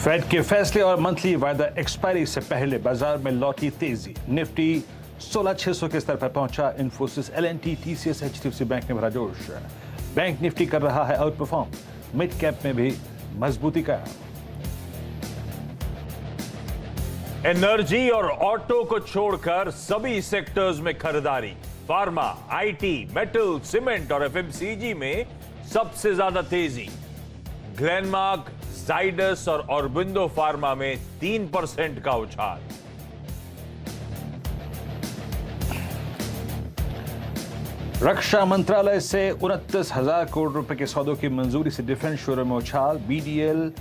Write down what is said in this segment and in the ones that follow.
Fade के फैसले और मंथली वायदा एक्सपायरी से पहले बाजार में लौटी तेजी। निफ्टी 16,600 के स्तर पर पहुंचा। इन्फोसिस, एलएनटी, टीसीएस, एचडीएफसी बैंक ने भरा जोश। बैंक निफ्टी कर रहा है आउट परफॉर्म। मिड कैप में भी मजबूती का। एनर्जी और ऑटो को छोड़कर सभी सेक्टर्स में खरीदारी। फार्मा, आईटी, मेटल, सीमेंट और एफएमसीजी में सबसे ज्यादा तेजी। ग्लेनमार्क, जाइडस और ऑरबिंदो फार्मा में 3% का उछाल। रक्षा मंत्रालय से 29,000 करोड़ रुपए के सौदों की मंजूरी से डिफेंस शोरूम में उछाल। बीडीएल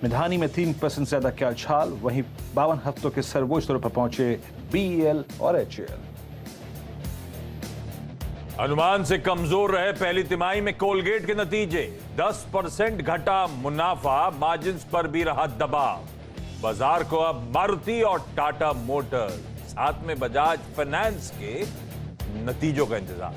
मिधानी में 3% से ज्यादा का उछाल। वहीं 52 हफ्तों के सर्वोच्च स्तरों पर पहुंचे बीईएल और एचएएल। अनुमान से कमजोर रहे पहली तिमाही में कोलगेट के नतीजे। 10% घटा मुनाफा, मार्जिन्स पर भी रहा दबाव। बाजार को अब मारुति और टाटा मोटर्स, साथ में बजाज फाइनेंस के नतीजों का इंतजार।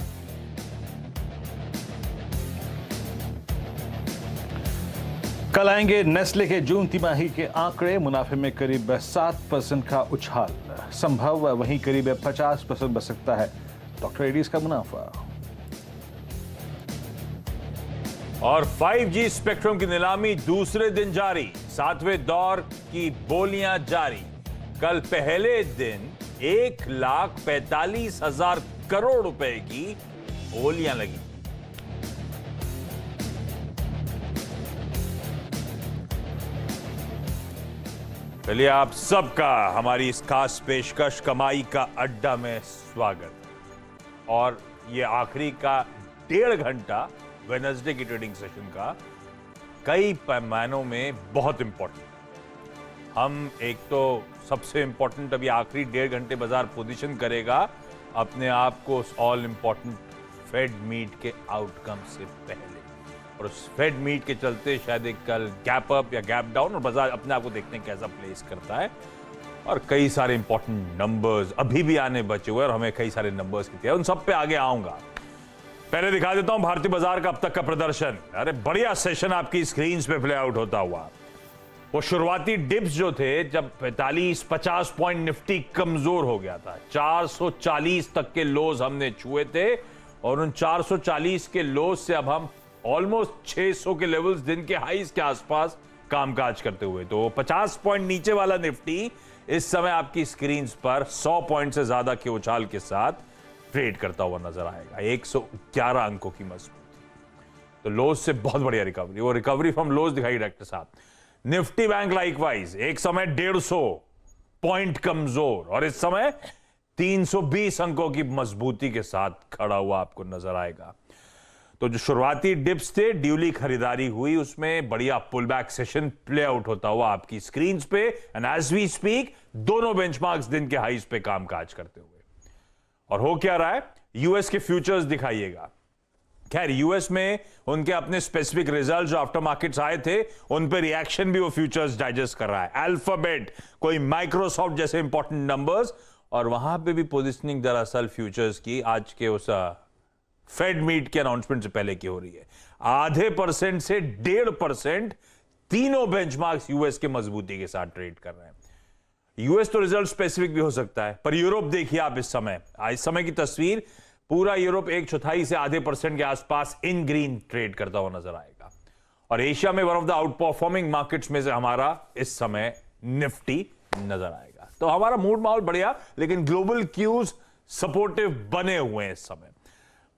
कल आएंगे नेस्ले के जून तिमाही के आंकड़े। मुनाफे में करीब 7% का उछाल संभव। वहीं करीब 50% बच सकता है डॉक्टर एडीज का मुनाफा। और 5G स्पेक्ट्रम की नीलामी दूसरे दिन जारी। 7वें दौर की बोलियां जारी। कल पहले दिन 1,45,000 करोड़ रुपए की बोलियां लगी। चलिए आप सबका हमारी इस खास पेशकश कमाई का अड्डा में स्वागत। और ये आखिरी का 1.5 घंटा वेडनेसडे की ट्रेडिंग सेशन का कई पैमानों में बहुत इंपॉर्टेंट। हम एक तो सबसे इंपॉर्टेंट अभी आखिरी 1.5 घंटे बाजार पोजीशन करेगा अपने आप को ऑल इंपॉर्टेंट फेड मीट के आउटकम से पहले। और उस फेड मीट के चलते शायद एक कल गैप अप या गैप डाउन, और बाजार अपने आप को देखते हैं कैसा प्लेस करता है। और कई सारे इंपॉर्टेंट नंबर्स अभी भी आने बचे हुए और हमें कई सारे नंबर्स की उन सब पे आगे आऊंगा। पहले दिखा देता हूं भारतीय बाजार का अब तक का प्रदर्शन। अरे बढ़िया सेशन आपकी स्क्रीन पे प्ले आउट होता हुआ। वो शुरुआती डिप्स जो थे, जब 45-50 पॉइंट निफ्टी कमजोर हो गया था, 440 तक के लोज हमने छुए थे। और उन 440 के लोज से अब हम ऑलमोस्ट 600 के लेवल्स, दिन के हाईज के आसपास कामकाज करते हुए। तो 50 पॉइंट नीचे वाला निफ्टी इस समय आपकी स्क्रीन पर 100 पॉइंट से ज्यादा के उछाल के साथ ट्रेड करता हुआ नजर आएगा। 111 अंकों की मजबूती। तो लोज से बहुत बढ़िया रिकवरी। वो रिकवरी फ्रॉम लोज दिखाई डायरेक्टर साहब। निफ्टी बैंक लाइकवाइज एक समय 150 पॉइंट कमजोर और इस समय 320 अंकों की मजबूती के साथ खड़ा हुआ आपको नजर आएगा। तो जो शुरुआती डिप्स थे, ड्यूली खरीदारी हुई, उसमें बढ़िया pull back session play out होता हुआ आपकी स्क्रीन पे। एंड एज वी स्पीक दोनों बेंचमार्क्स दिन के हाईज पे कामकाज करते हुए। और हो क्या रहा है, यूएस के फ्यूचर्स दिखाइएगा। खैर यूएस में उनके अपने स्पेसिफिक रिजल्ट जो आफ्टर मार्केट्स आए थे, उन पे रिएक्शन भी वो फ्यूचर्स डाइजेस्ट कर रहा है। अल्फाबेट, कोई माइक्रोसॉफ्ट जैसे इंपॉर्टेंट नंबर्स, और वहां पे भी पोजिशनिंग दरअसल फ्यूचर्स की आज के उस फेड मीट के अनाउंसमेंट से पहले की हो रही है। 0.5% से 1.5% तीनों बेंचमार्क्स यूएस के मजबूती के साथ ट्रेड कर रहे हैं। यूएस तो रिजल्ट स्पेसिफिक भी हो सकता है, पर यूरोप देखिए आप इस समय की तस्वीर। पूरा यूरोप 1/4 से 0.5% के आसपास इन ग्रीन ट्रेड करता हुआ नजर आएगा। और एशिया में one of the out performing markets में से हमारा इस समय निफ्टी नजर आएगा। तो हमारा मूड माहौल बढ़िया, लेकिन ग्लोबल क्यूज सपोर्टिव बने हुए हैं इस समय।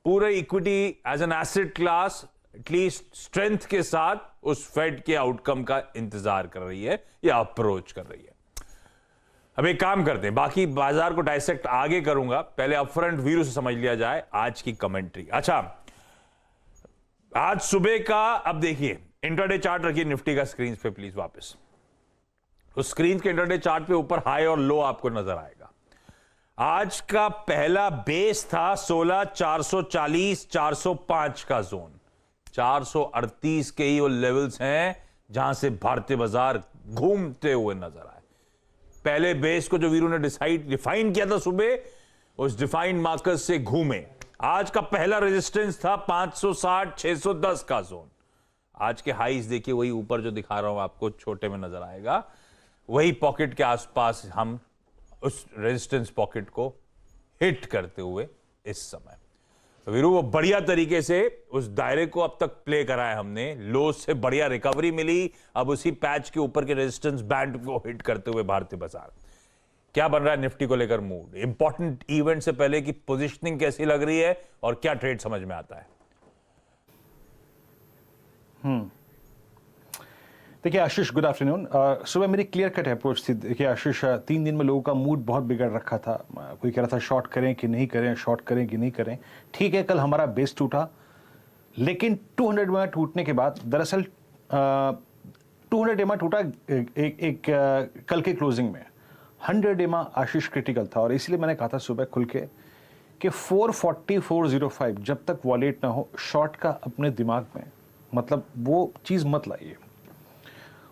पूरे equity as an asset class at least strength के साथ उस फेड के आउटकम का इंतजार कर रही है या अप्रोच कर रही है। अब एक काम करते हैं, बाकी बाजार को डायसेक्ट आगे करूंगा, पहले अपफ्रंट व्यू से समझ लिया जाए आज की कमेंट्री। अच्छा, आज सुबह का अब देखिए इंट्राडे चार्ट रखिए निफ्टी का स्क्रीन पे प्लीज वापस। उस स्क्रीन के इंट्राडे चार्ट पे ऊपर हाई और लो आपको नजर आएगा। आज का पहला बेस था 16,440 405 का जोन। 438 के ही वो लेवल्स हैं जहां से भारतीय बाजार घूमते हुए नजर आए। पहले बेस को जो वीरू ने डिफाइन किया था सुबह, उस डिफाइंड मार्कर्स से घूमे। आज का पहला रेजिस्टेंस था 560 610 का जोन। आज के हाईज देखिए, वही ऊपर जो दिखा रहा हूं आपको छोटे में नजर आएगा, वही पॉकेट के आसपास हम उस रेजिस्टेंस पॉकेट को हिट करते हुए इस समय। तो वीरू, वो बढ़िया तरीके से उस दायरे को अब तक प्ले कराया हमने, लो से बढ़िया रिकवरी मिली, अब उसी पैच के ऊपर के रेजिस्टेंस बैंड को हिट करते हुए भारतीय बाजार। क्या बन रहा है निफ्टी को लेकर मूड? इंपॉर्टेंट इवेंट से पहले की पोजीशनिंग कैसी लग रही है और क्या ट्रेड समझ में आता है? देखिए आशीष, गुड आफ्टरनून। सुबह मेरी क्लियर कट अप्रोच थी। देखिए आशीष, 3 दिन में लोगों का मूड बहुत बिगड़ रखा था। कोई कह रहा था शॉर्ट करें कि नहीं करें, शॉर्ट करें कि नहीं करें। ठीक है, कल हमारा बेस टूटा, लेकिन 200 एमए टूटने के बाद दरअसल 200 एमए टूटा एक कल के क्लोजिंग में। 100 एमए आशीष क्रिटिकल था, और इसलिए मैंने कहा था सुबह खुल के कि 440 405 जब तक वॉलेट ना हो, शॉर्ट का अपने दिमाग में मतलब वो चीज़ मत लाइए।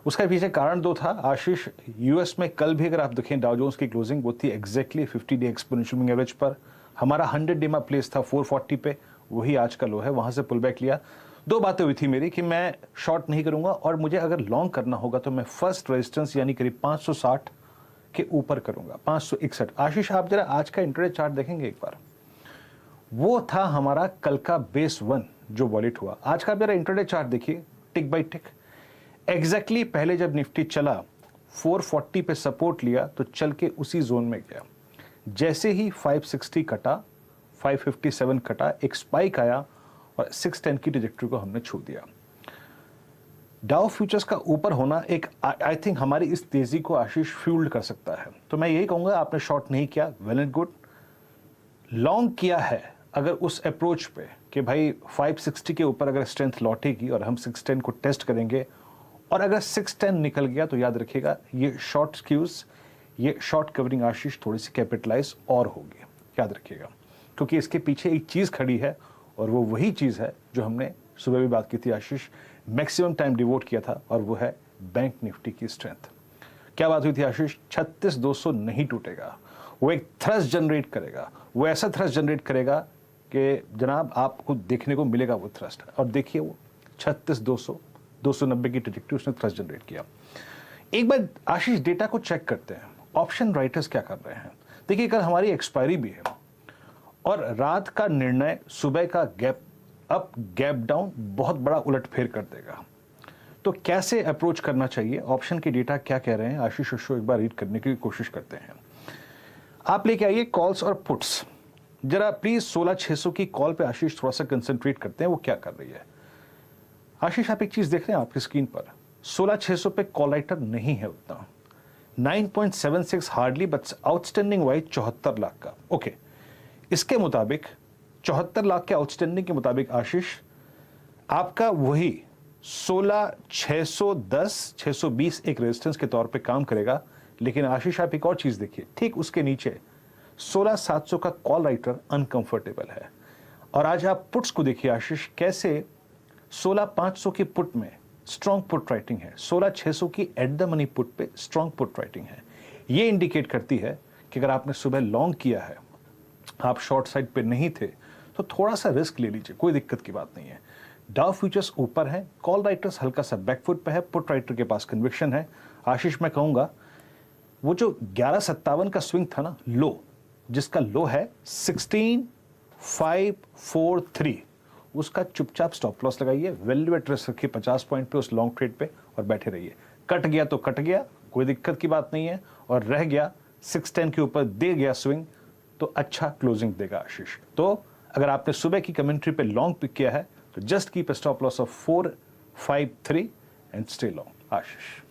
उसका पीछे कारण 2 था आशीष। यूएस में कल भी अगर आप देखें, डाउ जोन्स की क्लोजिंग वो थी exactly 50 day exponential moving average पर। हमारा 100 डे में प्लेस था 440 पे, वही आज का लो है, वहां से पुल बैक लिया। 2 बातें हुई थी मेरी कि मैं शॉर्ट नहीं करूंगा, और मुझे अगर लॉन्ग करना होगा तो मैं फर्स्ट रेजिस्टेंस यानी करीब 560 के ऊपर करूंगा, 561। आशीष, आप जरा आज का इंट्राडे चार्ट देखेंगे एक बार, वो था हमारा कल का बेस 1 जो वॉलेट हुआ। आज का जरा इंट्राडे चार्ट देखिए, टिक बाई टिक एग्जैक्टली पहले जब निफ्टी चला 440 पे सपोर्ट लिया तो चल के उसी जोन में गया। जैसे ही 560 कटा, 557 कटा, एक स्पाइक आया और 610 की ट्रैजेक्टरी को हमने छू दिया। डाउ फ्यूचर्स का ऊपर होना एक आई थिंक हमारी इस तेजी को आशीष फ्यूल्ड कर सकता है। तो मैं यही कहूंगा, आपने शॉर्ट नहीं किया, वेल एंड गुड। लॉन्ग किया है अगर उस अप्रोच पे कि भाई 560 के ऊपर अगर स्ट्रेंथ लौटेगी और हम 610 को टेस्ट करेंगे, और अगर 610 निकल गया तो याद रखिएगा ये शॉर्ट स्क्यूज, ये शॉर्ट कवरिंग आशीष थोड़ी सी कैपिटलाइज और होगी, याद रखिएगा। क्योंकि इसके पीछे एक चीज़ खड़ी है, और वो वही चीज़ है जो हमने सुबह भी बात की थी आशीष, मैक्सिमम टाइम डिवोट किया था, और वो है बैंक निफ्टी की स्ट्रेंथ। क्या बात हुई थी आशीष? 36,200 नहीं टूटेगा, वो एक थ्रस्ट जनरेट करेगा, वो ऐसा थ्रस्ट जनरेट करेगा कि जनाब आपको देखने को मिलेगा वो थ्रस्ट। और देखिए वो 36,200 290 की ट्रैजेक्टरी उसने थ्रस्ट जनरेट किया। एक बार आशीष डेटा को चेक करते हैं, ऑप्शन राइटर्स क्या कर रहे हैं। देखिए कल हमारी एक्सपायरी भी है, और रात का निर्णय सुबह का गैप अप गैप डाउन बहुत बड़ा उलटफेर कर देगा। तो कैसे अप्रोच करना चाहिए, ऑप्शन के डेटा क्या कह रहे हैं, आशीष शो एक बार रीड करने की कोशिश करते हैं। आप लेके आइए कॉल्स और पुट्स, जरा प्लीज 16,600 की कॉल पे आशीष थोड़ा सा कंसंट्रेट करते हैं, वो क्या कर रही है। आशीष आप एक चीज देख रहे हैं आपकी स्क्रीन पर, 16,600 पे कॉल राइटर नहीं है उतना, 9.76 hardly, but outstanding wise 74 lakh का। ओके, इसके मुताबिक 74 लाख के आउटस्टैंडिंग के मुताबिक आशीष आपका वही 16,610 620 एक रेजिस्टेंस के तौर पे काम करेगा। लेकिन आशीष आप एक और चीज देखिए, ठीक उसके नीचे 16,700 का कॉल राइटर अनकंफर्टेबल है। और आज आप पुट्स को देखिए आशीष, कैसे 16,500 की पुट में स्ट्रॉन्ग पुट राइटिंग है, 16,600 की एट द मनी पुट पे स्ट्रॉन्ग पुट राइटिंग है। ये इंडिकेट करती है कि अगर आपने सुबह लॉन्ग किया है, आप शॉर्ट साइड पे नहीं थे, तो थोड़ा सा रिस्क ले लीजिए, कोई दिक्कत की बात नहीं है। डाउ फ्यूचर्स ऊपर है, कॉल राइटर्स हल्का सा बैकफुट पे है, पुट राइटर के पास कन्विक्शन है। आशीष मैं कहूंगा वो जो 1157 का स्विंग था ना लो, जिसका लो है 16,543, उसका चुपचाप स्टॉप लॉस लगाइए, वैल्यू एट रिस्क रखिए 50 पॉइंट पे उस लॉन्ग ट्रेड पे, और बैठे रहिए। कट गया तो कट गया, कोई दिक्कत की बात नहीं है, और रह गया 610 के ऊपर दे गया स्विंग, तो अच्छा क्लोजिंग देगा आशीष। तो अगर आपने सुबह की कमेंट्री पे लॉन्ग पिक किया है तो just keep a stop loss of 453 and stay long Ashish.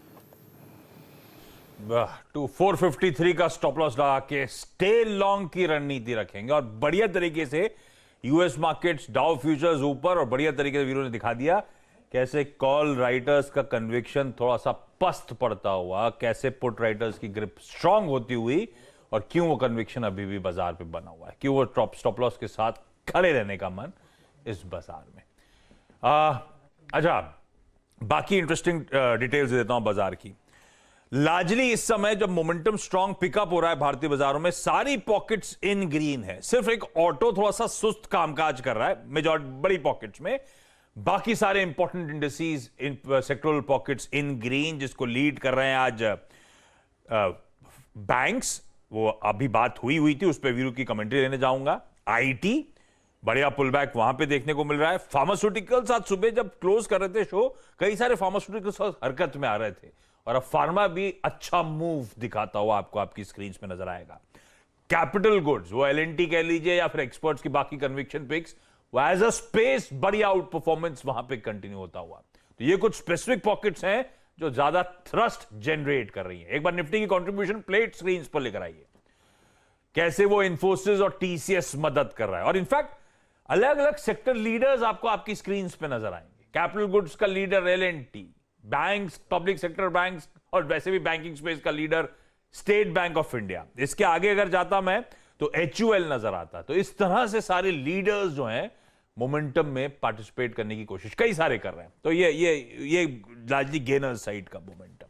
To 453 का स्टॉप लॉस लगा के स्टे लॉन्ग की रणनीति रखेंगे, और बढ़िया तरीके से यूएस मार्केट्स, डाउ फ्यूचर्स ऊपर, और बढ़िया तरीके से वीरों ने दिखा दिया कैसे कॉल राइटर्स का कन्विक्शन थोड़ा सा पस्त पड़ता हुआ, कैसे पुट राइटर्स की ग्रिप स्ट्रांग होती हुई, और क्यों वो कन्विक्शन अभी भी बाजार पे बना हुआ है, क्यों वो स्टॉप लॉस के साथ खड़े रहने का मन इस बाजार में। अच्छा, बाकी इंटरेस्टिंग डिटेल्स देता हूं बाजार की। लार्जली इस समय जब मोमेंटम स्ट्रांग पिकअप हो रहा है भारतीय बाजारों में, सारी पॉकेट्स इन ग्रीन है। सिर्फ एक ऑटो थोड़ा सा सुस्त कामकाज कर रहा है, मेजॉरिटी बड़ी पॉकेट्स में, बाकी सारे इंपॉर्टेंट इंडिसेस इन सेक्टोरल पॉकेट्स इन ग्रीन, जिसको लीड कर रहे हैं आज बैंक्स। वो अभी बात हुई थी, उस पर वीरू की कमेंट्री लेने जाऊंगा। आईटी बढ़िया पुल बैक वहां पे देखने को मिल रहा है। फार्मास्यूटिकल्स आज सुबह जब क्लोज कर रहे थे शो, कई सारे फार्मास्यूटिकल्स हरकत में आ रहे थे, और अब फार्मा भी अच्छा मूव दिखाता हुआ आपको आपकी स्क्रीन पे नजर आएगा। कैपिटल गुड्स, वो एलएनटी कह लीजिए या फिर एक्सपर्ट्स की बाकी कन्विक्शन पिक्स, वो एज अ स्पेस बड़ी आउट परफॉर्मेंस वहां पे कंटिन्यू होता हुआ। तो ये कुछ स्पेसिफिक पॉकेट्स हैं जो ज्यादा थ्रस्ट जनरेट कर रही है। एक बार निफ्टी की कंट्रीब्यूशन प्लेट स्क्रीन पर लेकर आइए, कैसे वो इन्फोसिस और टीसीएस मदद कर रहा है। और इनफैक्ट अलग अलग सेक्टर लीडर्स आपको आपकी स्क्रीन पे नजर आएंगे। कैपिटल गुड्स का leader L&T, banks, public sector banks, और वैसे भी बैंकिंग स्पेस का लीडर स्टेट बैंक ऑफ इंडिया। इसके आगे अगर जाता मैं तो एचयूएल नजर आता। तो इस तरह से सारे लीडर्स जो हैं मोमेंटम में पार्टिसिपेट करने की कोशिश कई सारे कर रहे हैं। तो ये लार्जली गेनर्स साइड का मोमेंटम।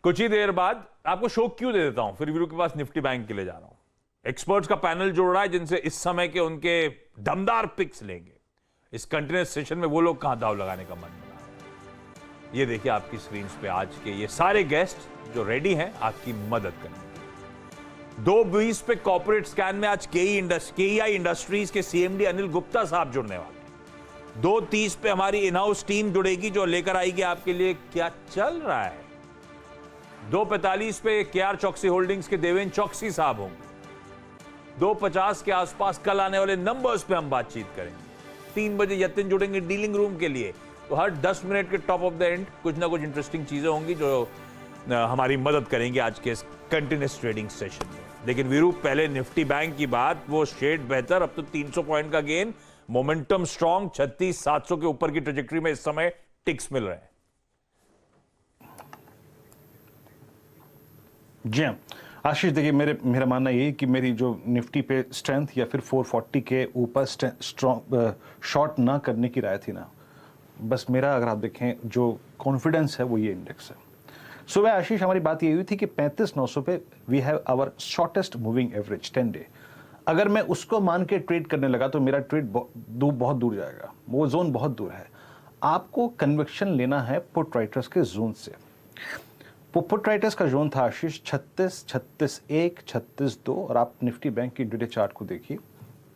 कुछ ही देर बाद आपको शो क्यों दे देता हूं, फिर वीरू के पास निफ्टी बैंक के लिए जा रहा हूं। एक्सपर्ट्स का पैनल जुड़ रहा है जिनसे इस समय के उनके दमदार पिक्स लेंगे। इस कंटिन्यूस सेशन में वो लोग कहां दाव लगाने का मन बना है। ये देखिए आपकी स्क्रीन पे आज के ये सारे गेस्ट जो रेडी हैं आपकी मदद करने के। 2:20 पे कॉर्पोरेट स्कैन में आज केईआई इंडस्ट्रीज के सीएमडी अनिल गुप्ता साहब जुड़ने वाले। 2:30 पे हमारी इन हाउस टीम जुड़ेगी जो लेकर आएगी आपके लिए क्या चल रहा है। 2:45 पे केआर चौकसी होल्डिंग्स के देवेंद्र चौकसी साहब होंगे। 2:50 के आसपास कल आने वाले नंबर्स पे हम बातचीत करेंगे। 3 बजे यतिन जुड़ेंगे डीलिंग रूम के लिए। तो हर 10 मिनट के टॉप ऑफ द एंड कुछ ना कुछ इंटरेस्टिंग चीजें होंगी जो हमारी मदद करेंगी आज के इस कंटिन्यूस ट्रेडिंग सेशन में। लेकिन वीरू, पहले निफ्टी बैंक की बात, वो शेड बेहतर, अब तो 300 पॉइंट का गेन, मोमेंटम स्ट्रॉन्ग, 36,700 के ऊपर की ट्रेजेक्टरी में इस समय टिक्स मिल रहे हैं। जी हाँ आशीष, देखिए मेरा मानना ये कि मेरी जो निफ्टी पे स्ट्रेंथ या फिर 440 के ऊपर स्ट्रॉन्ग शॉर्ट ना करने की राय थी ना, बस मेरा अगर आप देखें जो कॉन्फिडेंस है वो ये इंडेक्स है। सुबह आशीष हमारी बात ये हुई थी कि 35,900 पे we have our shortest moving average 10 day. अगर मैं उसको मान के ट्रेड करने लगा तो मेरा ट्रेड बहुत दूर जाएगा, वो जोन बहुत दूर है। आपको कन्विक्शन लेना है पुट राइटर्स के जोन से। पुट राइटर्स का जोन था आशीष 36, 36.1, 36.2, और आप निफ्टी बैंक की डेली चार्ट को देखिए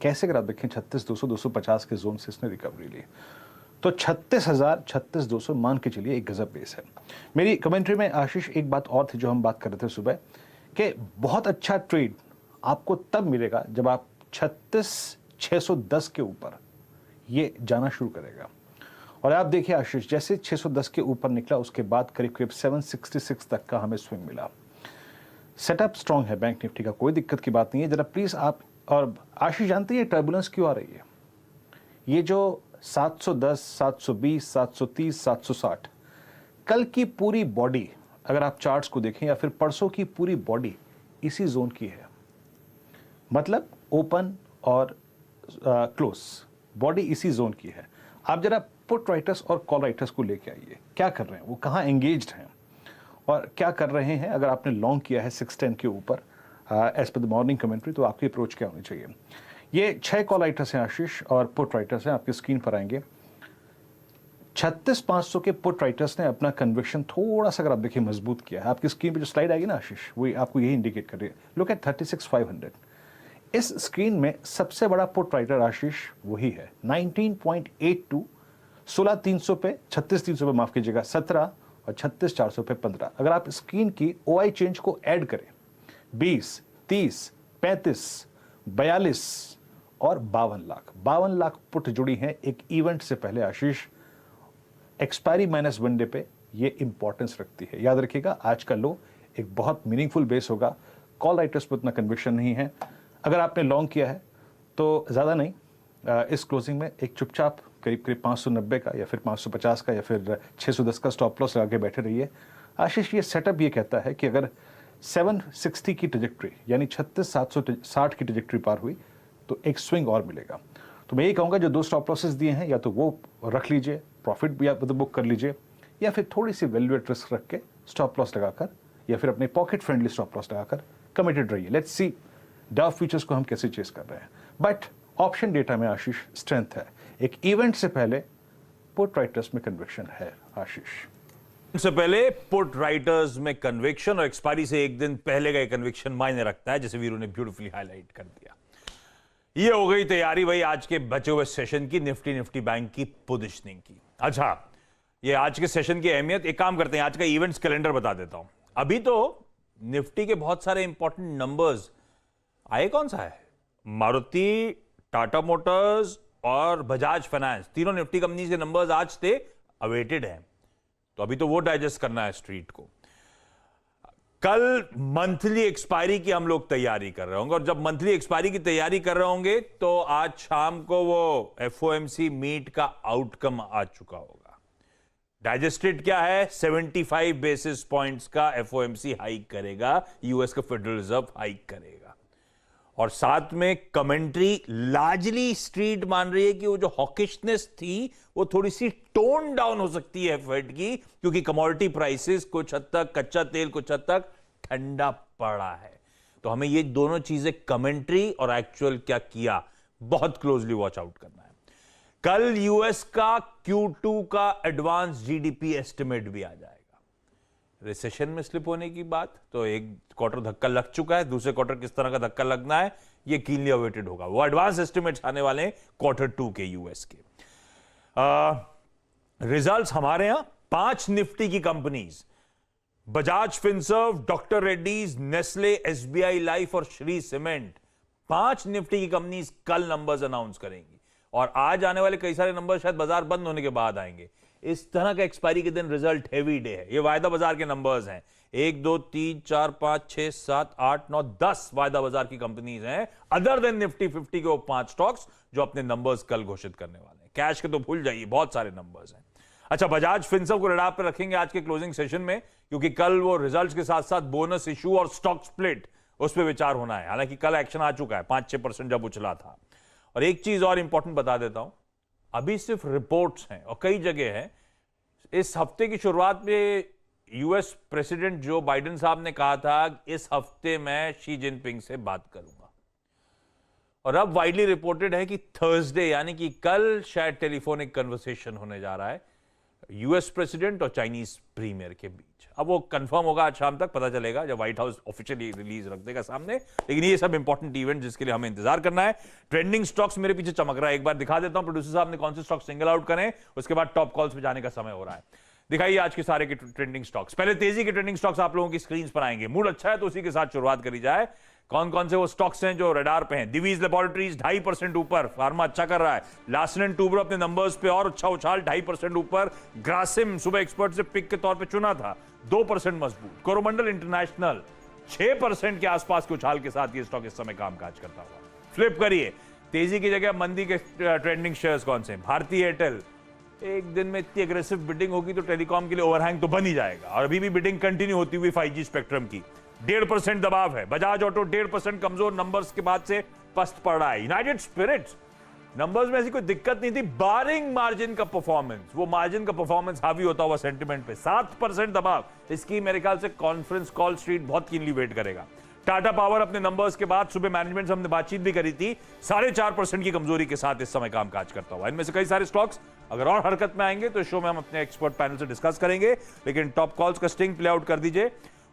कैसे, अगर आप देखें 36,200, 250 के जोन से इसने रिकवरी ली। तो 36,000, 36,200 मान के चलिए एक गजब बेस है। मेरी कमेंट्री में आशीष एक बात और थी जो हम बात कर रहे थे सुबह, कि बहुत अच्छा ट्रेड आपको तब मिलेगा जब आप 36,610 के ऊपर ये जाना शुरू करेगा। और आप देखिए आशीष, जैसे 610 के ऊपर निकला उसके बाद करीब 766 तक का हमें स्विंग मिला। सेटअप स्ट्रांग है बैंक निफ्टी का, कोई दिक्कत की बात नहीं है। जरा प्लीज आप, और आशीष जानते हैं टर्बुलेंस क्यों आ रही है? ये जो 710, 720, 730, 760 कल की पूरी बॉडी, अगर आप चार्ट्स को देखें, या फिर परसों की पूरी बॉडी इसी जोन की है। मतलब ओपन और क्लोज बॉडी इसी जोन की है। आप जरा पुट राइटर्स और कॉल राइटर्स को लेके आइए, क्या कर रहे हैं वो, कहाँ एंगेज्ड हैं और क्या कर रहे हैं। अगर आपने लॉन्ग किया है 610 के ऊपर as per the morning commentary, तो आपकी अप्रोच क्या होनी चाहिए। ये 6 कॉल राइटर्स हैं आशीष और पुट राइटर्स हैं, आपकी स्क्रीन पर आएंगे। 36,500 के पुट राइटर्स ने अपना कन्विक्शन थोड़ा सा, अगर आप देखिए, मजबूत किया है। आपकी स्क्रीन पे जो स्लाइड आएगी ना आशीष, वो आपको यही इंडिकेट कर रही है। Look at 36,500। इस स्क्रीन में सबसे बड़ा पुट राइटर आशीष वही है, 19.82, 16,300 पे, 36,300 पे माफ कीजिएगा 17, और 36,400 पे 15। अगर आप स्क्रीन की ओआई चेंज को ऐड करें, 20, 30, 35, 42 और 52 लाख पुट जुड़ी हैं एक इवेंट से पहले आशीष। एक्सपायरी माइनस वन डे पे ये इंपॉर्टेंस रखती है, याद रखिएगा। आज का लो एक बहुत मीनिंगफुल बेस होगा। कॉल राइटर्स पर उतना कन्विक्शन नहीं है। अगर आपने लॉन्ग किया है तो ज़्यादा नहीं, इस क्लोजिंग में एक चुपचाप करीब 590 का या फिर 550 का या फिर 610 का स्टॉप लॉस लगा के बैठे रहिए। आशीष, ये सेटअप ये कहता है कि अगर 760 की ट्रेजेक्ट्री यानी 36,760 की ट्रेजेक्ट्री पार हुई तो एक स्विंग और मिलेगा। तो मैं ये कहूँगा जो 2 स्टॉप लॉसेस दिए हैं, या तो वो रख लीजिए, प्रॉफिट भी आप बुक कर लीजिए, या फिर थोड़ी सी वैल्यू एट रिस्क रख के स्टॉप लॉस लगाकर, या फिर अपने पॉकेट फ्रेंडली स्टॉप लॉस लगाकर कमिटेड रहिए। लेट्स सी डाउ फ्यूचर्स को हम कैसे चेस कर रहे हैं। बट ऑप्शन डेटा में आशीष स्ट्रेंथ है। एक इवेंट से पहले पुट राइटर्स में कन्विक्शन है आशीष। से पहले पुट राइटर्स में कन्विक्शन और एक्सपायरी से एक दिन पहले का कन्विक्शन मायने रखता है, जैसे वीरू ने ब्यूटीफुली हाईलाइट कर दिया। ये हो गई तैयारी भाई आज के बचे हुए सेशन की, निफ्टी बैंक की पोजीशनिंग की। अच्छा, ये आज के सेशन की अहमियत, एक काम करते हैं आज का इवेंट्स कैलेंडर बता देता हूं। अभी तो निफ्टी के बहुत सारे इंपॉर्टेंट नंबर्स आए, कौन सा है, मारुति, टाटा मोटर्स और बजाज फाइनेंस, तीनों निफ्टी कंपनी के नंबर्स आज थे, अवेटेड हैं, तो अभी तो वो डाइजेस्ट करना है स्ट्रीट को। कल मंथली एक्सपायरी की हम लोग तैयारी कर रहे होंगे, और जब मंथली एक्सपायरी की तैयारी कर रहे होंगे तो आज शाम को वो एफओएमसी मीट का आउटकम आ चुका होगा। डाइजेस्टेड क्या है, 75 बेसिस पॉइंट्स का एफओएमसी हाइक करेगा, यूएस का फेडरल रिजर्व हाइक करेगा, और साथ में कमेंट्री लार्जली स्ट्रीट मान रही है कि वो जो हॉकिशनेस थी वो थोड़ी सी टोन डाउन हो सकती है फेड की, क्योंकि कमोडिटी प्राइसेस कुछ हद तक, कच्चा तेल कुछ हद तक ठंडा पड़ा है। तो हमें ये दोनों चीजें, कमेंट्री और एक्चुअल क्या किया, बहुत क्लोजली वॉच आउट करना है। कल यूएस का Q2 का एडवांस जीडीपी एस्टिमेट भी आ जाएगा। रिसेशन में स्लिप होने की बात, तो एक क्वार्टर धक्का लग चुका है, दूसरे क्वार्टर किस तरह का धक्का लगना है ये कीनली अवेटेड होगा। वो एडवांस एस्टिमेट्स आने वाले हैं Q2 के यूएस के। रिजल्ट्स हमारे यहां 5 निफ्टी की companies, Bajaj Finserv, doctor Reddy's, Nestle, SBI life और श्री सीमेंट, 5 निफ्टी की कंपनीज कल नंबर्स अनाउंस करेंगी, और आज आने वाले कई सारे नंबर शायद बाजार बंद होने के बाद आएंगे। इस तरह का एक्सपायरी के दिन रिजल्ट हेवी डे है। ये वायदा बाजार के नंबर्स हैं, 1 2 3 4 5 6 7 8 9 10 वायदा बाजार की कंपनीज हैं, अदर देन निफ्टी 50 के वो 5 स्टॉक्स जो अपने नंबर्स कल घोषित करने वाले हैं। कैश के तो भूल जाइए, बहुत सारे नंबर्स हैं। अच्छा, बजाज फिनसर्व को रडार पर रखेंगे आज के क्लोजिंग सेशन में, क्योंकि कल वो रिजल्ट्स के साथ साथ बोनस इशू और स्टॉक स्प्लिट, उस पर विचार होना है। हालांकि कल एक्शन आ चुका है, 5-6% जब उछला था। और एक चीज और इंपॉर्टेंट बता देता हूं, अभी सिर्फ रिपोर्ट्स हैं और कई जगह हैं। इस हफ्ते की शुरुआत में यूएस प्रेसिडेंट जो बाइडेन साहब ने कहा था इस हफ्ते मैं शी जिनपिंग से बात करूंगा, और अब वाइडली रिपोर्टेड है कि थर्सडे यानी कि कल शायद टेलीफोनिक कन्वर्सेशन होने जा रहा है यूएस प्रेसिडेंट और चाइनीज प्रीमियर के बीच। अब वो कंफर्म होगा आज शाम तक, पता चलेगा जब व्हाइट हाउस ऑफिशियली रिलीज रख देगा सामने। लेकिन ये सब इंपॉर्टेंट इवेंट जिसके लिए हमें इंतजार करना है। ट्रेंडिंग स्टॉक्स मेरे पीछे चमक रहा है, एक बार दिखा देता हूं प्रोड्यूसर साहब ने कौन से स्टॉक सिंगल आउट करें, उसके बाद टॉप कॉल्स पे जाने का समय हो रहा है। दिखाइए आज के सारे के ट्रेंडिंग स्टॉक्स। पहले तेजी के ट्रेंडिंग स्टॉक्स आप लोगों की स्क्रीन पर आएंगे। मूड अच्छा है तो उसी के साथ शुरुआत करी जाए। कौन कौन से वो स्टॉक्स हैं जो रडार पे हैं? दिवीज लेबोरेटरीज 2.5% ऊपर, फार्मा अच्छा कर रहा है। लार्सन एंड टूब्रो अपने नंबर्स पे और अच्छा उछाल, 2.5% ऊपर। ग्रासिम सुबह एक्सपर्ट से पिक के तौर पे चुना था, 2% मजबूत। कोरोमंडल इंटरनेशनल 6% के आसपास के उछाल के साथ ये स्टॉक इस समय कामकाज करता हुआ। फ्लिप करिए, तेजी की जगह मंदी के ट्रेंडिंग शेयर्स कौन से? भारतीय एयरटेल, एक दिन में इतनी एग्रेसिव बिडिंग होगी तो टेलीकॉम के लिए ओवरहैंग तो बन ही जाएगा, और अभी भी बिडिंग कंटिन्यू होती हुई 5G स्पेक्ट्रम की। 1.5% दबाव है। बजाज ऑटो 1.5% कमजोर नंबर्स के बाद से पस्त पड़ रहा है। यूनाइटेड स्पिरिट्स नंबर्स में ऐसी कोई दिक्कत नहीं थी, बारिंग मार्जिन का परफॉर्मेंस, वो मार्जिन का परफॉर्मेंस हावी होता हुआ सेंटिमेंट पे। 7% दबाव, इसकी मेरे ख्याल से कॉन्फ्रेंस कॉल स्ट्रीट बहुत कीनली वेट करेगा। टाटा पावर अपने नंबर्स के बाद सुबह मैनेजमेंट से हमने बातचीत भी करी थी, 4.5% की कमजोरी के साथ इस समय कामकाज करता हुआ। इनमें से कई सारे स्टॉक्स अगर और हरकत में आएंगे तो इस शो में हम अपने एक्सपर्ट पैनल से डिस्कस करेंगे, लेकिन टॉप कॉल्स का स्टिंग प्ले आउट कर दीजिए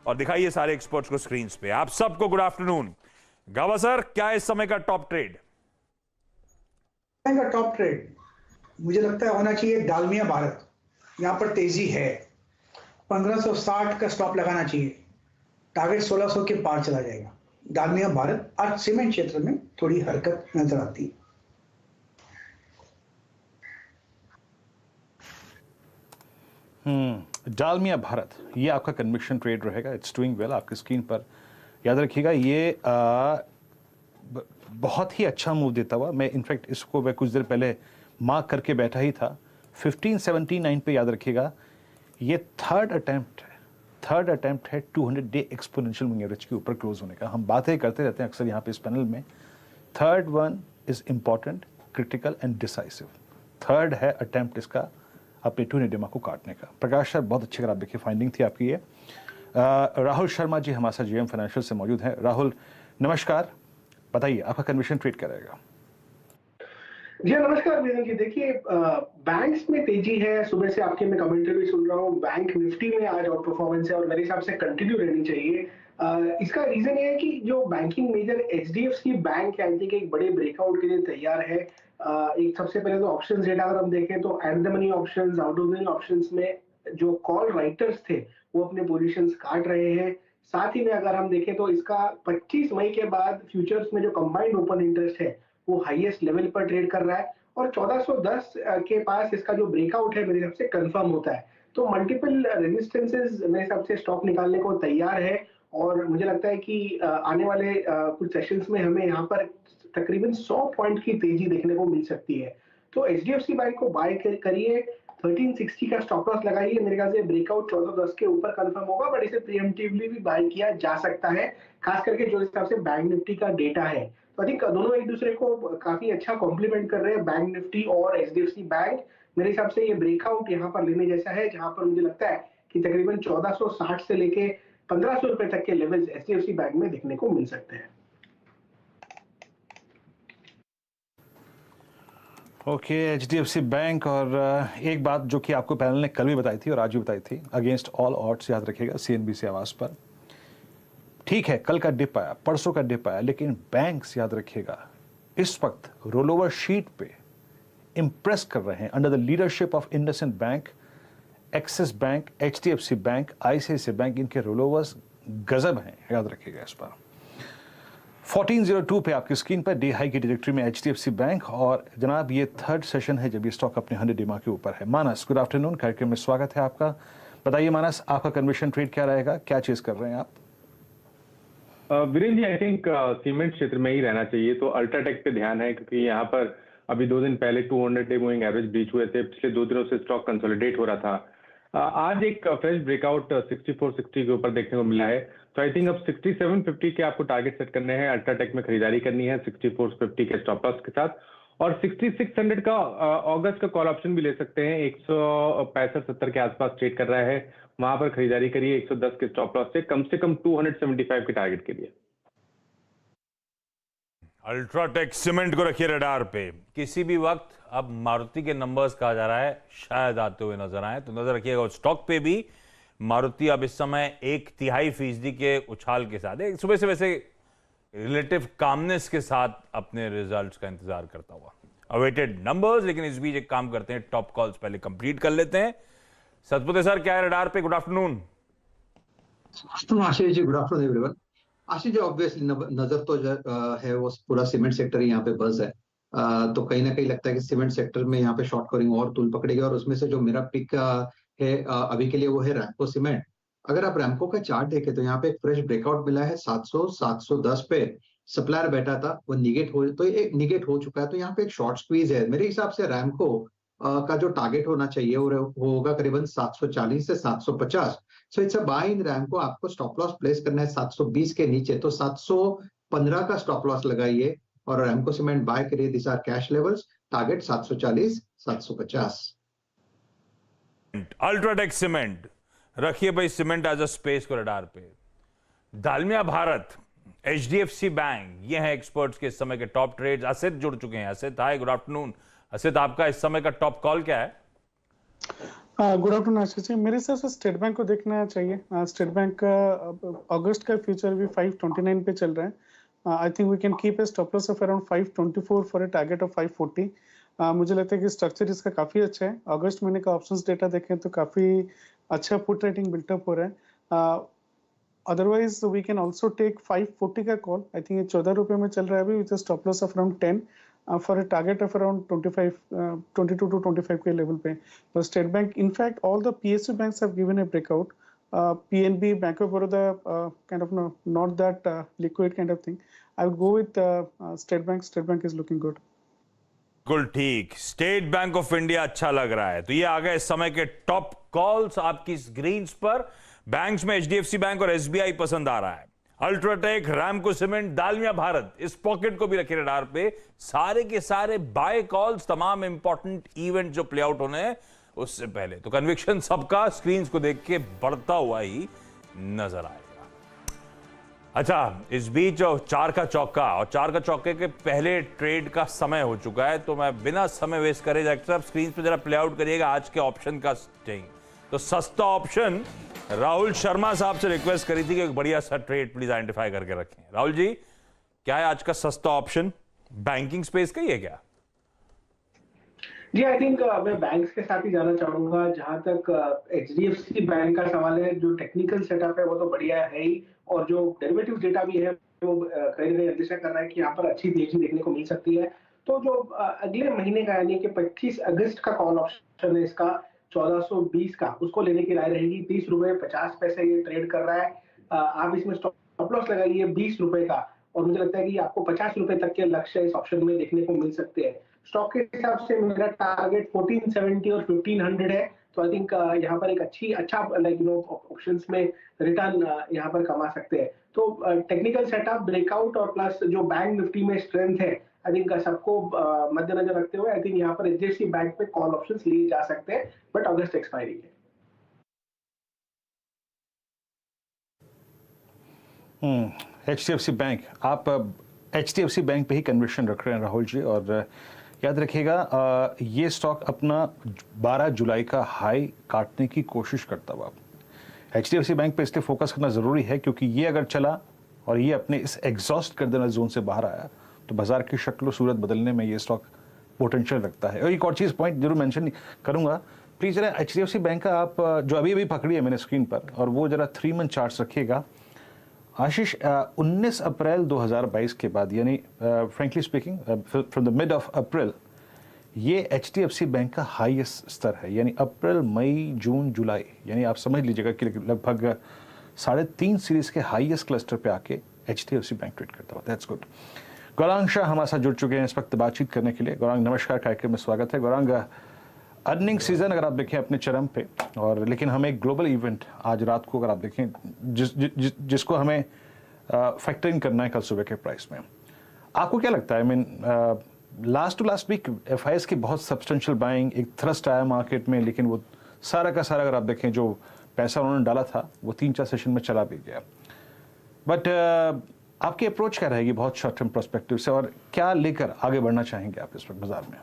और दिखाइए सारे एक्सपर्ट्स को स्क्रीन पे। आप सबको गुड आफ्टरनून। गावा सर, क्या है इस समय का टॉप ट्रेड? का टॉप ट्रेड मुझे लगता है होना चाहिए डालमिया भारत। यहां पर तेजी है, 1560 का स्टॉप लगाना चाहिए, टारगेट 1600 के पार चला जाएगा। डालमिया भारत आज सीमेंट क्षेत्र में थोड़ी हरकत नजर आती है। डालमिया भारत, ये आपका कन्विक्शन ट्रेड रहेगा। It's doing well. आपकी स्क्रीन पर याद रखिएगा, ये बहुत ही अच्छा मूव देता हुआ। मैं इनफैक्ट इसको मैं कुछ देर पहले मार्क करके बैठा ही था। 1579 पे याद रखिएगा, ये थर्ड अटेम्प्ट है 200 डे एक्सपोनेंशियल मूविंग एवरेज के ऊपर क्लोज होने का। हम बातें करते रहते हैं अक्सर यहाँ पे इस पैनल में। Third one is important, critical and decisive. Third है अटेम्प्ट इसका अपने 200 डे को काटने का। प्रकाश सर, बहुत अच्छी अगर आप देखिए फाइंडिंग थी आपकी ये। राहुल शर्मा जी हमारे साथ JM फाइनेंशियल से मौजूद हैं। राहुल नमस्कार, बताइए आपका कन्विक्शन ट्रेड क्या रहेगा? जी नमस्कार वीरेंद्र जी। देखिए बैंक्स में तेजी है, सुबह से आपके मैं कमेंट्री भी सुन रहा हूँ। बैंक निफ्टी में आज आउट परफॉर्मेंस है और मेरे हिसाब से कंटिन्यू रहनी चाहिए। इसका रीजन ये है कि जो बैंकिंग मेजर एचडीएफसी बैंक है, आई थिंक एक बड़े ब्रेकआउट के लिए तैयार है। एक सबसे पहले तो ऑप्शंस डेटा अगर हम देखें तो at the money options, out of the money options में जो कॉल राइटर्स थे वो अपने पोजीशंस काट रहे हैं। साथ ही में अगर हम देखें तो इसका 25 मई के बाद फ्यूचर्स में जो कंबाइंड ओपन इंटरेस्ट है वो हाईएस्ट लेवल पर ट्रेड कर रहा है और 1410 के पास इसका जो ब्रेकआउट है मेरे हिसाब से कंफर्म होता है। तो मल्टीपल रेजिस्टेंसेस मेरे हिसाब से स्टॉक निकालने को तैयार है और मुझे लगता है कि आने वाले कुछ सेशंस में हमें यहाँ पर तकरीबन 100 पॉइंट की तेजी देखने को मिल सकती है। तो एचडीएफसी बैंक को बाय करिए, 1360 का स्टॉप लॉस लगाइए। मेरे ख्याल से ब्रेकआउट 1410 के ऊपर कंफर्म होगा, बट इसे प्रीएम्प्टिवली भी बाय किया जा सकता है, खास करके जो हिसाब से बैंक निफ्टी का डेटा है। तो आई थिंक दोनों एक दूसरे को काफी अच्छा कॉम्प्लीमेंट कर रहे हैं, बैंक निफ्टी और एचडीएफसी बैंक। मेरे हिसाब से ये ब्रेकआउट यहाँ पर लेने जैसा है, जहां पर मुझे लगता है कि तकरीबन 1460 से लेके 1500 रुपए तक के लेवल्स एचडीएफसी बैंक में देखने को मिल सकते हैं। Okay, HDFC bank. और एक बात जो कि आपको पैनल ने कल भी बताई थी और आज भी बताई थी, अगेंस्ट ऑल ऑड्स, याद रखिएगा सीएनबीसी आवाज पर। ठीक है, कल का डिप आया, परसों का डिप आया, लेकिन बैंक्स याद रखिएगा इस वक्त रोल ओवर शीट पे इंप्रेस कर रहे हैं under the leadership of IndusInd bank, axis bank, HDFC bank, ICICI bank. इनके रोल ओवर्स गजब हैं, याद रखिएगा इस पर। 1402 पे आपकी स्क्रीन पर डे हाई की डायरेक्टरी में एचडीएफसी बैंक। और जनाब ये थर्ड सेशन है जब ये स्टॉक अपने 100 डीमा के ऊपर है। मानस, गुड आफ्टरनून, कार्यक्रम में स्वागत है आपका। बताइए मानस, आपका कन्विक्शन ट्रेड क्या रहेगा, क्या चीज कर रहे हैं आप? Virendra ji, I think cement क्षेत्र में ही रहना चाहिए। तो अल्ट्राटेक पे ध्यान है क्योंकि यहाँ पर अभी 2 दिन पहले 200 डे मूविंग एवरेज ब्रीच हुए थे। पिछले 2 दिनों से स्टॉक कंसोलिडेट हो रहा था। आज एक फ्रेश ब्रेकआउट 6460 के ऊपर देखने को मिला है। तो आई थिंक अब 6750 के आपको टारगेट सेट करने हैं। अल्ट्राटेक में खरीदारी करनी है 6450 के स्टॉप लॉस के साथ। और 6600 का अगस्त का कॉल ऑप्शन भी ले सकते हैं। 165-70 के आसपास ट्रेड कर रहा है, वहां पर खरीदारी करिए 110 के स्टॉप लॉस से कम 275 के टारगेट के लिए। अल्ट्राटेक सीमेंट को रखिए रडार पे। किसी भी वक्त अब मारुति के नंबर्स कहा जा रहा है शायद आते हुए नजर आए, तो नजर रखिएगा उस स्टॉक पे भी। मारुति अब इस समय 1/3% के उछाल के साथ, एक सुबह से वैसे रिलेटिव कामनेस के साथ अपने रिजल्ट्स का इंतजार करता हुआ, अवेटेड नंबर्स। लेकिन इस बीच एक काम करते हैं, टॉप कॉल्स पहले कंप्लीट कर लेते हैं। सतपुते सर, क्या है रडार पे? Good afternoon. Ashish ji, good afternoon everyone. Ashish ji, obviously नजर तो है वो पूरा सीमेंट सेक्टर यहाँ पे बस है। तो कहीं ना कहीं लगता है कि सीमेंट सेक्टर में यहाँ पे शॉर्ट कवरिंग और तूल पकड़ेगी। और उसमें से जो मेरा पिक है अभी के लिए वो है रैमको सीमेंट। अगर आप रैमको का चार्ट देखें तो यहाँ पे एक फ्रेश ब्रेकआउट मिला है 700-710 पे। सप्लायर बैठा था, वो निगेट हो चुका है। तो यहाँ पे एक शॉर्ट स्क्वीज है। मेरे हिसाब से रैमको का जो टारगेट होना चाहिए वो होगा करीबन 740 से 750। सो इट्स अ बाय इन रैमको। आपको स्टॉप लॉस प्लेस करना है 720 के नीचे, तो 715 का स्टॉप लॉस लगाइए और रैमको सीमेंट बाय करिए। This are cash levels, target 740-750। UltraTech cement रखिए भाई, सीमेंट एज अ स्पेस को रडार पे। दालमिया भारत, एचडीएफसी बैंक, ये हैं एक्सपर्ट्स के इस समय के टॉप ट्रेड्स। असित जुड़ चुके हैं। असित, हाय, गुड आफ्टरनून। असित, आपका इस समय का टॉप कॉल क्या है? गुड आफ्टरनून आशीष जी। मेरे हिसाब से स्टेट बैंक को देखना चाहिए। स्टेट बैंक का अगस्त का फ्यूचर भी 529 पे चल रहा है। I think we can keep a stop loss of around 524 for a target of 540। मुझे लगता है कि स्ट्रक्चर इसका काफी अच्छा है। अगस्त महीने का ऑप्शंस डेटा देखें तो काफी अच्छा पुट रेटिंग बिल्टअप हो रहा है। Otherwise we can also take 540 का कॉल। आई थिंक ये 14 रुपए में चल रहा है अभी, with stop loss of around 10 for a target of around 22 to 25 के लेवल पे। तो state bank, in fact all the PSU banks have given a breakout. PNB, Bank of Baroda, kind of not that liquid kind of thing. I would go with State Bank. State Bank is looking good. बिल्कुल ठीक, state Bank of India अच्छा लग रहा है। तो ये आ गए इस समय के टॉप कॉल्स आपकी स्क्रीन्स पर। बैंक्स में एचडीएफसी बैंक और एसबीआई पसंद आ रहा है। अल्ट्राटेक, रैमको सीमेंट, दालमिया भारत, इस पॉकेट को भी रखिए रडार पे। सारे के सारे बाय कॉल्स, तमाम इंपॉर्टेंट इवेंट जो प्ले आउट होने हैं उससे पहले। तो कन्विक्शन सबका स्क्रीन्स को देख के बढ़ता हुआ ही नजर आएगा। अच्छा, इस बीच चार का चौका और चार का चौके के पहले ट्रेड का समय हो चुका है, तो मैं बिना समय वेस्ट करे डायरेक्टर साहब स्क्रीन पे जरा प्ले आउट करिएगा आज के ऑप्शन का स्टिंग। तो सस्ता ऑप्शन राहुल शर्मा साहब से रिक्वेस्ट करी थी कि एक बढ़िया सा ट्रेड प्लीज आइडेंटिफाई करके रखें। राहुल जी, क्या है आज का सस्ता ऑप्शन? बैंकिंग स्पेस का ही है क्या? जी, आई थिंक मैं बैंक्स के साथ ही जाना चाहूंगा। जहां तक एचडीएफसी बैंक का सवाल है, जो टेक्निकल सेटअप है वो तो बढ़िया है ही, और जो डेरिवेटिव डेटा भी है वो कहीं ना कहीं अंदेशा कर रहा है कि यहाँ पर अच्छी तेजी देखने को मिल सकती है। तो जो अगले महीने का यानी कि 25 अगस्त का कॉल ऑप्शन है इसका 1420 का, उसको लेने की राय रहेगी। 30 रुपए 50 पैसे ये ट्रेड कर रहा है। आप इसमें स्टॉप लॉस लगाइए 20 रुपए का, और मुझे लगता है कि आपको 50 रुपए तक के लक्ष्य इस ऑप्शन में देखने को मिल सकते हैं। स्टॉक के हिसाब से मेरा टारगेट 1470 और 1500 है। तो आई थिंक यहाँ पर एक अच्छा ऑप्शंस में रिटर्न यहाँ पर कमा सकते हैं। तो टेक्निकल सेटअप, ब्रेकआउट और प्लस जो बैंक निफ्टी में स्ट्रेंथ है, आई थिंक सबको मद्देनजर रखते हुए आई थिंक यहाँ पर एचडीएफसी बैंक पे कॉल ऑप्शंस लिए जा सकते हैं, बट अगस्त एक्सपायरी है। एचडीएफसी बैंक, आप एचडीएफसी बैंक पे ही कन्विक्शन रख रहे हैं राहुल जी, और याद रखिएगा ये स्टॉक अपना 12 जुलाई का हाई काटने की कोशिश करता हुआ एचडीएफसी बैंक पे इसलिए फोकस करना ज़रूरी है क्योंकि ये अगर चला और ये अपने इस एग्जॉस्ट कर देना जोन से बाहर आया तो बाजार की शक्ल सूरत बदलने में ये स्टॉक पोटेंशियल रखता है। और एक और चीज़ पॉइंट जरूर मेंशन करूंगा, प्लीज़ जरा एचडीएफसी बैंक का आप जो अभी पकड़ी है मैंने स्क्रीन पर, और वो जरा 3 मंथ चार्ट्स रखिएगा। आशीष, 19 अप्रैल 2022 के बाद, यानी frankly speaking from the mid of April, ये एचडीएफसी बैंक का हाईएस्ट स्तर है। यानी अप्रैल, मई, जून, जुलाई, यानी आप समझ लीजिएगा कि लगभग 3.5 सीरीज के हाईएस्ट क्लस्टर पे आके एचडीएफसी बैंक ट्रेड करता हुआ। That's good. गौरांग शाह हमारे साथ जुड़ चुके हैं इस वक्त बातचीत करने के लिए। गौरांग नमस्कार, कार्यक्रम में स्वागत है। गौरांग, अर्निंग सीजन अगर आप देखें अपने चरम पे, और लेकिन हमें एक ग्लोबल इवेंट आज रात को अगर आप देखें जिसको हमें फैक्टर इन करना है कल सुबह के प्राइस में, आपको क्या लगता है? I mean last to last week FIIs की बहुत सब्सटेंशियल बाइंग, एक थ्रस्ट आया मार्केट में, लेकिन वो सारा का सारा अगर आप देखें जो पैसा उन्होंने डाला था वो 3-4 सेशन में चला भी गया। बट आपकी अप्रोच क्या रहेगी बहुत शॉर्ट टर्म पर्सपेक्टिव से, और क्या लेकर आगे बढ़ना चाहेंगे आप इस वक्त बाजार में?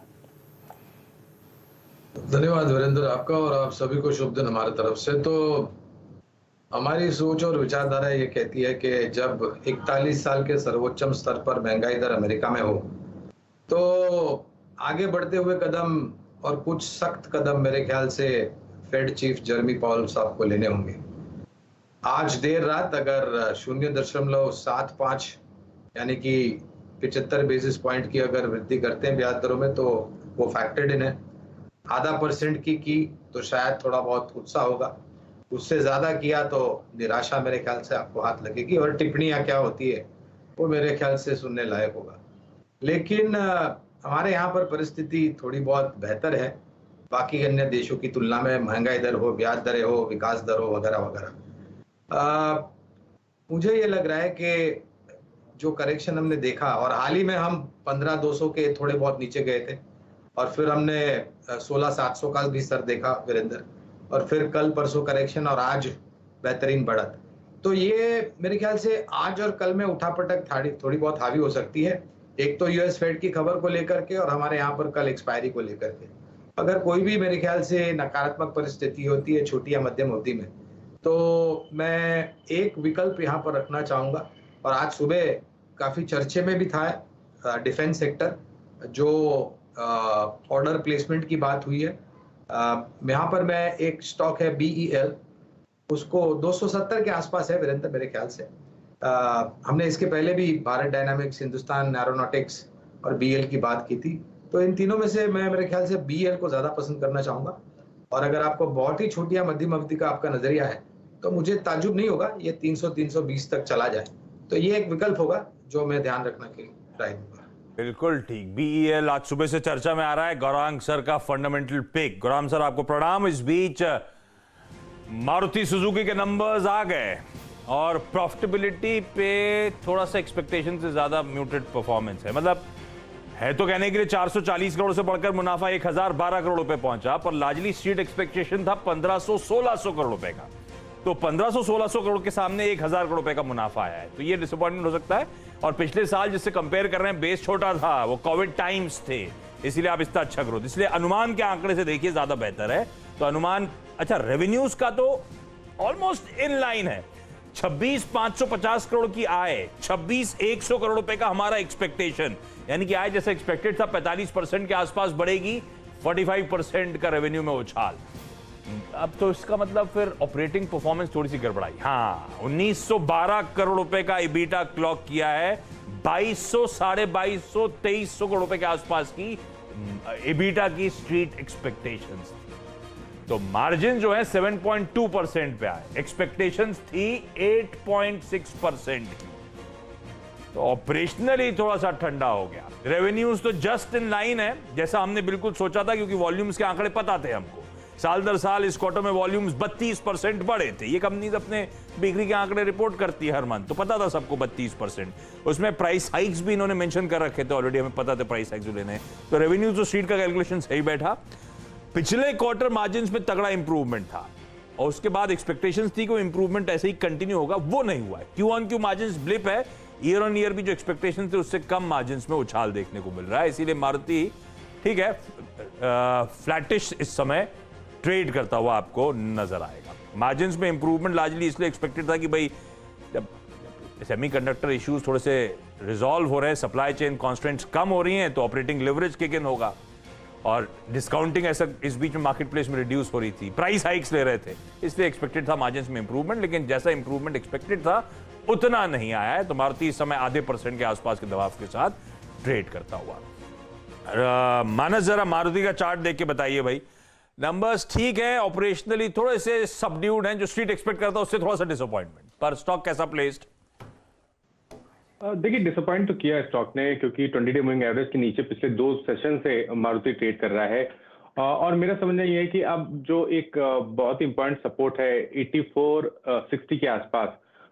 धन्यवाद वीरेंद्र आपका, और आप सभी को शुभ दिन हमारे तरफ से। तो हमारी सोच और विचारधारा ये कहती है कि जब 41 साल के सर्वोच्चम स्तर पर महंगाई दर अमेरिका में हो तो आगे बढ़ते हुए कदम और कुछ सख्त कदम मेरे ख्याल से फेड चीफ जर्मी पाउल साहब को लेने होंगे। आज देर रात अगर 0.75 यानी कि 75 बेसिस पॉइंट की अगर वृद्धि करते हैं ब्याज दरों में तो वो फैक्टर्ड इन है। 0.5% की तो शायद थोड़ा बहुत उत्साह होगा, उससे ज्यादा किया तो निराशा मेरे ख्याल से आपको हाथ लगेगी, और टिप्पणियां क्या होती है वो मेरे ख्याल से सुनने लायक होगा। लेकिन हमारे यहाँ पर परिस्थिति थोड़ी बहुत बेहतर है बाकी अन्य देशों की तुलना में, महंगाई दर हो, ब्याज दरें हो, विकास दर हो, वगैरह वगैरह। मुझे ये लग रहा है कि जो करेक्शन हमने देखा, और हाल ही में हम 15,200 के थोड़े बहुत नीचे गए थे, और फिर हमने 16,700 का भी स्तर देखा वीरेंद्र, और फिर कल परसों करेक्शन, और आज बेहतरीन बढ़त। तो ये मेरे ख्याल से आज और कल में उठापटक थोड़ी बहुत हावी हो सकती है। एक तो यूएस फेड की खबर को लेकर के, और हमारे यहाँ पर कल एक्सपायरी को लेकर के। अगर कोई भी मेरे ख्याल से नकारात्मक परिस्थिति होती है छोटी या मध्यम अवधि में, तो मैं एक विकल्प यहाँ पर रखना चाहूंगा, और आज सुबह काफी चर्चे में भी था डिफेंस सेक्टर, जो ऑर्डर प्लेसमेंट की बात हुई है। यहाँ पर मैं एक स्टॉक है BEL, उसको 270 के आसपास है वीरेंद्र मेरे ख्याल से। हमने इसके पहले भी भारत डायनामिक्स, हिंदुस्तान एरोनॉटिक्स और BL की बात की थी, तो इन तीनों में से मैं मेरे ख्याल से BL को ज्यादा पसंद करना चाहूंगा। और अगर आपको बहुत ही छोटी या मध्यम अवधि का आपका नजरिया है तो मुझे ताजुब नहीं होगा ये 300-320 तक चला जाए, तो ये एक विकल्प होगा जो मैं ध्यान रखना के लिए ट्राई दूंगा। बिल्कुल ठीक। BEL आज सुबह से चर्चा में आ रहा है, गौरांग सर का फंडामेंटल पिक। गौरांग सर आपको प्रणाम। इस बीच मारुति सुजुकी के नंबर्स आ गए और प्रॉफिटेबिलिटी पे थोड़ा सा एक्सपेक्टेशन से ज्यादा म्यूटेड परफॉर्मेंस है। मतलब है तो कहने के लिए 440 करोड़ से बढ़कर मुनाफा 1012 करोड़ रुपए पहुंचा, पर लार्जली स्ट्रीट एक्सपेक्टेशन था 1500-1600 करोड़ रुपए का। तो 1500-1600 करोड़ के सामने 1000 करोड़ रुपए का मुनाफा आया है, तो ये डिसअपॉइंटमेंट हो सकता है। और पिछले साल जिससे कंपेयर कर रहे हैं, बेस छोटा था, वो कोविड टाइम्स थे, इसीलिए आप इतना अच्छा ग्रोथ, इसलिए अनुमान के आंकड़े से देखिए ज्यादा बेहतर है। तो अनुमान अच्छा, रेवेन्यूज का तो ऑलमोस्ट इन लाइन है, 26,550 करोड़ की आय, 26,100 करोड़ रुपए का हमारा एक्सपेक्टेशन, यानी कि आय जैसा एक्सपेक्टेड था 45% के आसपास बढ़ेगी, 45% का रेवेन्यू में उछाल। अब तो इसका मतलब फिर ऑपरेटिंग परफॉर्मेंस थोड़ी सी गड़बड़ाई। हाँ, 1912 करोड़ रुपए का इबीटा क्लॉक किया है, 2200, 2250, 2300 करोड़ रुपए के आसपास की इबीटा की स्ट्रीट एक्सपेक्टेशंस। तो मार्जिन जो है 7.2% पे आए, एक्सपेक्टेशंस थी 8.6% की। तो ऑपरेशनली थोड़ा सा ठंडा हो गया। रेवेन्यूज तो जस्ट इन लाइन है, जैसा हमने बिल्कुल सोचा था, क्योंकि वॉल्यूम्स के आंकड़े पता थे हमको। साल दर साल इस क्वार्टर में वॉल्यूम्स 32% बढ़े थे। ये कंपनीज अपने बिक्री के आंकड़े रिपोर्ट करती है हर मंथ, तो पता था सबको 32%। उसमें प्राइस हाइक्स भी इन्होंने मेंशन कर रखे थे ऑलरेडी, हमें पता था प्राइस हाइक्स लेने हैं। तो रेवेन्यूज तो स्ट्रीट का कैलकुलेशन सही बैठा। पिछले क्वार्टर मार्जिन्स में तगड़ा इंप्रूवमेंट था, और उसके बाद एक्सपेक्टेशंस थी कि इंप्रूवमेंट ऐसे ही कंटिन्यू होगा, वो नहीं हुआ है। Q on Q margins blip है, ईयर ऑन ईयर भी जो एक्सपेक्टेशन थे उससे कम मार्जिन्स में उछाल देखने को मिल रहा है। इसीलिए मारुति ठीक है फ्लैटिश इस समय ट्रेड करता हुआ आपको नजर आएगा। मार्जिन्स में इंप्रूवमेंट लार्जली इसलिए एक्सपेक्टेड था कि भाई जब सेमीकंडक्टर इश्यूज थोड़े से रिजॉल्व हो रहे हैं, सप्लाई चेन कॉन्स्ट्रेंट्स कम हो रही हैं, तो ऑपरेटिंग लिवरेज किक इन होगा। और डिस्काउंटिंग ऐसा इस बीच में मार्केट प्लेस में रिड्यूस हो रही थी, प्राइस हाइक्स ले रहे थे, इसलिए एक्सपेक्टेड था मार्जिन्स में इंप्रूवमेंट, लेकिन जैसा इंप्रूवमेंट एक्सपेक्टेड था उतना नहीं आया है। तो मारुति इस समय आधे % के आसपास के दबाव के साथ ट्रेड करता हुआ। मानस जरा मारुति का चार्ट देख के बताइए भाई, नंबर्स ठीक है, ऑपरेशनली थोड़े से सबड्यूड हैं, जो स्ट्रीट एक्सपेक्ट करता है उससे थोड़ा सा डिसअपॉइंटमेंट, पर स्टॉक कैसा प्लेस्ड? देखिए डिसअपॉइंट तो किया है स्टॉक ने, क्योंकि 20 डे मूविंग एवरेज के नीचे पिछले 2 सेशन से मारुति ट्रेड कर रहा है। और मेरा समझना यह है कि अब जो एक बहुत इंपॉर्टेंट सपोर्ट है 8460 के आसपास,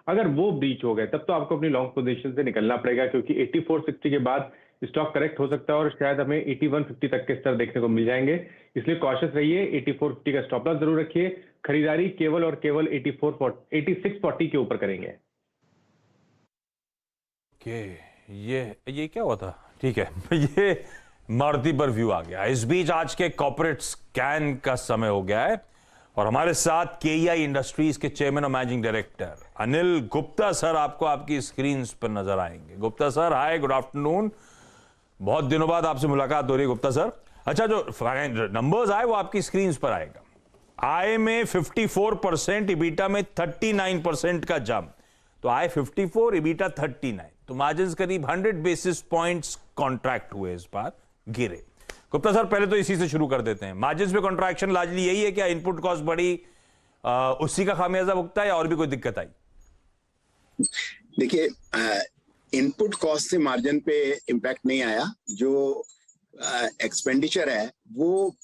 अगर वो ब्रीच हो गए तब तो आपको अपनी लॉन्ग पोजीशन से निकलना पड़ेगा, क्योंकि 8460 के बाद स्टॉक करेक्ट हो सकता है और शायद हमें 8150 तक के स्तर देखने को मिल जाएंगे। इसलिए कॉशियस रहिए, 8450 का स्टॉप लॉस जरूर रखिए। खरीदारी केवल और केवल 8640 के ऊपर करेंगे। ये क्या हुआ था? ठीक है ये मारुति पर व्यू आ गया। इस बीच आज के कॉर्पोरेट स्कैन का समय हो गया है, और हमारे साथ केईआई इंडस्ट्रीज के चेयरमैन और managing director Anil Gupta sir आपको आपकी स्क्रीन पर नजर आएंगे। Gupta sir hi, good afternoon, बहुत दिनों बाद आपसे मुलाकात हो रही है गुप्ता सर। अच्छा, जो नंबर्स आए वो आपकी स्क्रीन पर आएगा। आय में 54%, इबीटा में 39% का जंप, तो आय 54, इबीटा 39, तो मार्जिन करीब 100 बेसिस पॉइंट्स कॉन्ट्रैक्ट हुए, इस बार गिरे। गुप्ता सर पहले तो इसी से शुरू कर देते हैं, मार्जिन में कॉन्ट्रैक्शन लार्जली यही है क्या, इनपुट कॉस्ट बढ़ी उसी का खामियाजा भुगता है, या और भी कोई दिक्कत आई? देखिए इनपुट कॉस्ट से मार्जिन पे इम्पैक्ट नहीं आया, जो एक्सपेंडिचर है वो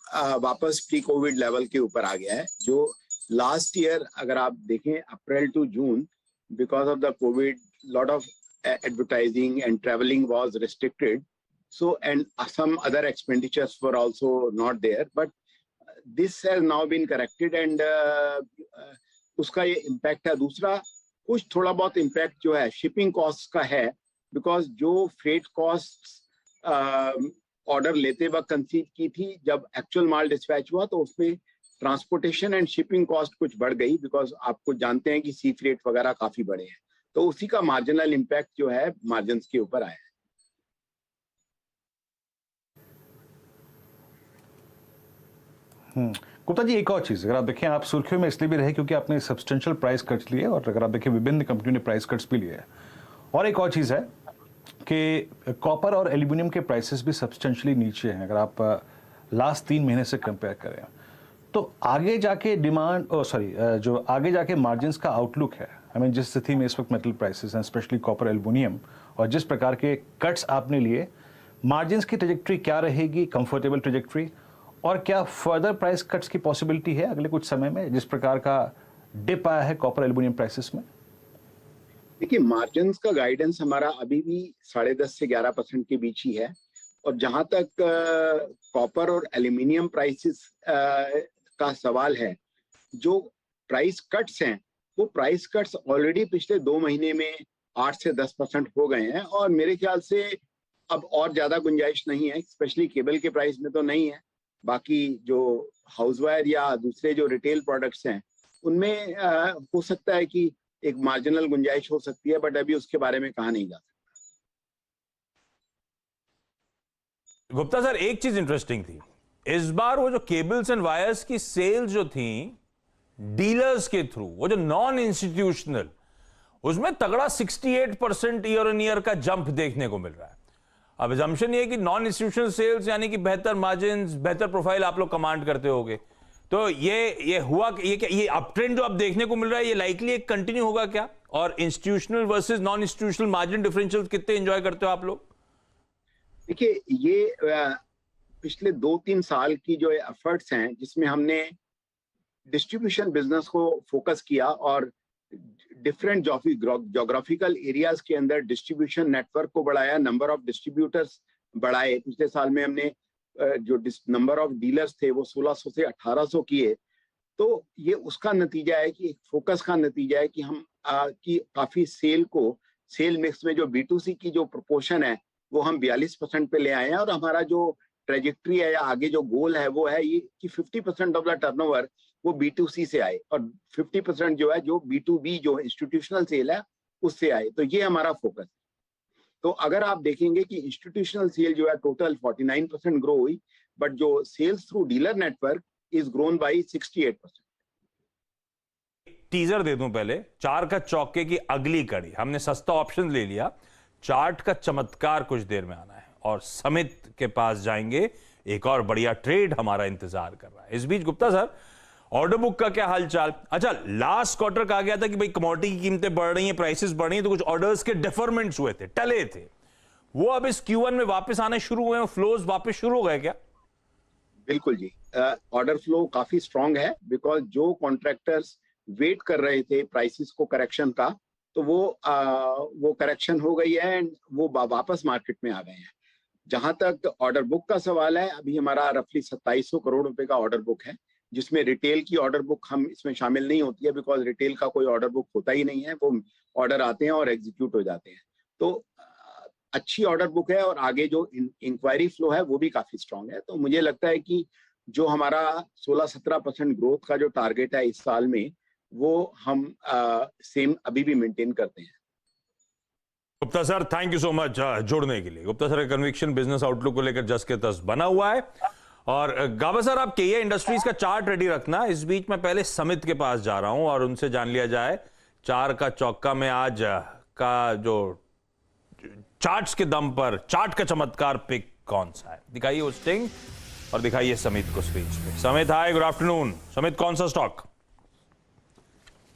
वापस प्री कोविड लेवल के ऊपर आ गया है। जो लास्ट ईयर अगर आप देखें April to June, because of the covid lot of advertising and traveling was restricted, so and some other expenditures were also not there, but this has now been corrected and उसका ये impact है। दूसरा कुछ थोड़ा बहुत impact जो है shipping costs का है, because जो freight costs order लेते वक्त कंसीव की थी, जब actual माल dispatch हुआ तो उसमें transportation and shipping cost कुछ बढ़ गई, because आपको जानते हैं कि sea freight वगैरह काफी बढ़े हैं, तो उसी का मार्जिनल इंपैक्ट जो है मार्जिन के ऊपर आया है। गुप्ता जी, एक और चीज, अगर आप देखें, आप सुर्खियों में इसलिए भी रहे क्योंकि आपने सब्सटेंशियल प्राइस कट्स लिए, और अगर आप देखें विभिन्न कंपनियों ने प्राइस कट्स भी लिए। और एक और चीज है कि कॉपर और एल्यूमिनियम के प्राइसेस भी सब्सटेंशियली नीचे हैं, अगर आप लास्ट 3 महीने से कंपेयर करें। तो आगे जाके डिमांड जो आगे जाके मार्जिन्स का आउटलुक है, जिस स्थिति में इस वक्त मेटल प्राइसेस हैं, स्पेशली कॉपर एल्यूमिनियम, और जिस प्रकार के कट्स आपने लिए, मार्जिन्स की ट्रेजेक्ट्री क्या रहेगी, कंफर्टेबल ट्रेजेक्ट्री, और क्या फर्दर प्राइस कट्स की पॉसिबिलिटी है अगले कुछ समय में, जिस प्रकार का डिप आया है कॉपर एल्यूमिनियम प्राइसेस में? देखिए मार्जिन्स का गाइडेंस हमारा अभी भी 10.5 से 11% के बीच ही है, और जहां तक कॉपर और एल्यूमिनियम प्राइसेस का सवाल है, जो प्राइस कट्स हैं वो प्राइस कट्स ऑलरेडी पिछले 2 महीने में 8 से 10% हो गए हैं और मेरे ख्याल से अब और ज्यादा गुंजाइश नहीं है, स्पेशली केबल के प्राइस में तो नहीं है। बाकी जो हाउसवायर या दूसरे जो रिटेल प्रोडक्ट्स हैं उनमें हो सकता है कि एक मार्जिनल गुंजाइश हो सकती है, बट अभी उसके बारे में कहा नहीं जा सकता। गुप्ता सर, एक चीज इंटरेस्टिंग थी इस बार, वो जो केबल्स एंड वायर्स की सेल्स जो थी डीलर्स के थ्रू, वो जो नॉन इंस्टीट्यूशनल, उसमें तगड़ा 68% ईयर ऑन ईयर का जंप देखने को मिल रहा है। अब एजम्पशन ये है कि नॉन इंस्टीट्यूशनल सेल्स यानी कि बेहतर मार्जिन्स, बेहतर प्रोफाइल आप लोग कमांड करते होगे, तो ये हुआ, ये अप ट्रेंड जो आप देखने को मिल रहा है, ये लाइकली एक कंटिन्यू होगा क्या? और institutional versus non institutional margin differential कितने एंजॉय करते हो आप लोग? देखिए, ये पिछले 2-3 साल की जो एफर्ट्स हैं जिसमें हमने डिस्ट्रीब्यूशन बिजनेस को फोकस किया और डिफरेंट जोग्राफिकल एरियाज के अंदर डिस्ट्रीब्यूशन नेटवर्क को बढ़ाया, नंबर ऑफ डिस्ट्रीब्यूटर्स बढ़ाए। पिछले साल में हमने जो नंबर ऑफ डीलर्स थे वो 1600 से 1800 किए। तो ये उसका नतीजा है कि फोकस का नतीजा है कि हम की काफी सेल मिक्स में जो B2C की जो प्रोपोर्शन है वो हम 42% पे ले आए हैं और हमारा जो ट्रेजेक्ट्री है या आगे जो गोल है वो है ये कि 50% ऑफ द टर्नओवर वो B2C से आए और 50% जो है जो B2B जो इंस्टीट्यूशनल सेल है उससे आए। तो ये हमारा फोकस है। तो अगर आप देखेंगे कि इंस्टीट्यूशनल सेल जो है टोटल 49% ग्रो हुई, बट जो sales through dealer network is grown by 68%। Teaser दे दूं पहले, 4 का चौके की अगली कड़ी, हमने सस्ता ऑप्शन ले लिया, चार्ट का चमत्कार कुछ देर में आना है और समित के पास जाएंगे, एक और बढ़िया ट्रेड हमारा इंतजार कर रहा है। इस बीच गुप्ता सर, ऑर्डर बुक का क्या हालचाल? अच्छा, लास्ट क्वार्टर कहा गया था कि भाई कमोडिटी की कीमतें बढ़ रही हैं, प्राइसेस बढ़ रही हैं, तो कुछ ऑर्डर्स के डिफरमेंट्स हुए थे, टले थे, वो अब इस Q1 में वापस आने शुरू हुए हैं, फ्लोज वापस शुरू हो गए क्या? बिल्कुल जी, ऑर्डर फ्लो काफी स्ट्रांग है बिकॉज जो कॉन्ट्रैक्टर्स वेट कर रहे थे प्राइसेस को करेक्शन का, तो वो करेक्शन हो गई है एंड वो वापस मार्केट में आ गए हैं। जहां तक ऑर्डर बुक का सवाल है, अभी हमारा रफली 2700 करोड़ रुपए का ऑर्डर बुक है, जिसमें रिटेल की ऑर्डर बुक हम इसमें शामिल नहीं होती है बिकॉज रिटेल का कोई ऑर्डर बुक होता ही नहीं है, वो ऑर्डर आते हैं और एग्जीक्यूट हो जाते हैं। तो अच्छी ऑर्डर बुक है और आगे जो इंक्वायरी फ्लो है वो भी काफी स्ट्रांग है। तो मुझे लगता है कि जो हमारा 16-17% ग्रोथ का जो टारगेट है इस साल में, वो हम सेम अभी भी मेंटेन करते हैं। Gupta sir, thank you so much जुड़ने के लिए। गुप्ता सर का कन्विक्शन बिजनेस आउटलुक को लेकर जस के तस बना हुआ है। और गाबा सर, आप KEI इंडस्ट्रीज का चार्ट रेडी रखना। इस बीच मैं पहले समित के पास जा रहा हूं और उनसे जान लिया जाए 4 का चौका में आज का जो चार्ट्स के दम पर चार्ट का चमत्कार पिक कौन सा है। दिखाइए वो स्टिंग और दिखाइए समित को स्पीच पे। समित, हाय, गुड आफ्टरनून। समित, कौन सा स्टॉक?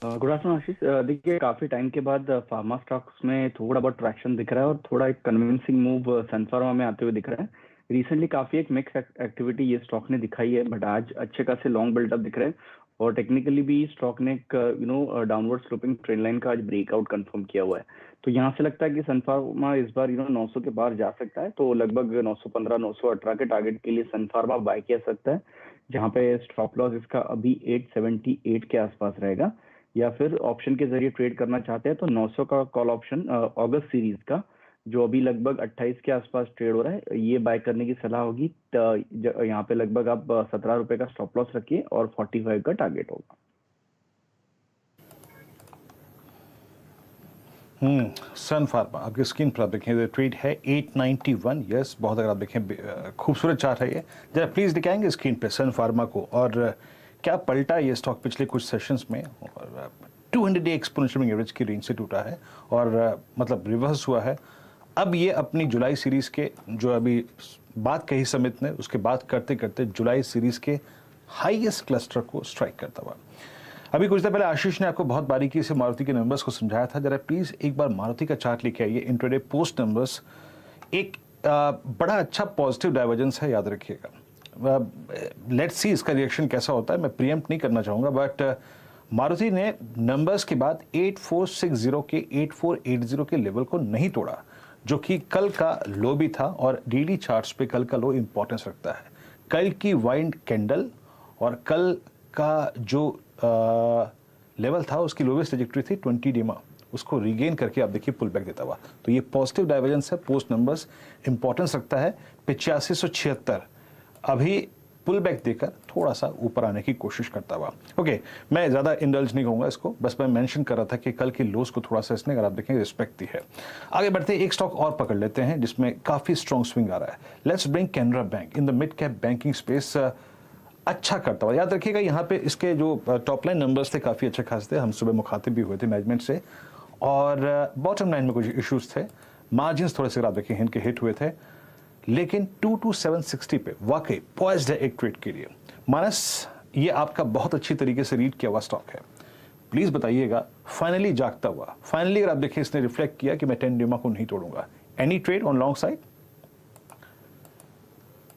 गुड आफ्टरनून आशीष। देखिए, काफी टाइम के बाद फार्मा स्टॉक्स में थोड़ा बहुत ट्रैक्शन दिख रहा है और थोड़ा एक कन्विंसिंग मूव सन फार्मा में आते हुए दिख रहा है। रिसेंटली काफी एक मिक्स एक्टिविटी ये स्टॉक ने दिखाई है, बट आज अच्छे खासे लॉन्ग बिल्डअप दिख रहे हैं और टेक्निकली भी स्टॉक ने एक डाउनवर्ड स्लोपिंग ट्रेंड लाइन का आज ब्रेकआउट कंफर्म किया हुआ है। तो यहाँ से लगता है कि सन फार्मा इस बार 900 के पार जा सकता है, तो लगभग 915-918 के टारगेट के लिए सन फार्मा बाय किया सकता है, जहाँ पे स्टॉप लॉस इसका अभी 878 के आसपास रहेगा। या फिर ऑप्शन के जरिए ट्रेड करना चाहते हैं तो 900 का कॉल ऑप्शन अगस्त सीरीज का, जो अभी लगभग 28 के आसपास ट्रेड हो रहा है, ये बाय करने की सलाह होगी। यहाँ पे लगभग आप 17 रुपए का स्टॉप लॉस रखिए और 45 का टारगेट होगा। सन फार्मा आपकी स्क्रीन पर आप देखें, ट्रेड है 891। यस, बहुत, अगर आप देखें खूबसूरत चार्ट है ये। जरा प्लीज दिखाएंगे स्क्रीन पे सन फार्मा को, और क्या पलटा ये स्टॉक पिछले कुछ सेशंस में, और 200 डे एक्सपोनेंशियल एवरेज की रेंज से टूटा है और मतलब रिवर्स हुआ है। अब ये अपनी जुलाई सीरीज के, जो अभी बात कही समित ने, उसके बात करते करते जुलाई सीरीज के हाईएस्ट क्लस्टर को स्ट्राइक करता हुआ। अभी कुछ देर पहले आशीष ने आपको बहुत बारीकी से मारुति के नंबर्स को समझाया था। जरा प्लीज एक बार मारुति का चार्ट लेके आइए, इंट्राडे पोस्ट नंबर्स। एक बड़ा अच्छा पॉजिटिव डाइवर्जेंस है, याद रखिएगा। लेट्स सी इसका रिएक्शन कैसा होता है, मैं प्रीएम्प्ट नहीं करना चाहूँगा, बट मारुति ने नंबर्स के बाद 8460 के 8480 के लेवल को नहीं तोड़ा, जो कि कल का लो भी था और डेली चार्ट्स पे कल का लो इंपॉर्टेंस रखता है। कल की वाइंड कैंडल और कल का जो लेवल था उसकी लोवेस्ट ट्रेजेक्टरी थी 20 डीमा, उसको रिगेन करके आप देखिए पुल बैक देता हुआ। तो ये पॉजिटिव डाइवर्जेंस है, पोस्ट नंबर्स इंपॉर्टेंस रखता है। 8576 अभी पुल बैक देकर थोड़ा सा ऊपर आने की कोशिश करता हुआ। ओके, मैं ज़्यादा इंडल्ज नहीं कहूँगा इसको, बस मैं मेंशन कर रहा था कि कल की लोस को थोड़ा सा इसने, अगर आप देखेंगे, रिस्पेक्ट दी है। आगे बढ़ते एक स्टॉक और पकड़ लेते हैं जिसमें काफ़ी स्ट्रॉन्ग स्विंग आ रहा है। Let's bring Canara bank in the mid cap banking space. अच्छा करता हुआ, याद रखिएगा यहाँ पे इसके जो टॉप लाइन नंबर्स थे काफ़ी अच्छे खास थे। हम सुबह मुखातिब भी हुए थे मैनेजमेंट से, और बॉटम लाइन में कुछ इश्यूज थे, मार्जिन थोड़े से आप देखिए इनके हिट हुए थे, लेकिन 22760 पे वाकई पॉइज्ड है एक ट्रेड के लिए। मानस, ये आपका बहुत अच्छी तरीके से रीड किया हुआ स्टॉक है, प्लीज बताइएगा फाइनली जागता हुआ, फाइनली अगर आप देखिए इसने रिफ्लेक्ट किया कि मैं 10 डीमा को नहीं तोड़ूंगा, any trade on long side?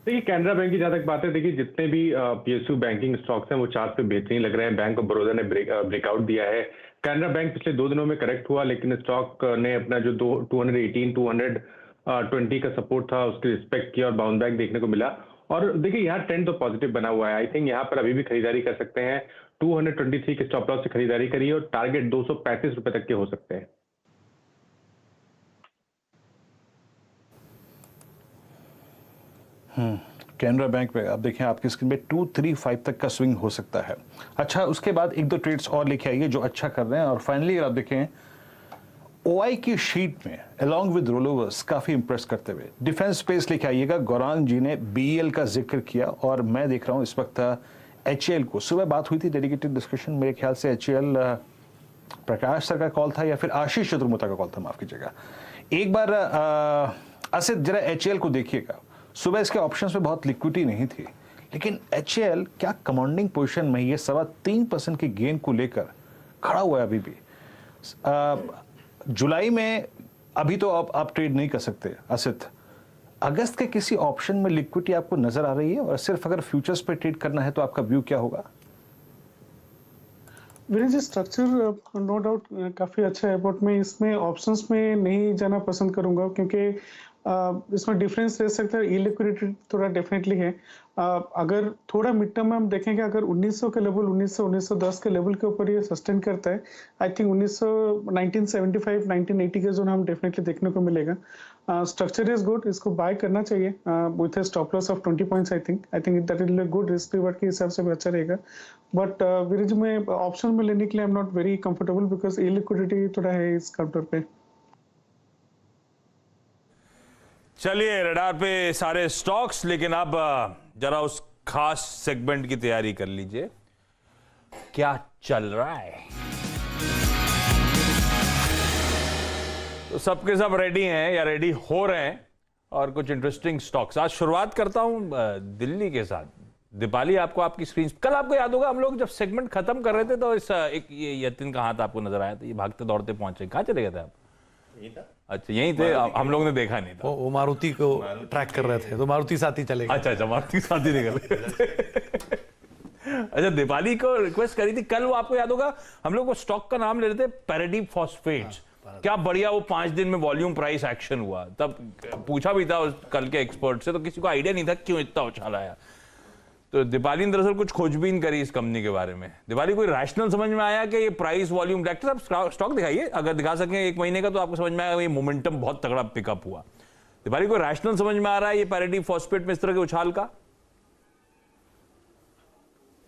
देखिए, कैनरा बैंक की जहां तक बात है, देखिए जितने भी पीएसयू बैंकिंग स्टॉक्स हैं वो चार्ट पे बेहतरीन लग रहे हैं। बैंक ऑफ बड़ौदा ने ब्रेकआउट दिया है। कैनरा बैंक पिछले 2 दिनों में करेक्ट हुआ, लेकिन स्टॉक ने अपना जो 220 का सपोर्ट था उसकी रिस्पेक्ट किया और बाउंस बैक देखने को मिला। और देखिए यहाँ ट्रेंड तो पॉजिटिव बना हुआ है। आई थिंक यहाँ पर अभी भी खरीदारी कर सकते हैं। 223 के स्टॉप लॉस से खरीदारी करिए और टारगेट 235 रुपए तक के हो सकते हैं। कैनरा बैंक पे आप देखें आपकी स्क्रीन पे 235 तक का स्विंग हो सकता है। अच्छा, उसके बाद 1-2 ट्रेड्स और लेके आइए जो अच्छा कर रहे हैं। और फाइनली अगर आप देखें ओआई की शीट में अलॉन्ग विद रोलोवर्स काफी इंप्रेस करते हुए डिफेंस स्पेस लेके आइएगा। गौरान जी ने बीएल का जिक्र किया और मैं देख रहा हूं इस वक्त एचएएल को, सुबह बात हुई थी डेडिकेटेड डिस्कशन, मेरे ख्याल से एचएएल प्रकाश सर का कॉल था या फिर आशीष चतुर्मुता का कॉल था, माफ कीजिएगा। एक बार असद जरा एचएएल को देखिएगा, सुबह इसके ऑप्शंस में बहुत लिक्विडिटी नहीं थी, लेकिन एचएएल क्या कमांडिंग पोजीशन में, ये 3.25% की गेन को लेकर खड़ा हुआ है अभी भी। जुलाई में अभी तो आप ट्रेड नहीं कर सकते असित, अगस्त के किसी ऑप्शन में लिक्विडिटी आपको नजर आ रही है? और सिर्फ अगर फ्यूचर्स पे ट्रेड करना है तो आपका व्यू क्या होगा? Virendra ji, structure no doubt काफी अच्छा है, बट मैं इसमें ऑप्शंस में नहीं जाना पसंद करूंगा क्योंकि इसमें डिफरेंस रह सकता है, इलिक्विडिटी थोड़ा डेफिनेटली है। अगर थोड़ा मिड टर्म में हम देखेंगे, अगर 1900 के लेवल 1910 के लेवल के ऊपर ये सस्टेन करता है, आई थिंक 1975 1980 के जोन हम डेफिनेटली देखने को मिलेगा। स्ट्रक्चर इज गुड, इसको बाय करना चाहिए with a stop loss of 20 points. I think that will be good, risk reward के हिसाब से भी अच्छा रहेगा। बट वीरेंद्र जी, मैं ऑप्शन में लेने के लिए I am not very comfortable because illiquidity थोड़ा है इस काउंटर पे। चलिए, रडार पे सारे स्टॉक्स, लेकिन अब जरा उस खास सेगमेंट की तैयारी कर लीजिए, क्या चल रहा है। तो सबके सब रेडी हैं या रेडी हो रहे हैं, और कुछ इंटरेस्टिंग स्टॉक्स। आज शुरुआत करता हूं दिल्ली के साथ। दीपाली, आपको आपकी स्क्रीन, कल आपको याद होगा हम लोग जब सेगमेंट खत्म कर रहे थे तो इस एक ये यतिन का हाथ आपको नजर आया था, ये भागते दौड़ते पहुंचे, कहां चले गए थे आप? यही था। अच्छा, यहीं थे, हम लोग ने देखा नहीं था। वो मारुति को ट्रैक कर रहे थे, तो मारुति साथ ही चले गए। अच्छा, मारुति साथ ही निकल गए। अच्छा, दीपाली को रिक्वेस्ट करी थी कल, वो आपको याद होगा हम लोग वो स्टॉक का नाम ले रहे थे, पैराडाइम फॉस्फेट्स। क्या बढ़िया वो 5 दिन में वॉल्यूम प्राइस एक्शन हुआ, तब पूछा भी था कल के एक्सपर्ट से, तो किसी को आइडिया नहीं था क्यों इतना उछाल आया। तो दीपाली ने दरअसल कुछ खोजबीन करी इस कंपनी के बारे में। दीपाली, कोई रैशनल समझ में आया कि ये प्राइस वॉल्यूम, डायरेक्टर साहब स्टॉक दिखाइए, अगर दिखा सकें 1 महीने का तो आपको समझ में आएगा ये मोमेंटम बहुत तगड़ा पिकअप हुआ। दीपाली, कोई रैशनल समझ में आ रहा है ये पैराडाइम फॉस्फेट में इस तरह के उछाल का?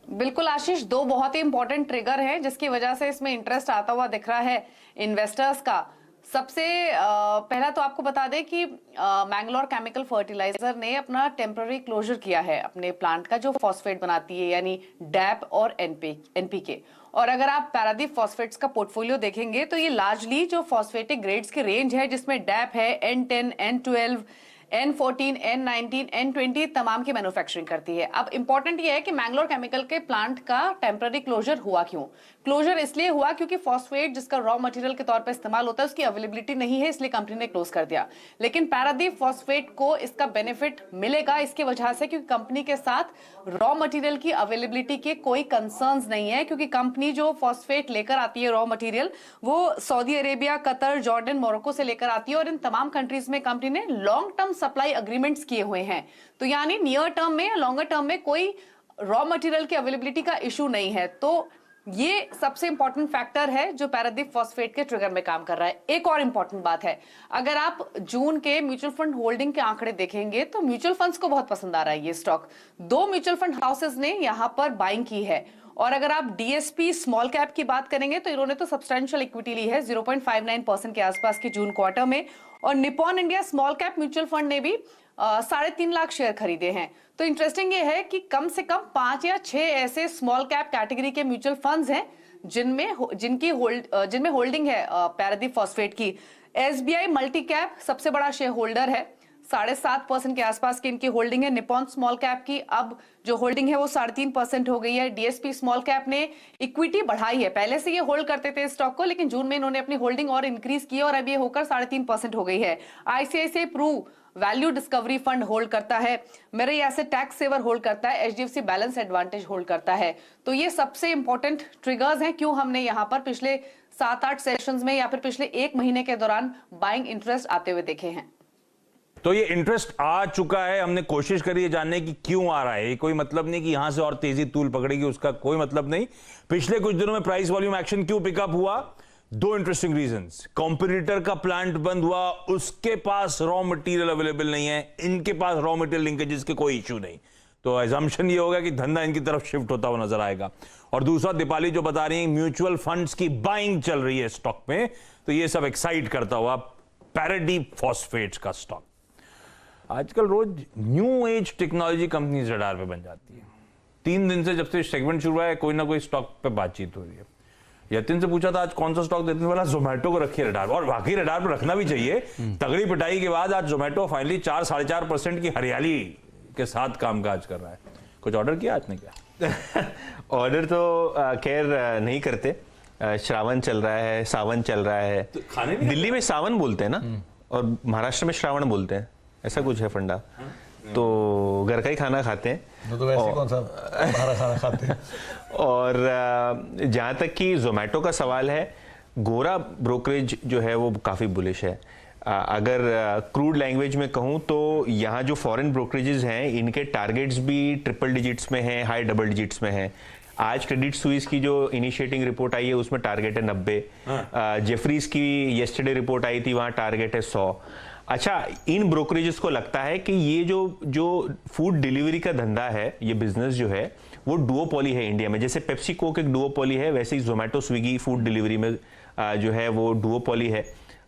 बिल्कुल आशीष, 2 बहुत ही इंपॉर्टेंट ट्रिगर हैं जिसकी वजह से इसमें इंटरेस्ट आता हुआ दिख रहा है इन्वेस्टर्स का। सबसे पहला तो आपको बता दें कि मैंगलोर केमिकल फर्टिलाइजर ने अपना टेम्पररी क्लोजर किया है अपने प्लांट का जो फॉस्फेट बनाती है, यानी डैप और एनपीके। और अगर आप पैराडाइम फॉस्फेट्स का पोर्टफोलियो देखेंगे तो ये लार्जली जो फॉस्फेटिक ग्रेड्स के रेंज है, जिसमें डैप है, N10, N12, N14, N19, N20 तमाम की मैन्युफैक्चरिंग करती है। अब इंपॉर्टेंट ये है कि मैंगलोर केमिकल के प्लांट का टेम्पररी क्लोजर हुआ क्यों? क्लोजर इसलिए हुआ क्योंकि फॉस्फेट जिसका रॉ मटेरियल के तौर पर इस्तेमाल होता है उसकी अवेलेबिलिटी नहीं है, इसलिए कंपनी ने क्लोज कर दिया। लेकिन पैराडाइम फॉस्फेट को इसका बेनिफिट मिलेगा इसकी वजह से क्योंकि कंपनी के साथ रॉ मटेरियल की अवेलेबिलिटी के कोई कंसर्न्स नहीं है, क्योंकि कंपनी जो फॉस्फेट लेकर आती है रॉ मटेरियल वो Saudi Arabia, Qatar, Jordan, Morocco से लेकर आती है, और इन तमाम कंट्रीज में कंपनी ने लॉन्ग टर्म सप्लाई अग्रीमेंट्स किए हुए हैं। तो यानी नियर टर्म में या लॉन्गर टर्म में कोई रॉ मटेरियल की अवेलेबिलिटी का इशू नहीं है। तो ये सबसे इंपॉर्टेंट फैक्टर है जो पैरादीप फॉस्फेट के ट्रिगर में काम कर रहा है। एक और इंपॉर्टेंट बात है, अगर आप जून के म्यूचुअल फंड होल्डिंग के आंकड़े देखेंगे तो म्यूचुअल फंड्स को बहुत पसंद आ रहा है ये स्टॉक। 2 म्यूचुअल फंड हाउसेस ने यहां पर बाइंग की है। और अगर आप डीएसपी स्मॉल कैप की बात करेंगे तो इन्होंने तो सब्सटेंशियल इक्विटी ली है 0.59% के आसपास की जून क्वार्टर में। और Nippon India small cap mutual fund ने भी 3.5 लाख शेयर खरीदे हैं। तो इंटरेस्टिंग ये है कि कम से कम 5 या 6 ऐसे स्मॉल कैप कैटेगरी के म्यूचुअल फंड्स हैं जिनमें होल्डिंग है पैरादीप फॉस्फेट की। एसबीआई मल्टी कैप सबसे बड़ा शेयर होल्डर है, 7.5% के आसपास की इनकी होल्डिंग है। निपॉन स्मॉल कैप की अब जो होल्डिंग है वो 3.5% हो गई है। डीएसपी स्मॉल कैप ने इक्विटी बढ़ाई है, पहले से ये होल्ड करते थे स्टॉक को, लेकिन जून में इन्होंने अपनी होल्डिंग और इंक्रीज की और अब ये होकर 3.5% हो गई है। ICICI Pru value discovery fund hold करता है, मेरे एसेट टैक्स सेवर होल्ड करता है, एचडीएफसी बैलेंस एडवांटेज होल्ड करता है। तो ये सबसे इंपॉर्टेंट ट्रिगर्स हैं क्यों हमने यहाँ पर पिछले 7-8 सेशंस में या फिर पिछले 1 महीने के दौरान बाइंग इंटरेस्ट आते हुए देखे हैं। तो ये इंटरेस्ट आ चुका है, हमने कोशिश करी है जानने की क्यों आ रहा है। ये कोई मतलब नहीं कि यहां से और तेजी तूल पकड़ेगी, उसका कोई मतलब नहीं। पिछले कुछ दिनों में प्राइस वॉल्यूम एक्शन क्यों पिकअप हुआ? 2 इंटरेस्टिंग रीजंस। कॉम्पिटिटर का प्लांट बंद हुआ, उसके पास रॉ मटेरियल अवेलेबल नहीं है, इनके पास रॉ मटेरियल लिंकेजेस के कोई इश्यू नहीं। तो एजम्पशन ये होगा कि धंधा इनकी तरफ शिफ्ट होता हुआ नजर आएगा। और दूसरा, दीपाली जो बता रही है म्यूचुअल फंड्स की बाइंग चल रही है स्टॉक में, तो ये सब एक्साइट करता हुआ पैरादीप फॉस्फेट्स का स्टॉक। आजकल रोज new age technology companies radar पे बन जाती है। 3 दिन से जब से सेगमेंट शुरू हुआ है कोई ना कोई स्टॉक पे बातचीत हो रही है। यतिन से पूछा था आज कौन सा स्टॉक देने वाला, जोमेटो को रखिए रडार, और वाकई रडार पर रखना भी चाहिए। तगड़ी पिटाई के बाद आज जोमेटो फाइनली 4-4.5% की हरियाली के साथ कामकाज कर रहा है। कुछ ऑर्डर किया आपने? क्या ऑर्डर तो खैर नहीं करते, श्रावण चल रहा है, सावन चल रहा है। तो खाने दिल्ली में सावन बोलते हैं ना, और महाराष्ट्र में श्रावण बोलते हैं, ऐसा कुछ है फंडा। तो घर का ही खाना खाते हैं। तो वैसे कौन सा बाहर खाना खाते हैं। और जहाँ तक कि जोमेटो का सवाल है, गोरा ब्रोकरेज जो है वो काफ़ी बुलिश है। अगर क्रूड लैंग्वेज में कहूँ तो यहाँ जो फॉरेन ब्रोकरेजेस हैं इनके टारगेट्स भी ट्रिपल डिजिट्स में हैं, हाई डबल डिजिट्स में हैं। आज क्रेडिट स्विस की जो इनिशिएटिंग रिपोर्ट आई है उसमें टारगेट है 90। जेफरीज की येस्टरडे रिपोर्ट आई थी, वहाँ टारगेट है 100। अच्छा, इन ब्रोकरेजेस को लगता है कि ये जो फूड डिलीवरी का धंधा है, ये बिजनेस जो है वो डुओपोली है इंडिया में। जैसे पेप्सी कोक एक डुओपोली है, वैसे ही जोमेटो स्विगी फूड डिलीवरी में जो है वो डुओपोली है।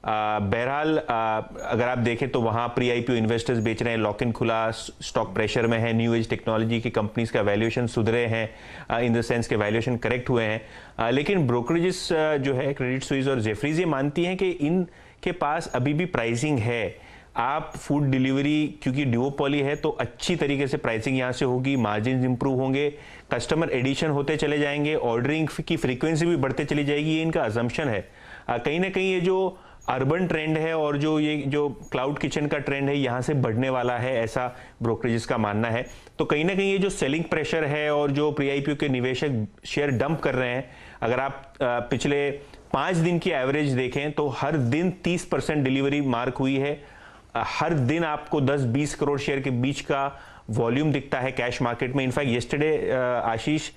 बहरहाल अगर आप देखें तो वहाँ प्री आईपीओ इन्वेस्टर्स बेच रहे हैं, लॉक इन खुला, स्टॉक प्रेशर में है, न्यू एज टेक्नोलॉजी की कंपनीज का वैल्यूएशन सुधरे हैं, इन द सेंस के वैल्यूएशन करेक्ट हुए हैं। लेकिन ब्रोकरेजेस जो है क्रेडिट स्विस और जेफरीज ये मानती हैं कि इनके पास अभी भी प्राइसिंग है। आप फूड डिलीवरी क्योंकि डुओपोली है तो अच्छी तरीके से प्राइसिंग यहाँ से होगी, मार्जिन इंप्रूव होंगे, कस्टमर एडिशन होते चले जाएंगे, ऑर्डरिंग की फ्रीक्वेंसी भी बढ़ते चली जाएगी, ये इनका अजम्पशन है। कहीं ना कहीं ये जो अर्बन ट्रेंड है और जो क्लाउड किचन का ट्रेंड है यहाँ से बढ़ने वाला है, ऐसा ब्रोकरेजेस का मानना है। तो कहीं ना कहीं ये जो सेलिंग प्रेशर है और जो प्री आईपीओ के निवेशक शेयर डंप कर रहे हैं, अगर आप पिछले 5 दिन की एवरेज देखें तो हर दिन 30% डिलीवरी मार्क हुई है। हर दिन आपको 10-20 करोड़ शेयर के बीच का वॉल्यूम दिखता है कैश मार्केट में। इनफैक्ट येस्टरडे आशीष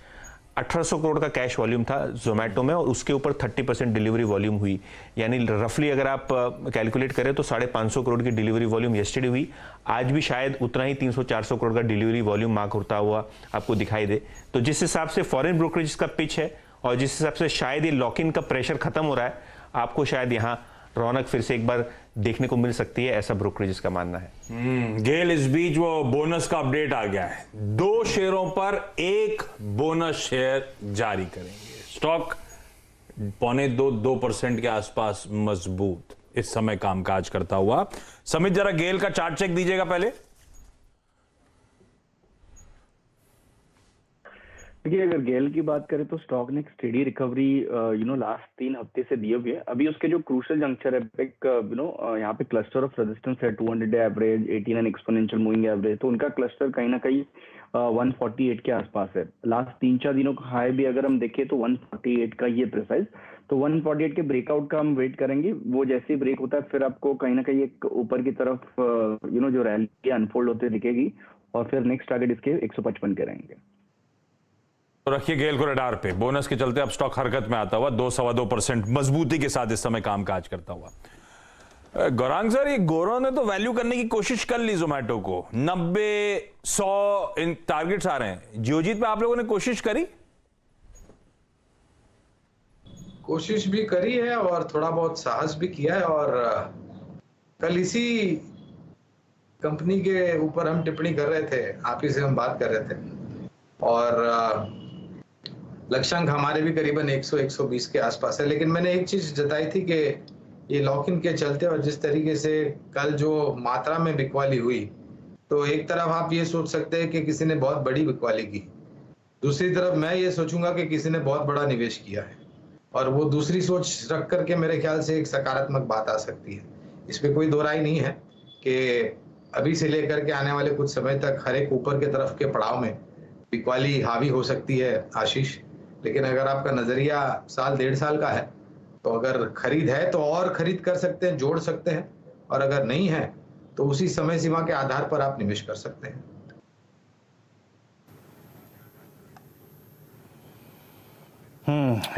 1800 करोड़ का कैश वॉल्यूम था जोमेटो में, और उसके ऊपर 30% डिलीवरी वॉल्यूम हुई। यानी रफली अगर आप कैलकुलेट करें तो 550 करोड़ की डिलीवरी वॉल्यूम येस्टरडे हुई। आज भी शायद उतना ही 300-400 करोड़ का डिलीवरी वॉल्यूम मार्क होता हुआ आपको दिखाई दे। तो जिस हिसाब से फॉरेन ब्रोकरेज का पिच है और जिस हिसाब से शायद ये लॉक इन का प्रेशर खत्म हो रहा है, आपको शायद यहाँ रौनक फिर से एक बार देखने को मिल सकती है, ऐसा ब्रोकरेजेस का मानना है। गेल इस बीच वो बोनस का अपडेट आ गया है, 2 शेयरों पर 1 बोनस शेयर जारी करेंगे। स्टॉक 2.25% के आसपास मजबूत इस समय कामकाज करता हुआ। समित जरा गेल का चार्ट चेक दीजिएगा पहले। देखिए, अगर गेल की बात करें तो स्टॉक ने एक स्टेडी रिकवरी लास्ट 3 हफ्ते से दिए हुए है। अभी उसके जो क्रूशियल जंक्चर है, एक यहाँ पे क्लस्टर ऑफ रेजिस्टेंस है 200 day average, 89 exponential moving average, तो उनका क्लस्टर कहीं ना कहीं 148 के आसपास है। लास्ट 3-4 दिनों का हाई भी अगर हम देखें तो 148 का ये प्रिसाइज, तो 148 के ब्रेकआउट का हम वेट करेंगे। वो जैसे ही ब्रेक होता है फिर आपको कहीं ना कहीं एक ऊपर की तरफ जो रैली अनफोल्ड होते दिखेगी, और फिर नेक्स्ट टारगेट इसके 155 के रहेंगे। तो रखिए गेल को रडार पे। बोनस के चलते अब स्टॉक हरकत में आता हुआ 2-2.25% मजबूती के साथ इस समय कामकाज करता हुआ। गौरांग सर, ये गोरों ने तो वैल्यू करने की कोशिश कर ली जोमेटो को, 90-100 इन टारगेट्स आ रहे हैं। जियोजीत पे आप लोगों ने कोशिश करी? कोशिश भी करी है और थोड़ा बहुत साहस भी किया है, और कल इसी कंपनी के ऊपर हम टिप्पणी कर रहे थे, आप ही से हम बात कर रहे थे, और लक्ष्यांक हमारे भी करीबन 100-120 के आसपास है। लेकिन मैंने एक चीज जताई थी कि ये लॉक इन के चलते और जिस तरीके से कल जो मात्रा में बिकवाली हुई, तो एक तरफ आप ये सोच सकते हैं कि किसी ने बहुत बड़ी बिकवाली की, दूसरी तरफ मैं ये सोचूंगा कि किसी ने बहुत बड़ा निवेश किया है, और वो दूसरी सोच रख करके मेरे ख्याल से एक सकारात्मक बात आ सकती है। इसमें कोई दो राय नहीं है कि अभी से लेकर के आने वाले कुछ समय तक हर एक ऊपर के तरफ के पड़ाव में बिकवाली हावी हो सकती है आशीष। लेकिन अगर आपका नजरिया साल 1.5 साल का है, तो अगर खरीद है तो और खरीद कर सकते हैं, जोड़ सकते हैं, और अगर नहीं है तो उसी समय सीमा के आधार पर आप निवेश कर सकते हैं।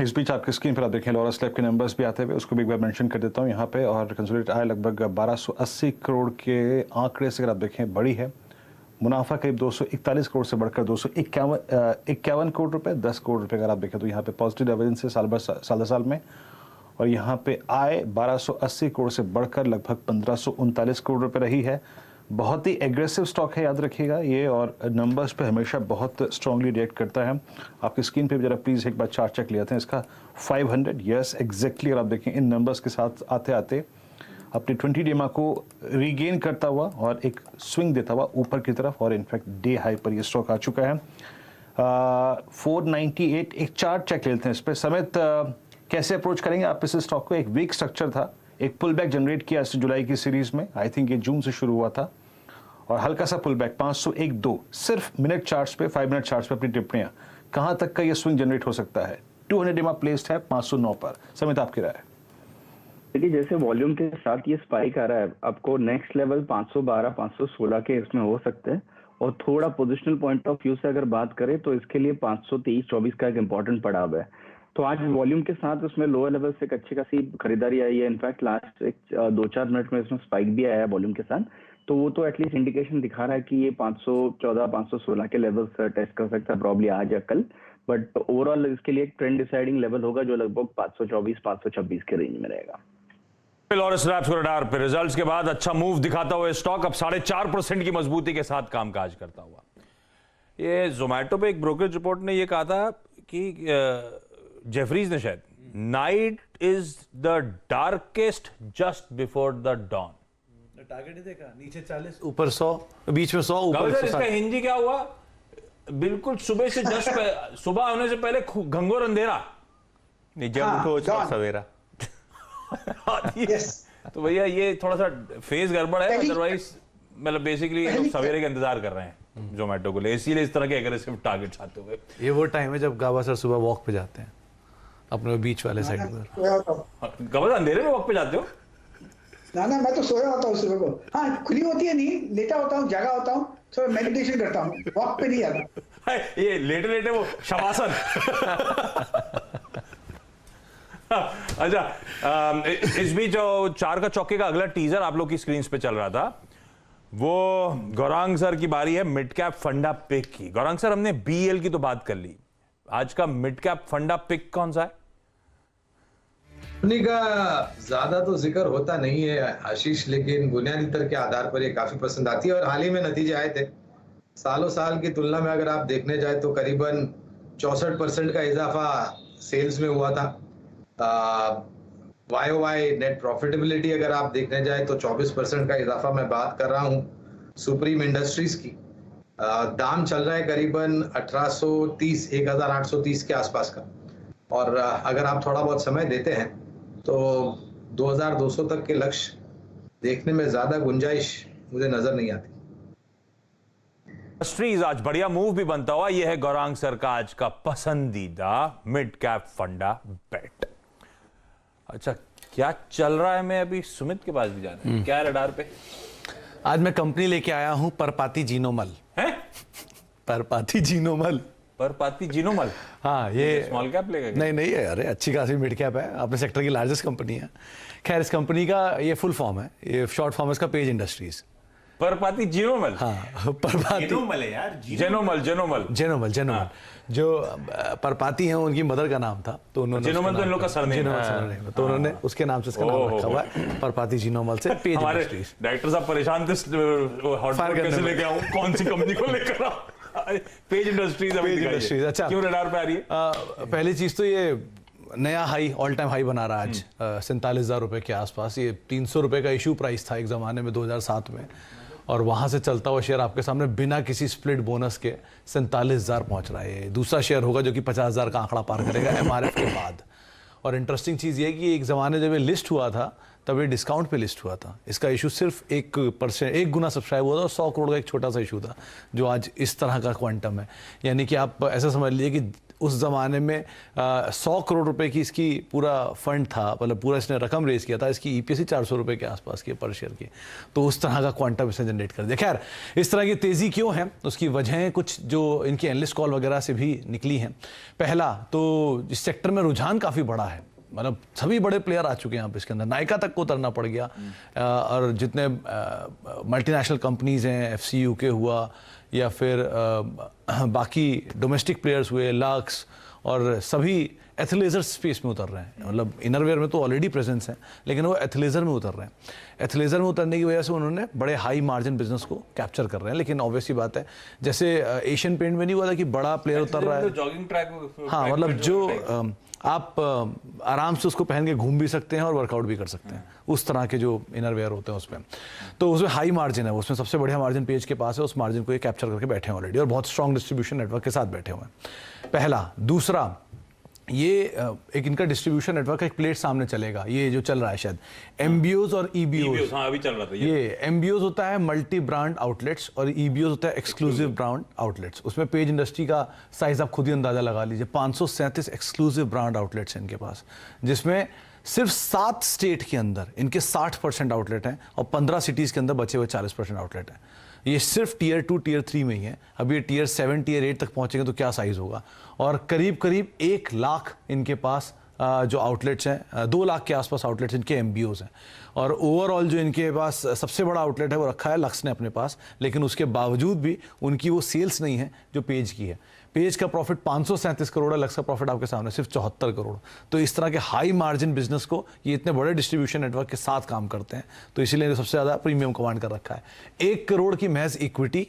इस बीच आपकी स्क्रीन पर आप देखें लॉरस लैब के नंबर्स भी आते हुए, उसको भी एक बार मेंशन कर देता हूं यहाँ पे। और कंसोलिडेट आय लगभग 1280 करोड़ के आंकड़े से अगर आप देखें बड़ी है। मुनाफा करीब 241 करोड़ से बढ़कर 251 करोड़ रुपए, 10 करोड़ रुपए अगर आप देखें तो यहाँ पे पॉजिटिव डिविडेंड से साल साल में। और यहाँ पे आय 1280 करोड़ से बढ़कर लगभग 1539 करोड़ रुपए रही है। बहुत ही एग्रेसिव स्टॉक है, याद रखिएगा ये, और नंबर्स पे हमेशा बहुत स्ट्रांगली रिएक्ट करता है। आपकी स्क्रीन पे जरा प्लीज एक बार चार्ट चेक लेते हैं इसका। 500 यस एग्जैक्टली, अगर आप देखें इन नंबर्स के साथ आते आते अपने 20 डेमा को रीगेन करता हुआ और एक स्विंग देता हुआ ऊपर की तरफ, और इनफैक्ट डे हाई पर ये स्टॉक आ चुका है। 498 एक चार्ट चेक लेते हैं इस पर। समेत कैसे अप्रोच करेंगे आप इस स्टॉक को? एक वीक स्ट्रक्चर था, एक पुल बैक जनरेट किया इस जुलाई की सीरीज में, आई थिंक ये जून से शुरू हुआ था, और हल्का सा पुल बैक 501.2 सिर्फ मिनट चार्ट्स पे, 5 मिनट चार्ट्स पे अपनी टिप्पणियां, कहां तक का ये स्विंग जनरेट हो सकता है? 200 डेमा प्लेस्ड है 509 पर। समित आपकी राय? देखिए, जैसे वॉल्यूम के साथ ये स्पाइक आ रहा है, आपको नेक्स्ट लेवल 512-516 के इसमें हो सकते हैं, और थोड़ा पोजिशनल पॉइंट ऑफ व्यू से अगर बात करें तो इसके लिए 523-24 का एक इंपॉर्टेंट पड़ाव है। तो आज वॉल्यूम के साथ उसमें लोअर लेवल से एक अच्छी खासी खरीदारी आई है। इनफैक्ट लास्ट 2-4 मिनट में इसमें स्पाइक भी आया है वॉल्यूम के साथ, तो वो तो एटलीस्ट इंडिकेशन दिखा रहा है कि ये 514-516 के लेवल्स टेस्ट कर सकता है प्रॉब्ली आज या कल। बट ओवरऑल इसके लिए एक ट्रेंड डिसाइडिंग लेवल होगा जो लगभग 524-526 के रेंज में रहेगा। लॉरस लैब्स को रडार पे रिजल्ट्स के बाद अच्छा मूव दिखाता हुआ स्टॉक अब 4.5% की मजबूती के साथ कामकाज करता हुआ। ये जोमेटो पे एक ब्रोकरेज रिपोर्ट ने ये कहा था कि जेफरीज ने शायद, night is the darkest just before the dawn. Target ही देखा, नीचे 40, ऊपर 100, बीच में 100, ऊपर 100। इसका हिंदी क्या हुआ? बिल्कुल सुबह से जस्ट सुबह होने से पहले घंघोर अंधेरा, जब उठो सवेरा। तो भैया ये थोड़ा सा फेज गड़बड़ है, अदरवाइज मतलब बेसिकली सवेरे का इंतजार कर रहे हैं जोमेटो को, इसीलिए इस तरह के एग्रेसिव टारगेट्स आते हुए। ये वो टाइम है जब गाबा सर सुबह वॉक पे जाते हैं अपने बीच वाले साइड पर। गाबा अंधेरे में वॉक पे जाते हो? ना मैं तो सोया होता हूँ सुबह को। हाँ, खुली होती है नींद, लेटा होता हूँ, जागा होता हूँ, थोड़ा मेडिटेशन करता हूँ, वॉक पे नहीं आता। ये लेटे लेटे वो शवासन। अच्छा, इस बीच जो 4 का चौके का अगला टीजर आप लोग की स्क्रीन पे चल रहा था, वो गौरांग सर की बारी है मिड कैप फंडा पिक की। गौरांग सर, हमने बीएल की तो बात कर ली, आज का मिड कैप फंडा पिक कौन सा है? कंपनी का ज्यादा तो जिक्र होता नहीं है आशीष, लेकिन बुनियादी तर्क के आधार पर ये काफी पसंद आती है, और हाल ही में नतीजे आए थे। सालों साल की तुलना में अगर आप देखने जाए तो करीबन 64% का इजाफा सेल्स में हुआ था। YOY नेट प्रॉफिटेबिलिटी अगर आप देखने जाए तो 24% का इजाफा मैं बात कर रहा हूँ सुप्रीम इंडस्ट्रीज की। दाम चल रहा है करीबन 1830 के आसपास का, और अगर आप थोड़ा बहुत समय देते हैं तो 2200 तक के लक्ष्य देखने में ज्यादा गुंजाइश मुझे नजर नहीं आती। इंडस्ट्रीज आज बढ़िया मूव भी बनता हुआ, यह है गौरांग सर का आज का पसंदीदा मिड कैप फंडा बेट। अच्छा, क्या चल रहा है? मैं अभी सुमित के पास भी जाना है, क्या है रडार पे? आज मैं कंपनी लेके आया हूं परपाती जीनोमल। है? परपाती जीनोमल परपाती जिनोमल, हाँ ये स्मॉल कैप लेगा क्या? नहीं है, अरे अच्छी खासी मिड कैप है, अपने सेक्टर की लार्जेस्ट कंपनी है। खैर इस कंपनी का ये फुल फॉर्म है, ये शॉर्ट फॉर्म है इसका पेज इंडस्ट्रीज। परपाती जिनोमल, हाँ परपाती जिनोमल है यार, जेनोमल। हाँ। जो परपाती हैं उनकी मदर का नाम था, तो उन्होंने जिनोमल तो इन लोग का सरनेम है, तो उन्होंने उसके नाम से इसका नाम रखा हुआ है, परपाती जिनोमल से पेज इंडस्ट्रीज। डायरेक्टर साहब परेशान थे, कैसे लेके आऊं, कौन सी कंपनी को लेकर आऊं? Page industries. अच्छा क्यों रडार पे आ रही है? पहली चीज तो ये नया हाई, ऑल टाइम हाई बना रहा है आज 47,000 रुपए के आसपास। ये 300 रुपए का इशू प्राइस था एक जमाने में 2007 में, और वहां से चलता हुआ शेयर आपके सामने बिना किसी स्प्लिट बोनस के 47,000 पहुंच रहा है। दूसरा शेयर होगा जो कि 50,000 का आंकड़ा पार करेगा MRF के बाद। और इंटरेस्टिंग चीज़ ये है कि एक ज़माने जब ये लिस्ट हुआ था तब ये डिस्काउंट पे लिस्ट हुआ था। इसका इशू सिर्फ 1 गुना सब्सक्राइब हुआ था और 100 करोड़ का एक छोटा सा इशू था जो आज इस तरह का क्वांटम है। यानी कि आप ऐसा समझ लीजिए कि उस ज़माने में 100 करोड़ रुपए की इसकी पूरा फंड था, मतलब पूरा इसने रकम रेज किया था, इसकी EPS 400 रुपए के आसपास की पर शेयर की। तो उस तरह का क्वांटम इसने जनरेट कर दिया। खैर इस तरह की तेज़ी क्यों है, उसकी वजहें कुछ जो इनकी एनालिस्ट कॉल वगैरह से भी निकली हैं। पहला तो इस सेक्टर में रुझान काफ़ी बड़ा है, मतलब सभी बड़े प्लेयर आ चुके हैं यहाँ पे, इसके अंदर नायका तक को उतरना पड़ गया। और जितने मल्टीनेशनल कंपनीज हैं, FCU के हुआ या फिर बाकी डोमेस्टिक प्लेयर्स हुए, लक्स, और सभी एथलेजर स्पेस में उतर रहे हैं। मतलब इनरवेयर में तो ऑलरेडी प्रेजेंस है, लेकिन वो एथलेजर में उतर रहे हैं। एथलेजर में उतरने की वजह से उन्होंने बड़े हाई मार्जिन बिजनेस को कैप्चर कर रहे हैं। लेकिन ऑब्वियसली बात है, जैसे एशियन पेंट में नहीं हुआ था कि बड़ा प्लेयर उतर रहा है, जॉगिंग ट्रैक, हाँ मतलब जो आप आराम से उसको पहन के घूम भी सकते हैं और वर्कआउट भी कर सकते हैं, उस तरह के जो इनरवेयर होते हैं उसमें। तो उसमें हाई मार्जिन है, उसमें सबसे बढ़िया मार्जिन पेज के पास है, उस मार्जिन को ये कैप्चर करके बैठे हैं ऑलरेडी, और बहुत स्ट्रॉन्ग डिस्ट्रीब्यूशन नेटवर्क के साथ बैठे हुए हैं। पहला। दूसरा, ये एक इनका डिस्ट्रीब्यूशन नेटवर्क का एक प्लेट सामने चलेगा, ये जो चल रहा है शायद MBOs और EBOs। हाँ अभी चल रहा था ये MBOs होता है मल्टी ब्रांड आउटलेट्स और EBOs होता है एक्सक्लूसिव ब्रांड आउटलेट्स। उसमें पेज इंडस्ट्री का साइज आप खुद ही अंदाजा लगा लीजिए, 537 एक्सक्लूसिव ब्रांड आउटलेट्स हैं इनके पास, जिसमें सिर्फ 7 स्टेट के अंदर इनके 60% आउटलेट हैं और 15 सिटीज के अंदर बचे हुए 40% आउटलेट हैं। ये सिर्फ टियर 2 टियर 3 में ही है। अब ये टियर 7 टियर 8 तक पहुंचेंगे तो क्या साइज होगा। और करीब करीब 1 लाख इनके पास जो आउटलेट्स हैं, 2 लाख के आसपास आउटलेट्स इनके MBOs हैं। और ओवरऑल जो इनके पास सबसे बड़ा आउटलेट है वो रखा है लक्स ने अपने पास, लेकिन उसके बावजूद भी उनकी वो सेल्स नहीं है जो पेज की है। पेज का प्रॉफिट 537 करोड़ है, लक्स का प्रॉफिट आपके सामने सिर्फ 74 करोड़। तो इस तरह के हाई मार्जिन बिजनेस को ये इतने बड़े डिस्ट्रीब्यूशन नेटवर्क के साथ काम करते हैं, तो इसीलिए सबसे ज़्यादा प्रीमियम कमांड कर रखा है। 1 करोड़ की महज इक्विटी,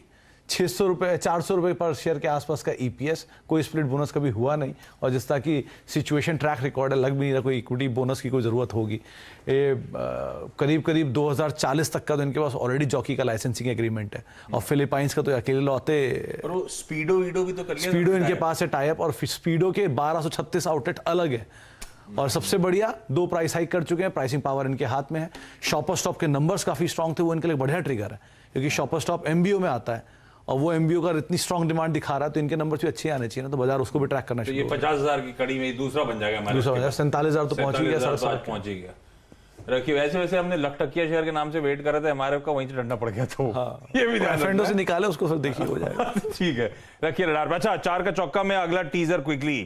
600 रुपये 400 रुपये पर शेयर के आसपास का EPS, कोई स्प्लिट बोनस कभी हुआ नहीं, और जिस तरह की सिचुएशन ट्रैक रिकॉर्ड है, लग भी नहीं रहा कोई इक्विटी बोनस की कोई ज़रूरत होगी। करीब करीब 2040 तक का तो इनके पास ऑलरेडी जॉकी का लाइसेंसिंग एग्रीमेंट है, और फिलीपाइंस का तो अकेले लौते। और वो स्पीडो वीडो भी तो कर लिया, स्पीडो इनके पास है टाई अप, और स्पीडो के 1236 आउटलेट अलग है। और सबसे बढ़िया 2 प्राइस हाइक कर चुके हैं, प्राइसिंग पावर इनके हाथ में है। शॉपर स्टॉप के नंबर्स काफ़ी स्ट्रॉन्ग थे, वो इनके लिए बढ़िया ट्रिगर है, क्योंकि शॉपर स्टॉप MBO में आता है और वो MBO का इतनी स्ट्रॉन्ग डिमांड दिखा रहा है, तो इनके नंबर्स भी अच्छे आने चाहिए ना, तो बाजार उसको भी ट्रैक करना चाहिए। तो ये 50,000 की कड़ी में दूसरा बन जाएगा हमारा, दूसरा बन जाएगा। 47,000 तो पहुंच ही गया, 60,000 पहुंच ही गया। रखिए, वैसे हमने लखटकिया शेयर के नाम से वेट कर रहे थे, हमारे का वहीं से डंडा पड़ गया, तो हाँ, ये भी फ्रेंडों से निकाले उसको, फिर देखिए हो जाएगा। ठीक है, रखिए रडार पे। अच्छा, 4 का चौका में अगला टीजर क्विकली,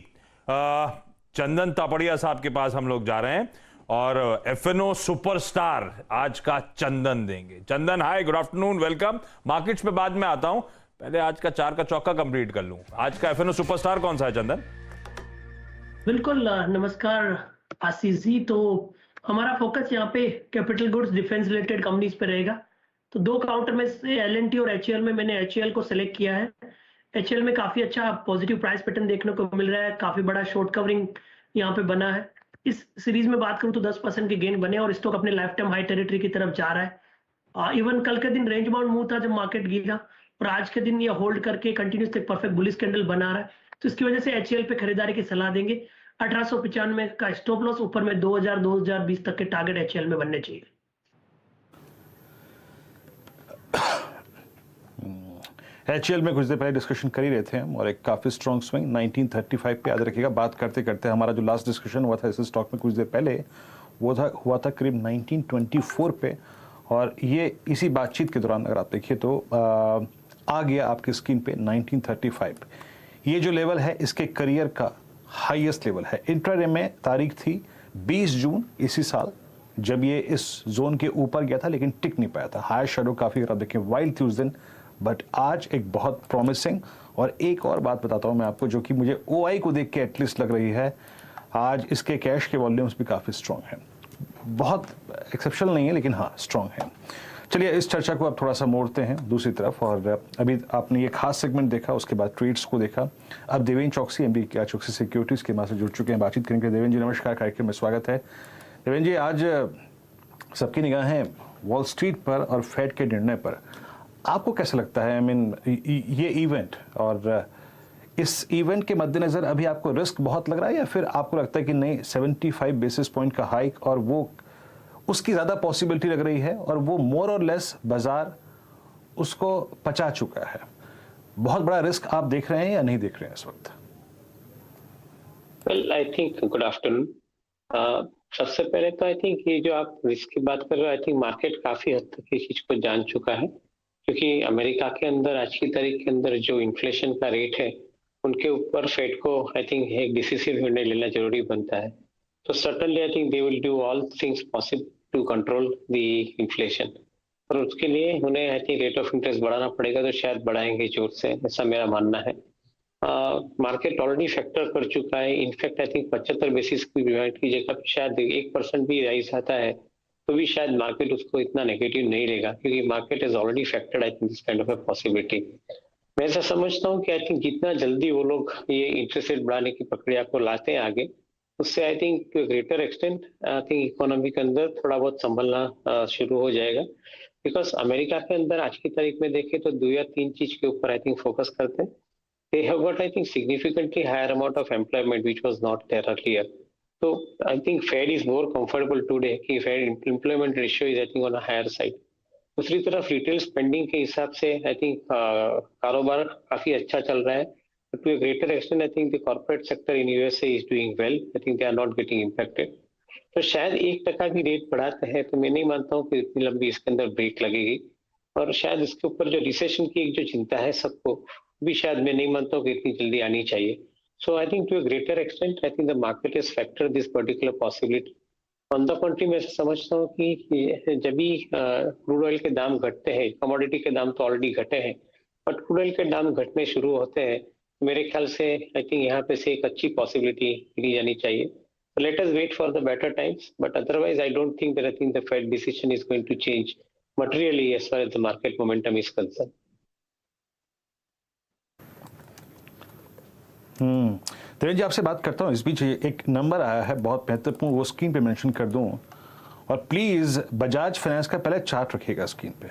चंदन तापड़िया साहब के पास हम लोग जा रहे हैं और FNO सुपरस्टार आज का चंदन देंगे। चंदन हाय, गुड आफ्टरनून, वेलकम। मार्केट्स पे बाद में आता हूं, पहले आज का 4 का चौका कंप्लीट कर लूं। आज का FNO सुपरस्टार कौन सा है चंदन? बिल्कुल, नमस्कार आशीष जी। तो हमारा फोकस यहाँ पे capital goods defence related companies पे रहेगा। तो 2 काउंटर में से L&T और HAL में मैंने HAL को सिलेक्ट किया है। HAL में काफी अच्छा पॉजिटिव प्राइस पैटर्न देखने को मिल रहा है, काफी बड़ा शॉर्ट कवरिंग यहाँ पे बना है। इस सीरीज में बात करूं तो 10% के गेन बने और स्टॉक अपने लाइफ टाइम हाई टेरिटरी की तरफ जा रहा है। इवन कल के दिन रेंज बाउंड मूव था जब मार्केट गिरा, और आज के दिन ये होल्ड करके कंटिन्यूस एक परफेक्ट बुलिश कैंडल बना रहा है। तो इसकी वजह से HAL पे खरीदारी की सलाह देंगे। 1895 का स्टॉप लॉस, ऊपर में 2020 तक के टारगेट HAL में बनने चाहिए। HAL में कुछ देर पहले डिस्कशन कर ही रहे थे हम, और एक काफ़ी स्ट्रॉन्ग स्विंग 1935 पे याद रखिएगा। बात करते करते हमारा जो लास्ट डिस्कशन हुआ था इस स्टॉक में कुछ देर पहले, वो हुआ था करीब 1924 पे, और ये इसी बातचीत के दौरान अगर आप देखिए तो आ गया आपकी स्क्रीन पे 1935। ये जो लेवल है इसके करियर का हाईएस्ट लेवल है। इंट्राडे में तारीख थी 20 जून इसी साल जब ये इस जोन के ऊपर गया था, लेकिन टिक नहीं पाया था। हायर शेडो काफ़ी अगर आप देखें वाइल्ड थी उस दिन, बट आज एक बहुत प्रॉमिसिंग। और एक और बात बताता हूँ मैं आपको जो कि मुझे OI को देख के एटलीस्ट लग रही है, आज इसके कैश के वॉल्यूम्स भी काफ़ी स्ट्रॉन्ग हैं। बहुत एक्सेप्शनल नहीं है लेकिन हाँ स्ट्रॉन्ग है। चलिए इस चर्चा को अब थोड़ा सा मोड़ते हैं दूसरी तरफ, और अभी आपने ये खास सेगमेंट देखा, उसके बाद ट्रेड्स को देखा। अब देवेंद्र चौकसी MD क्या चौकसी सिक्योरिटीज़ के मां से जुड़ चुके हैं, बातचीत करेंगे। देवेंद्र जी नमस्कार, कार्यक्रम में स्वागत है। देवेंद्र जी, आज सबकी निगाहें वॉल स्ट्रीट पर और फेड के निर्णय पर, आपको कैसा लगता है? आई मीन ये इवेंट और इस इवेंट के मद्देनज़र अभी आपको रिस्क बहुत लग रहा है, या फिर आपको लगता है कि नहीं 75 बेसिस पॉइंट का हाइक और वो उसकी ज़्यादा पॉसिबिलिटी लग रही है और वो मोर और लेस बाजार उसको पचा चुका है? बहुत बड़ा रिस्क आप देख रहे हैं या नहीं देख रहे हैं इस वक्त? Well I think good afternoon. सबसे पहले तो आई थिंक ये जो आप रिस्क की बात कर रहे हो, आई थिंक मार्केट काफी हद तक इस चीज को जान चुका है, क्योंकि अमेरिका के अंदर आज की तारीख के अंदर जो इन्फ्लेशन का रेट है उनके ऊपर फेड को आई थिंक एक डिसिसिव निर्णय लेना जरूरी बनता है। तो certainly I think they will do all things possible to control the inflation, और उसके लिए उन्हें I think rate of interest बढ़ाना पड़ेगा, तो शायद बढ़ाएंगे जोर से, ऐसा मेरा मानना है। मार्केट ऑलरेडी फैक्टर कर चुका है। इनफैक्ट आई थिंक 75 बेसिस की डिवाइड की जगह शायद 1% भी राइज आता है तो भी शायद मार्केट उसको इतना नेगेटिव नहीं लेगा, क्योंकि market is already factored I think this kind of a possibility. मैं ऐसा समझता हूँ कि आई थिंक जितना जल्दी वो लोग ये इंटरेस्ट रेट बढ़ाने की प्रक्रिया को लाते हैं आगे, उससे I think to greater extent I think economy के अंदर थोड़ा बहुत संभलना शुरू हो जाएगा। बिकॉज अमेरिका के अंदर आज की तारीख में देखें तो 2 या 3 चीज के ऊपर आई थिंक फोकस करते हैं। They have got, I think, significantly higher amount of employment, which was not there earlier. So I think Fed is more comfortable today कि Fed employment ratio is I think on a higher side. दूसरी तरफ retail spending के हिसाब से I think कारोबार काफी अच्छा चल रहा है। To a greater extent I think the corporate sector in USA is doing well. I think they are not getting impacted. तो शायद 1% भी रेट बढ़ाते हैं तो मैं नहीं मानता हूँ कि इतनी लंबी इसके अंदर ब्रेक लगेगी, और शायद इसके ऊपर जो रिसेशन की एक जो चिंता है सबको भी शायद मैं नहीं मानता हूँ कि इतनी जल्दी आनी चाहिए। So I think to a greater extent I think the market is factor this particular possibility. On the country मैं समझता हूँ कि जब भी क्रूड ऑयल के दाम घटते हैं, कमोडिटी के दाम तो ऑलरेडी घटे हैं, बट क्रूड ऑयल के दाम घटने शुरू होते हैं, मेरे ख्याल से आई थिंक यहाँ पे से एक अच्छी पॉसिबिलिटी ली जानी चाहिए। Let us wait for the better times, but otherwise I don't think that I think the Fed decision is going to change materially as far as the market momentum is concern. Devendra ji, आपसे बात करता हूँ। इस बीच एक number आया है बहुत महत्वपूर्ण, वो स्क्रीन पे मेंशन कर दूँ, और प्लीज़ बजाज फाइनेंस का पहले चार्ट रखिएगा स्क्रीन पे।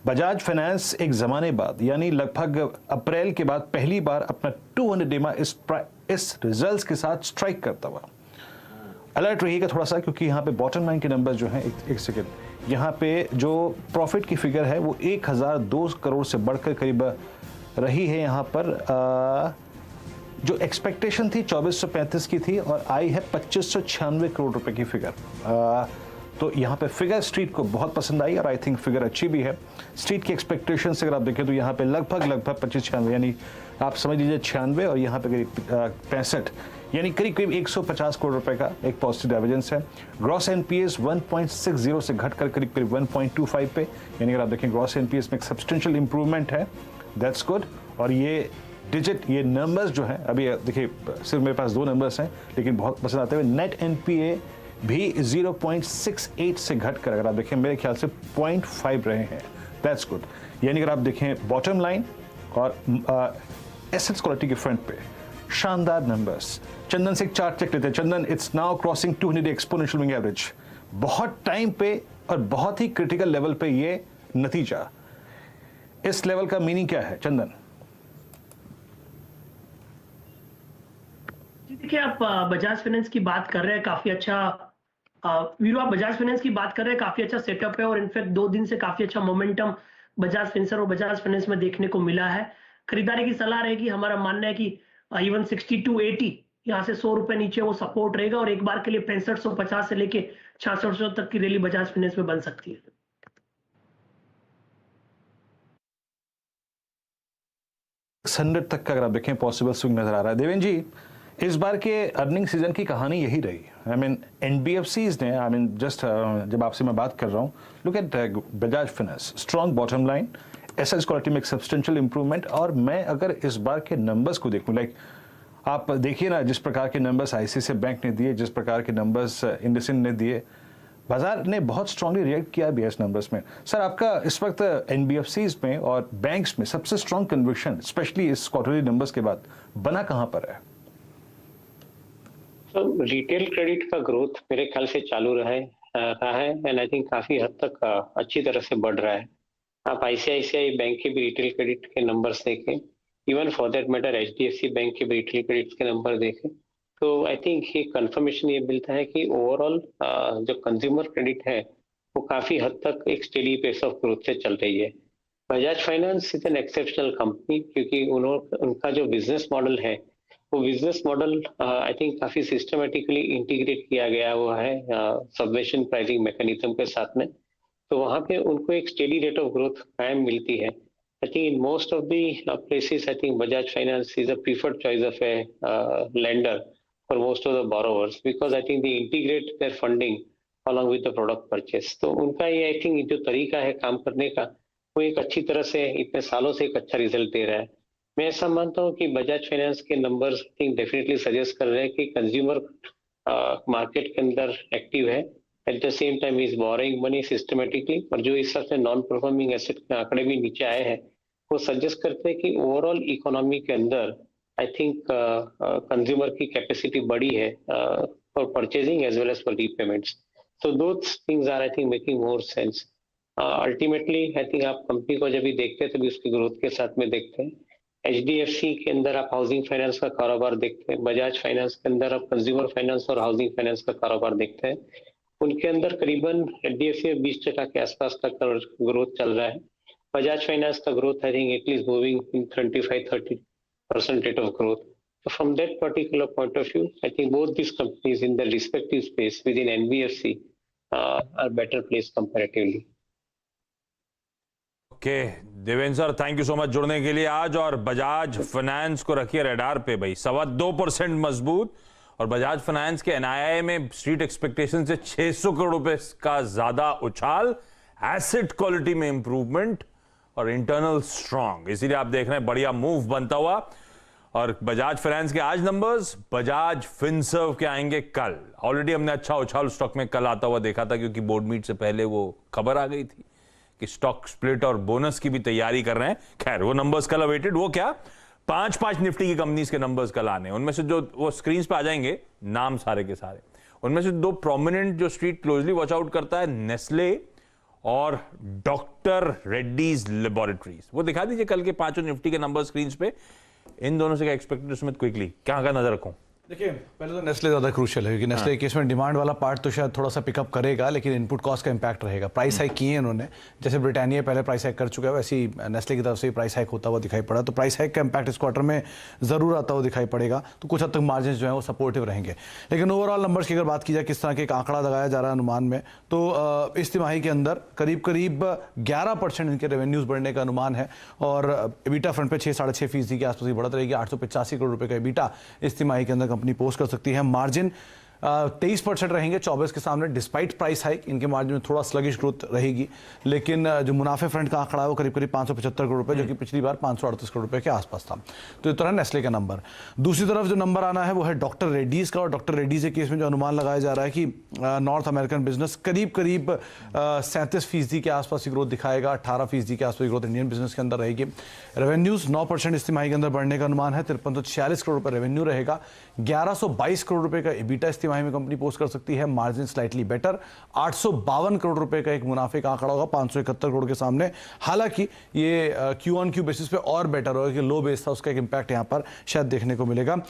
बजाज फाइनेंस एक ज़माने बाद यानी लगभग अप्रैल के बाद पहली बार अपना 200 डेमा इस रिजल्ट्स के साथ स्ट्राइक करता हुआ। अलर्ट रहिएगा थोड़ा सा, क्योंकि यहाँ पे बॉटम लाइन के नंबर जो हैं, एक सेकेंड, यहाँ पे जो प्रॉफिट की फिगर है वो 1002 करोड़ से बढ़कर करीब रही है। यहाँ पर जो एक्सपेक्टेशन थी 2435 की थी और आई है 2596 करोड़ रुपए की फिगर। तो यहाँ पे फिगर स्ट्रीट को बहुत पसंद आई और आई थिंक फिगर अच्छी भी है। स्ट्रीट की एक्सपेक्टेशन से अगर आप देखें तो यहाँ पे लगभग 25-96 यानी आप समझ लीजिए 96 और यहाँ पे करीब 65 यानी करीब करीब 150 करोड़ रुपए का एक पॉजिटिव डाइवर्जेंस है। ग्रॉस एनपीएस 1.60 से घटकर करीब करीब 1.25 पे, यानी अगर आप देखें ग्रॉस एनपीएस में एक सब्सटेंशियल इंप्रूवमेंट है, दैट्स गुड। और ये डिजिट, ये नंबर्स जो हैं, अभी देखिए सिर्फ मेरे पास 2 नंबर्स हैं लेकिन बहुत पसंद आते हुए, नेट एनपीए भी 0.68 से घटकर अगर आप देखें मेरे ख्याल से 0.5 रहे हैं, दैट्स गुड। यानी अगर आप देखें बॉटम लाइन और एसेट्स क्वालिटी के फ्रंट पे शानदार नंबर्स। चंदन से एक चार्ट चेक लेते हैं। Chandan, it's now crossing 200 exponential moving average. बहुत टाइम पे और बहुत ही क्रिटिकल लेवल पे ये नतीजा, इस लेवल का मीनिंग क्या है चंदन? देखिए, आप बजाज फाइनेंस की बात कर रहे हैं, काफी अच्छा वीरू, आप बजाज फाइनेंस की बात कर रहे हैं, काफी अच्छा सेटअप है और इनफैक्ट 2 दिन से काफी अच्छा मोमेंटम बजाज फिंसर और बजाज फाइनेंस में देखने को मिला है। खरीदारी की सलाह रहेगी, हमारा मानना है कि इवन 6280 यहाँ से 100 रुपए नीचे वो सपोर्ट रहेगा और एक बार के लिए 6550 से लेके 6600 तक की रैली बजाज फाइनेंस में बन सकती है। 100 तक का अगर आप देखें पॉसिबल स्विंग नजर आ रहा है। देवेंद्र जी, इस बार के अर्निंग सीजन की कहानी यही रही। आई मीन एनबीएफसीज ने, आई मीन जस्ट जब आपसे मैं बात कर रहा हूँ, look at Bajaj finance, strong bottom line, asset quality में एक सब्सटेंशियल इंप्रूवमेंट। और मैं अगर इस बार के नंबर्स को देखूं, लाइक आप देखिए ना, जिस प्रकार के नंबर्स आईसीआईसीआई बैंक ने दिए, जिस प्रकार के नंबर्स इंडसइंड ने दिए, बाजार ने बहुत स्ट्रांगली रिएक्ट किया भी इस नंबर्स में। सर, आपका इस वक्त एनबीएफसीज में और बैंक्स में सबसे स्ट्रांग कन्विक्शन, स्पेशली इस क्वार्टरली नंबर्स के बाद, बना कहां पर है? तो रिटेल क्रेडिट का ग्रोथ मेरे ख्याल से चालू रहा है एंड आई थिंक काफी हद तक अच्छी तरह से बढ़ रहा है। आप आईसीआईसीआई बैंक के भी रिटेल क्रेडिट के नंबर्स देखें, even for that matter HDFC bank के भी रिटेल क्रेडिट के नंबर देखें, तो आई थिंक ये कंफर्मेशन ये मिलता है कि ओवरऑल जो कंज्यूमर क्रेडिट है वो काफी हद तक एक स्टेडी पेस ऑफ ग्रोथ से चल रही है। Bajaj finance is an exceptional company, क्योंकि उनका जो बिजनेस मॉडल है वो बिजनेस मॉडल आई थिंक काफी सिस्टमेटिकली इंटीग्रेट किया गया हुआ है सबवेशन प्राइसिंग मैकेनिज्म के साथ में। तो वहाँ पे उनको एक स्टेडी रेट ऑफ ग्रोथ कायम मिलती है। I think in most of the places I think Bajaj finance is a preferred choice of A lender for most of the borrowers because I think they integrate their funding along with the product purchase. तो उनका ये I think जो तरीका है काम करने का वो एक अच्छी तरह से इतने सालों से एक अच्छा रिजल्ट दे रहा है। मैं ऐसा मानता हूँ कि बजाज फाइनेंस के numbers I think definitely suggest कर रहे हैं कि कंज्यूमर मार्केट के अंदर एक्टिव है, at the same time is borrowing money systematically, और जो इस हिसाब से नॉन परफॉर्मिंग एसेट के आंकड़े भी नीचे आए हैं वो सजेस्ट करते हैं कि ओवरऑल इकोनॉमी के अंदर I think consumer की capacity बढ़ी है for purchasing as well as for repayments. So those things are I think making more sense. Ultimately I think आप कंपनी को जब भी देखते हैं तभी उसकी ग्रोथ के साथ में देखते हैं। HDFC के अंदर आप हाउसिंग फाइनेंस का कारोबार देखते हैं, बजाज फाइनेंस के अंदर आप कंज्यूमर फाइनेंस और हाउसिंग फाइनेंस का कारोबार देखते हैं। उनके अंदर करीबन HDFC में 20% के आसपास का ग्रोथ चल रहा है। बजाज फाइनेंस का growth I think at least moving in 25-30% rate of growth. So from that particular point of view, I think both these companies in their respective space within NBFC are better placed comparatively. Okay Devendra sir, thank you so much जुड़ने के लिए आज। और Bajaj finance को रखिए radar पे भाई, 2.25% मजबूत, और बजाज फाइनेंस के एनआईआई में स्ट्रीट एक्सपेक्टेशन से 600 करोड़ रुपए का ज्यादा उछाल, एसेट क्वालिटी में इंप्रूवमेंट और इंटरनल स्ट्रांग, इसीलिए आप देख रहे हैं बढ़िया मूव बनता हुआ। और बजाज फाइनेंस के आज नंबर्स, बजाज फिनसर्व के आएंगे कल। ऑलरेडी हमने अच्छा उछाल स्टॉक में कल आता हुआ देखा था, क्योंकि बोर्ड मीट से पहले वो खबर आ गई थी कि स्टॉक स्प्लिट और बोनस की भी तैयारी कर रहे हैं। खैर वो नंबर्स कल अवेटेड। वो क्या 5 निफ्टी की कंपनीज के नंबर्स कल आने, उनमें से जो वो स्क्रीन पे आ जाएंगे नाम सारे के सारे, उनमें से 2 प्रोमिनेंट जो स्ट्रीट क्लोजली वॉच आउट करता है, नेस्ले और डॉक्टर रेड्डीज लेबोरेटरीज। वो दिखा दीजिए कल के 5 निफ्टी के नंबर स्क्रीन पे, इन दोनों से क्या एक्सपेक्टेड सुमित क्विकली क्या नजर रखूं? देखिए, पहले तो नेस्ले ज़्यादा क्रूशियल है, क्योंकि नेस्ले केस में डिमांड वाला पार्ट तो शायद थोड़ा सा पिकअप करेगा, लेकिन इनपुट कॉस्ट का इंपैक्ट रहेगा। प्राइस हाइक किए हैं उन्होंने, जैसे ब्रिटानिया पहले प्राइस हाइक कर चुका है, वैसे ही नेस्ले की तरफ से प्राइस हाइक होता हुआ दिखाई पड़ा। तो प्राइस हाइक का इंपैक्ट इस क्वार्टर में ज़रूर आता हुआ दिखाई पड़ेगा, तो कुछ हद तक मार्जिन जो है वो सपोर्टिव रहेंगे। लेकिन ओवरऑल नंबर्स की अगर बात की जाए, किस तरह के एक आंकड़ा लगाया जा रहा है अनुमान में, तो इस तिमाही के अंदर करीब 11% इनके रेवेन्यूज़ बढ़ने का अनुमान है, और एबिटा फ्रंट पे 6-6.5% के आसपास की बढ़त रहेगी। 885 करोड़ रुपये का एबिटा इस तिमाही के अंदर कंपनी पोस्ट कर सकती है। मार्जिन 23% रहेंगे 24 के सामने, डिस्पाइट प्राइस हाइक इनके मार्जिन में थोड़ा स्लगिश ग्रोथ रहेगी। लेकिन जो मुनाफे फ्रंट का आंकड़ा है वो करीब 575 करोड़ रुपए, जो कि पिछली बार 538 करोड़ रुपए के आसपास था। तो इस तरह नेस्ले का नंबर। दूसरी तरफ जो नंबर आना है वो है डॉक्टर रेड्डीज का, और डॉक्टर रेड्डीज के केस में जो अनुमान लगाया जा रहा है कि नॉर्थ अमेरिकन बिजनेस करीब 37% के आसपास की ग्रोथ दिखाएगा, 18% के आसपास की ग्रोथ इंडियन बिजनेस के अंदर रहेगी। रेवेन्यूज 9% इस तिमाही के अंदर बढ़ने का अनुमान है, 5346 करोड़ रुपए रेवेन्यू रहेगा। 1122 करोड़ रुपए का एबिटा इस तिमाही में कंपनी पोस्ट कर सकती है, मार्जिन स्लाइटली बेटर। 852 करोड़ रुपए का एक मुनाफे का आंकड़ा होगा 571 करोड़ के सामने। हालांकि ये क्यू ऑन क्यू बेसिस पे और बेटर होगा, कि लो बेस था, उसका एक इंपैक्ट यहां पर शायद देखने को मिलेगा।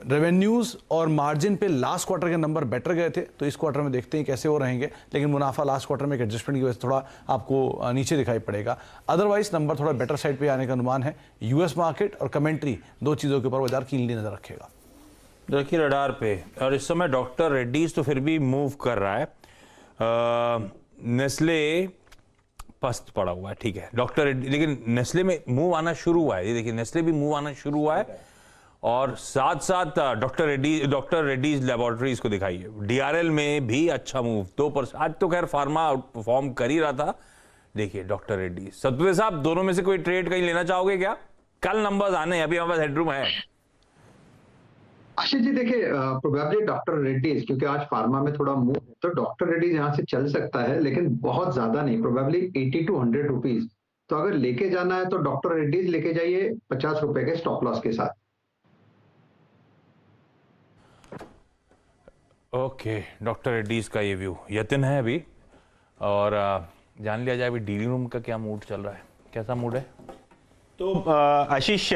रेवेन्यूज और मार्जिन पे लास्ट क्वार्टर के नंबर बेटर गए थे, तो इस क्वार्टर में देखते हैं कैसे वो रहेंगे। लेकिन मुनाफा लास्ट क्वार्टर में एक एडजस्टमेंट की वजह से थोड़ा आपको नीचे दिखाई पड़ेगा। अदरवाइज नंबर थोड़ा बेटर साइड पे आने का अनुमान है। यूएस मार्केट और कमेंट्री, 2 चीज़ों के ऊपर बाजार कीनली नजर रखेगा। देखिए रडार पे, और इस समय डॉक्टर रेड्डीज तो फिर भी मूव कर रहा है। नेस्ले पस्त पड़ा हुआ है, ठीक है डॉक्टर रेड्डी, लेकिन नेस्ले में मूव आना शुरू हुआ है। ये देखिए नेस्ले भी मूव आना शुरू हुआ है और साथ साथ डॉक्टर रेड्डीज लेबोरेटरीज को दिखाइए, डीआरएल में भी अच्छा मूव 2%। आज तो खैर फार्मा आउट परफॉर्म कर ही रहा था। देखिए डॉक्टर रेड्डी, सतपुते साहब दोनों में से कोई ट्रेड कहीं लेना चाहोगे क्या? कल नंबर्स आने हैं, अभी हमारे पास हेडरूम है। आशीष जी देखिए, प्रोबेबली डॉक्टर रेड्डीज, क्योंकि आज फार्मा में थोड़ा मूव है, तो डॉक्टर रेड्डीज यहाँ से चल सकता है, लेकिन बहुत ज्यादा नहीं, प्रोबेबली 80 to 100 रुपीज। तो अगर लेके जाना है तो डॉक्टर रेड्डीज लेके जाइए 50 रुपए के स्टॉप लॉस के साथ। ओके, डॉक्टर रेड्डीज का ये व्यू यतिन है अभी, और जान लिया जाए अभी डीलिंग रूम का क्या मूड चल रहा है, कैसा मूड है? तो आशीष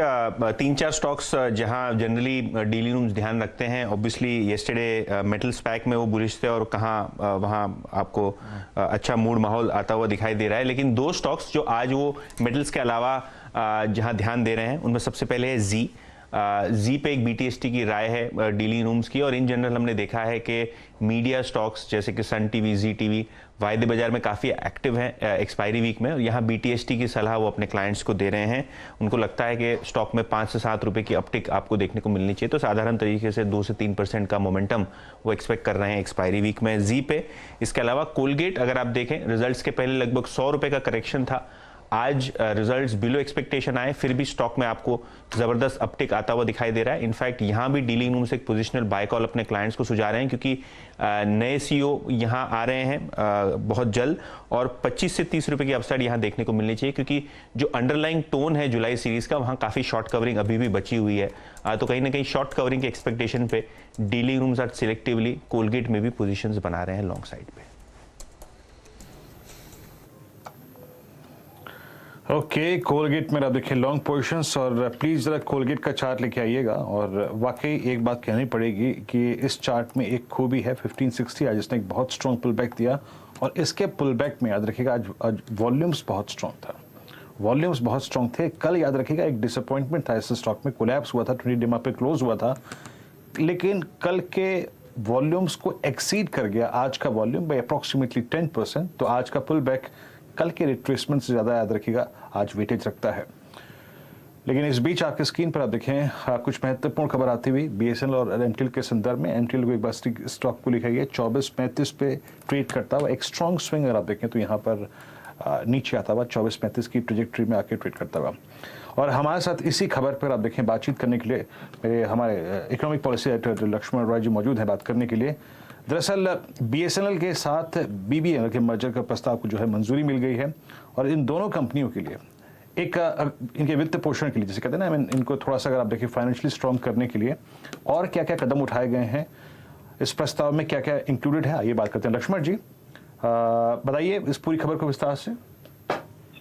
3-4 स्टॉक्स जहां जनरली डीलिंग रूम्स ध्यान रखते हैं, ऑब्वियसली येस्टरडे मेटल स्पैक में वो बुलिश थे और कहाँ वहां आपको अच्छा मूड माहौल आता हुआ दिखाई दे रहा है। लेकिन 2 स्टॉक्स जो आज वो मेटल्स के अलावा जहां ध्यान दे रहे हैं, उनमें सबसे पहले है जी पे एक बीटीएसटी की राय है डीलिंग रूम्स की, और इन जनरल हमने देखा है कि मीडिया स्टॉक्स जैसे कि सन टीवी, जी टीवी वायदे बाजार में काफ़ी एक्टिव हैं एक्सपायरी वीक में, और यहाँ बीटीएसटी की सलाह वो अपने क्लाइंट्स को दे रहे हैं। उनको लगता है कि स्टॉक में 5 से 7 रुपए की अपटिक आपको देखने को मिलनी चाहिए, तो साधारण तरीके से 2 से 3% का मोमेंटम वो एक्सपेक्ट कर रहे हैं एक्सपायरी वीक में जी पे। इसके अलावा कोलगेट अगर आप देखें, रिजल्ट्स के पहले लगभग 100 रुपए का करेक्शन था, आज रिजल्ट्स बिलो एक्सपेक्टेशन आए, फिर भी स्टॉक में आपको जबरदस्त अपटिक आता हुआ दिखाई दे रहा है। इनफैक्ट यहां भी डीलिंग रूम से एक पोजिशनल बाय कॉल अपने क्लाइंट्स को सुझा रहे हैं, क्योंकि नए सीईओ यहां आ रहे हैं बहुत जल्द, और 25 से 30 रुपए की अपसाइड यहां देखने को मिलनी चाहिए, क्योंकि जो अंडरलाइंग टोन है जुलाई सीरीज का, वहां काफी शॉर्ट कवरिंग अभी भी बची हुई है। तो कहीं ना कहीं शॉर्ट कवरिंग के एक्सपेक्टेशन पे डीलिंग रूम्स आज सिलेक्टिवली कोलगेट में भी पोजिशन बना रहे हैं लॉन्ग साइड पे। ओके, कोलगेट में आप देखिए लॉन्ग पोजीशंस, और प्लीज़ ज़रा कोलगेट का चार्ट लेके आइएगा। और वाकई एक बात कहनी पड़ेगी कि इस चार्ट में एक खूबी है 1560, आज इसने एक बहुत स्ट्रॉन्ग पुल बैक दिया, और इसके पुल बैक में याद रखिएगा आज वॉल्यूम्स बहुत स्ट्रॉन्ग था, वॉल्यूम्स बहुत स्ट्रॉन्ग थे। कल याद रखिएगा एक डिसअपॉइंटमेंट था, इस स्टॉक में कोलैप्स हुआ था, 20 डिमा पे क्लोज हुआ था, लेकिन कल के वॉल्यूम्स को एक्सीड कर गया आज का वॉल्यूम बाई अप्रॉक्सीमेटली 10%। तो आज का पुल बैक कल के रिट्रेसमेंट से ज़्यादा याद रखिएगा आज वेटेज रखता है। लेकिन इस बीच आपके स्क्रीन पर आप देखें कुछ महत्वपूर्ण खबर आती हुई बीएसएनएल और एमटीएल के संदर्भ में। एमटीएल को एक बार स्टॉक को लिखा गया 24.35 पे ट्रेड करता हुआ, एक स्ट्रॉन्ग स्विंग अगर आप देखें तो यहाँ पर नीचे आता हुआ 24.35 की ट्रेजेक्ट्री में आके ट्रेड करता हुआ। और हमारे साथ इसी खबर पर आप देखें बातचीत करने के लिए मेरे हमारे economic policy editor Lakshman Roy ji मौजूद हैं बात करने के लिए। दरअसल बीएसएनएल के साथ बीबीएनएल के मर्जर का प्रस्ताव को जो है मंजूरी मिल गई है, और इन दोनों कंपनियों के लिए एक इनके वित्त पोषण के लिए, जैसे कहते हैं ना, इनको थोड़ा सा अगर आप देखिए फाइनेंशियली स्ट्रॉन्ग करने के लिए और क्या क्या कदम उठाए गए हैं, इस प्रस्ताव में क्या क्या इंक्लूडेड है, आइए बात करते हैं। लक्ष्मण जी बताइए इस पूरी खबर को विस्तार से।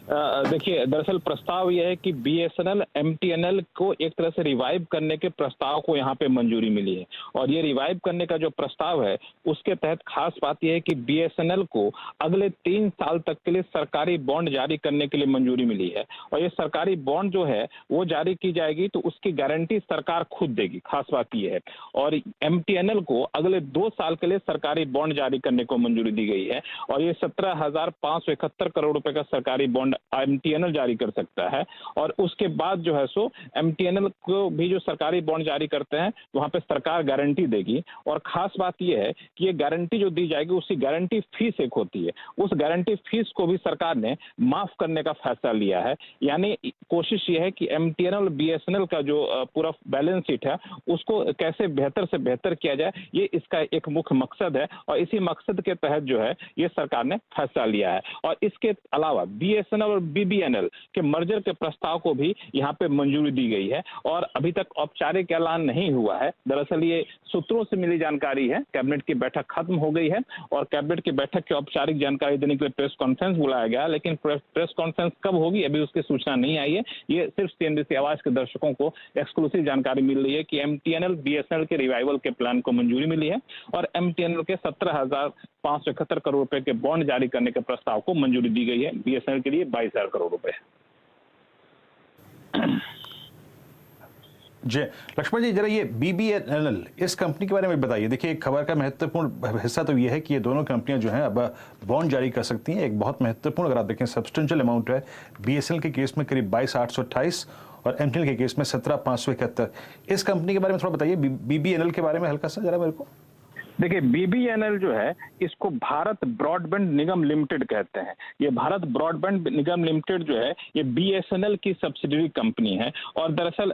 देखिए, दरअसल प्रस्ताव यह है कि बीएसएनएल एमटीएनएल को एक तरह से रिवाइव करने के प्रस्ताव को यहाँ पे मंजूरी मिली है, और ये रिवाइव करने का जो प्रस्ताव है उसके तहत खास बात यह है कि बीएसएनएल को अगले 3 साल तक के लिए सरकारी बॉन्ड जारी करने के लिए मंजूरी मिली है, और ये सरकारी बॉन्ड जो है वो जारी की जाएगी तो उसकी गारंटी सरकार खुद देगी, खास बात यह है। और एमटीएनएल को अगले 2 साल के लिए सरकारी बॉन्ड जारी करने को मंजूरी दी गई है, और ये 17,571 करोड़ रुपए का सरकारी बॉन्ड एमटीएनएल जारी कर सकता है। और उसके बाद जो है सो एमटीएनएल को भी जो सरकारी बॉन्ड जारी करते हैं वहां पे सरकार गारंटी देगी, और खास बात यह है कि ये गारंटी जो दी जाएगी उसकी गारंटी फीस एक होती है, उस गारंटी फीस को भी सरकार ने माफ करने का फैसला लिया है। यानी कोशिश ये है कि एमटीएनएल बीएसएनएल का जो पूरा बैलेंस शीट है उसको कैसे बेहतर से बेहतर किया जाए, ये इसका एक मुख्य मकसद है, और इसी मकसद के तहत जो है ये सरकार ने फैसला लिया है। और इसके अलावा बीएसएनएल और बीबीएनएल के मर्जर के प्रस्ताव को भी यहाँ पे मंजूरी दी गई है, और अभी तक औपचारिक ऐलान नहीं हुआ है। दरअसल ये सूत्रों से मिली जानकारी है, कैबिनेट की बैठक खत्म हो गई है और कैबिनेट की बैठक की औपचारिक जानकारी देने के लिए प्रेस कॉन्फ्रेंस बुलाया गया, लेकिन प्रेस कॉन्फ्रेंस कब होगी अभी उसकी सूचना नहीं आई है। ये सिर्फ सीएनबीसी आवाज के दर्शकों को एक्सक्लूसिव जानकारी मिल रही है कि एमटीएनएल बीएसएनएल के रिवाइवल के प्लान को मंजूरी मिली है, और एमटीएनएल के 17,571 करोड़ रुपए के बॉन्ड जारी करने के प्रस्ताव को मंजूरी दी गई है। बीएसएनएल के लिए 22,000 करोड़ रुपए। जी लक्ष्मण जी, जरा ये BBNL इस कंपनी के बारे में बताइए। देखिए, एक खबर का महत्वपूर्ण हिस्सा तो ये है कि ये दोनों कंपनियां जो हैं अब बॉन्ड जारी कर सकती हैं। एक बहुत महत्वपूर्ण, अगर आप देखें, सब्सटेंशियल अमाउंट है। BSNL के केस में करीब 22,828 और MTNL के केस में 17,571। इस कंपनी के बारे में थोड़ा बताइए, BBNL के बारे में हल्का सा जरा मेरे को। देखिए, BBNL जो है इसको भारत ब्रॉडबैंड निगम लिमिटेड कहते हैं। ये भारत ब्रॉडबैंड निगम लिमिटेड जो है ये BSNL की सब्सिडरी कंपनी है। और दरअसल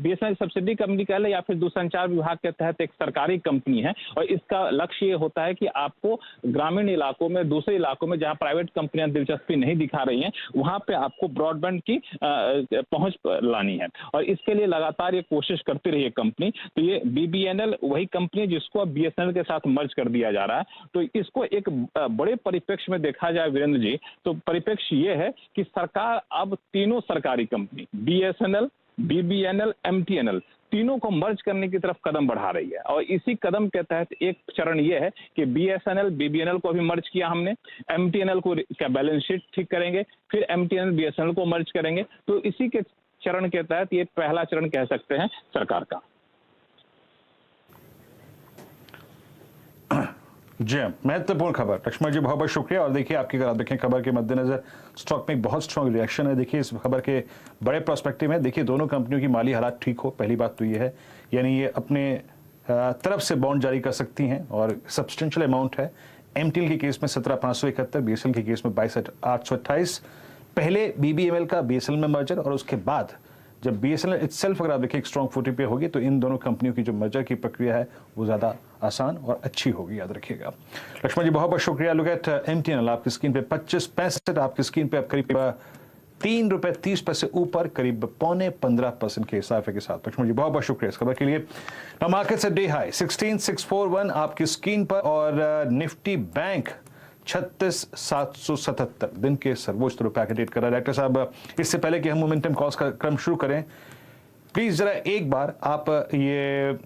BSNL सब्सिडरी कंपनी कह ले या फिर दूरसंचार विभाग के तहत एक सरकारी कंपनी है। और इसका लक्ष्य ये होता है कि आपको ग्रामीण इलाकों में, दूसरे इलाकों में जहाँ प्राइवेट कंपनियां दिलचस्पी नहीं दिखा रही हैं, वहां पे आपको ब्रॉडबैंड की पहुंच लानी है। और इसके लिए लगातार ये कोशिश करती रही है कंपनी। तो ये BBNL वही कंपनी है जिसको BSNL के साथ मर्ज कर दिया जा रहा है। तो इसको एक बड़े परिप्रेक्ष्य में देखा जाए वीरेंद्र जी, तो परिप्रेक्ष्य ये है कि सरकार अब तीनों सरकारी कंपनी BSNL, BBNL, MTNL तीनों को मर्ज करने की तरफ कदम बढ़ा रही है। और इसी कदम के तहत एक चरण ये है कि BSNL, BBNL को अभी मर्ज किया हमने, MTNL को क्या बैलेंस शीट ठीक करेंगे, फिर MTNL, BSNL को मर्ज करेंगे। तो इसी के चरण के तहत ये पहला चरण कह सकते हैं सरकार का। जी, महत्वपूर्ण खबर। लक्ष्मण जी, बहुत बहुत शुक्रिया। और देखिए, आपकी अगर आप देखें खबर के मद्देनजर स्टॉक में बहुत स्ट्रॉन्ग रिएक्शन है। देखिए, इस खबर के बड़े प्रोस्पेक्टिव में देखिए, दोनों कंपनियों की माली हालात ठीक हो, पहली बात तो ये है, यानी ये अपने तरफ से बॉन्ड जारी कर सकती हैं और सब्सटेंशियल अमाउंट है। MTNL के केस में 17,571, BSNL के केस में 22,828। पहले BBML का BSNL में मर्जर और उसके बाद जब BSNL इटसेल्फ अगर आप देखें एक स्ट्रॉन्ग फुटिंग पे होगी, तो इन दोनों कंपनियों की जो मर्जर की प्रक्रिया है वो ज़्यादा आसान और अच्छी होगी, याद रखिएगा। लक्ष्मण जी, बहुत बहुत शुक्रिया। लुक एट MTNL आपकी स्क्रीन पे 25.65, आपकी स्क्रीन पे अब करीब ₹3.30 ऊपर, करीब 0.15% के इजाफे के साथ। लक्ष्मण जी, बहुत बहुत शुक्रिया इस खबर के लिए। नाउ मार्केट से डे हाई 16,641 आपकी स्क्रीन पर और निफ्टी बैंक 36,777 दिन के सर्वोच्च रुपया का डेट कर रहा है। डायरेक्टर साहब, इससे पहले कि हम मोमेंटम कॉल्स का क्रम शुरू करें, प्लीज जरा एक बार आप ये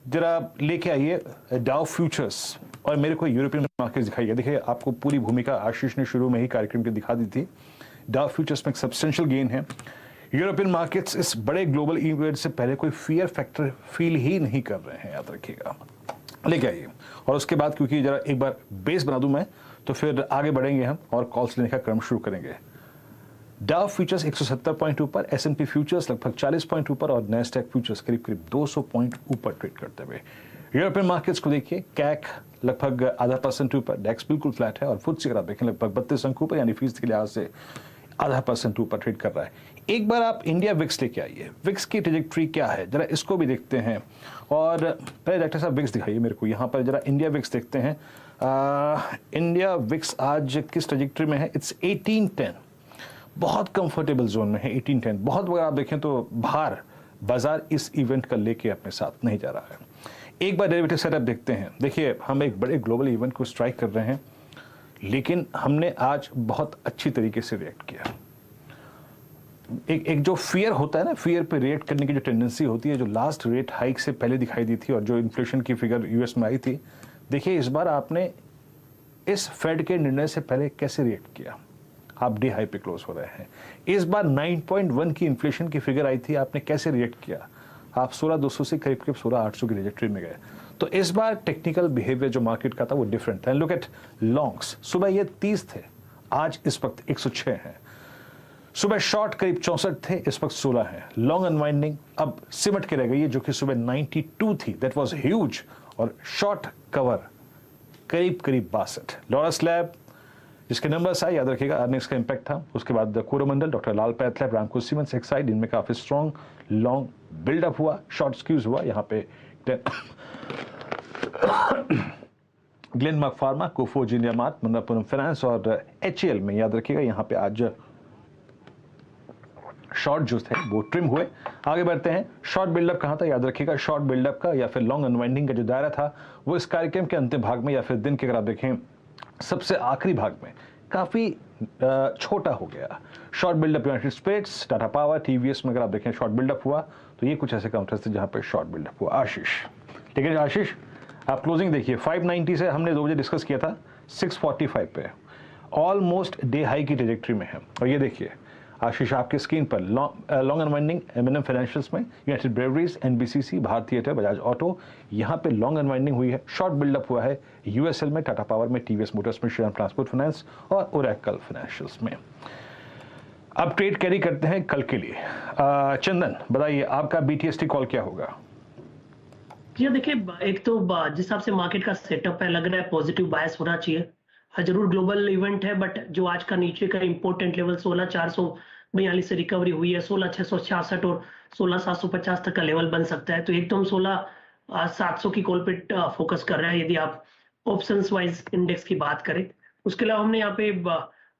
जरा लेके आइए डाउ फ्यूचर्स और मेरे को यूरोपियन मार्केट्स दिखाइए। देखिए, आपको पूरी भूमिका आशीष ने शुरू में ही कार्यक्रम की दिखा दी थी। डाउ फ्यूचर्स में एक सब्सटेंशियल गेन है। यूरोपियन मार्केट्स इस बड़े ग्लोबल इवेंट से पहले कोई फियर फैक्टर फील ही नहीं कर रहे हैं, याद रखिएगा। लेके आइए और उसके बाद, क्योंकि जरा एक बार बेस बना दूं मैं, तो फिर आगे बढ़ेंगे हम और कॉल्स लेने का क्रम शुरू करेंगे। डाउ फ्यूचर्स 170 पॉइंट ऊपर, S&P फ्यूचर्स लगभग 40 पॉइंट ऊपर और नैस्डैक फ्यूचर्स करीब करीब 200 पॉइंट ऊपर ट्रेड करते हुए। यूरोपियन मार्केट्स को देखिए, कैक लगभग 0.5% ऊपर, डेक्स बिल्कुल फ्लैट है और FTSE अगर आप देखें लगभग 32 अंक ऊपर, यानी फीसदी के लिहाज से 0.5% ऊपर ट्रेड कर रहा है। एक बार आप इंडिया विक्स लेके आइए, विक्स की ट्रेजेक्ट्री क्या है जरा इसको भी देखते हैं। और पहले डॉक्टर साहब विक्स दिखाइए मेरे को, यहाँ पर जरा इंडिया विक्स देखते हैं। इंडिया विक्स आज किस ट्रेजेक्ट्री में है? इट्स 1810, बहुत कंफर्टेबल जोन में है 1810। बहुत अगर आप देखें तो बाहर बाजार इस इवेंट का लेके अपने साथ नहीं जा रहा है। एक बार डेरिवेटिव सेटअप देखते हैं। देखिए, हम एक बड़े ग्लोबल इवेंट को स्ट्राइक कर रहे हैं, लेकिन हमने आज बहुत अच्छी तरीके से रिएक्ट किया। एक जो फियर होता है ना, फियर पे रिएक्ट करने की जो टेंडेंसी होती है, जो लास्ट रेट हाइक से पहले दिखाई दी थी और जो इन्फ्लेशन की फिगर यूएस में आई थी, देखिए इस बार आपने इस फेड के निर्णय से पहले कैसे रिएक्ट किया। आप डे हाई पे क्लोज हो रहे हैं। इस बार 9.1 की इन्फ्लेशन की फिगर आई थी, आपने कैसे रिएक्ट किया? आप 16,200 से करीब करीब 16,800 की ट्रेजेक्टरी में गए। तो इस बार टेक्निकल बिहेवियर जो मार्केट का था वो डिफरेंट था। लुक एट लॉन्ग्स, सुबह ये 30 थे, आज इस वक्त 106 हैं। सुबह शॉर्ट करीब 64 थे, इस वक्त 16 है। लॉन्ग अनवाइंडिंग अब सिमट के रह गई है, जो कि सुबह 92 थी, दैट वाज ह्यूज। और शॉर्ट कवर करीब करीब 62। लॉरस लैब जिसके नंबर्स आए, याद रखिएगा अर्निंग्स का इंपैक्ट था। उसके बाद कोरोमंडल, डॉक्टर लाल पैथलैब, रामको सीमेंस एक साइड, इनमें काफी स्ट्रॉन्ग लॉन्ग बिल्डअप हुआ, शॉर्ट स्क्यूज हुआ। यहाँ पे Glenmark pharma, Coforge India mart, Manappuram finance और HAL में याद रखिएगा यहाँ पे आज शॉर्ट जो थे वो ट्रिम हुए। आगे बढ़ते हैं। शॉर्ट बिल्डअप कहाँ था, याद रखिएगा शॉर्ट बिल्डअप का या फिर लॉन्ग अनवाइंडिंग का जो दायरा था वो इस कार्यक्रम के अंतिम भाग में या फिर दिन के अगर आप देखें सबसे आखिरी भाग में काफी छोटा हो गया। Short buildup United States, Tata Power, TVS में अगर आप देखें शॉर्ट बिल्डअप हुआ, तो ये कुछ ऐसे काउंटर्स थे जहां पे शॉर्ट बिल्डअप हुआ। आशीष, ठीक है आशीष, आप क्लोजिंग देखिए। 590 से हमने 2 बजे डिस्कस किया था, 645 पे ऑलमोस्ट डे हाई की ट्रेजेक्ट्री में है। और ये देखिए आशीष, आपकी स्क्रीन पर लॉन्ग अनवाइंडिंग एम&एम फाइनेंशियल्स में यूनाइटेड ब्रेवरीज, एनबीसीसी, भारतीय एयरटेल, बजाज ऑटो, यहाँ पे लॉन्ग अनवाइंडिंग हुई है, शॉर्ट बिल्डअप हुआ है यूएसएल में, टाटा पावर में, टीवीएस मोटर्स में, श्रीराम ट्रांसपोर्ट फाइनेंस और ओरेकल फाइनेंशियल्स में। अब ट्रेड कैरी करते हैं कल के लिए। चंदन, बताइए आपका बीटीएसटी कॉल क्या होगा? जी देखिए, एक तो जिस हिसाब से मार्केट का सेटअप है, लग रहा है पॉजिटिव बायस होना चाहिए। जरूर ग्लोबल इवेंट है, बट जो आज का नीचे का इंपॉर्टेंट लेवल 16,442 से रिकवरी हुई है, 16,666 और 16,750 तक का लेवल बन सकता है। तो एक तो हम 16,700 की कॉल पे फोकस कर रहे हैं यदि आप ऑप्शंस वाइज इंडेक्स की बात करें। उसके अलावा हमने यहाँ पे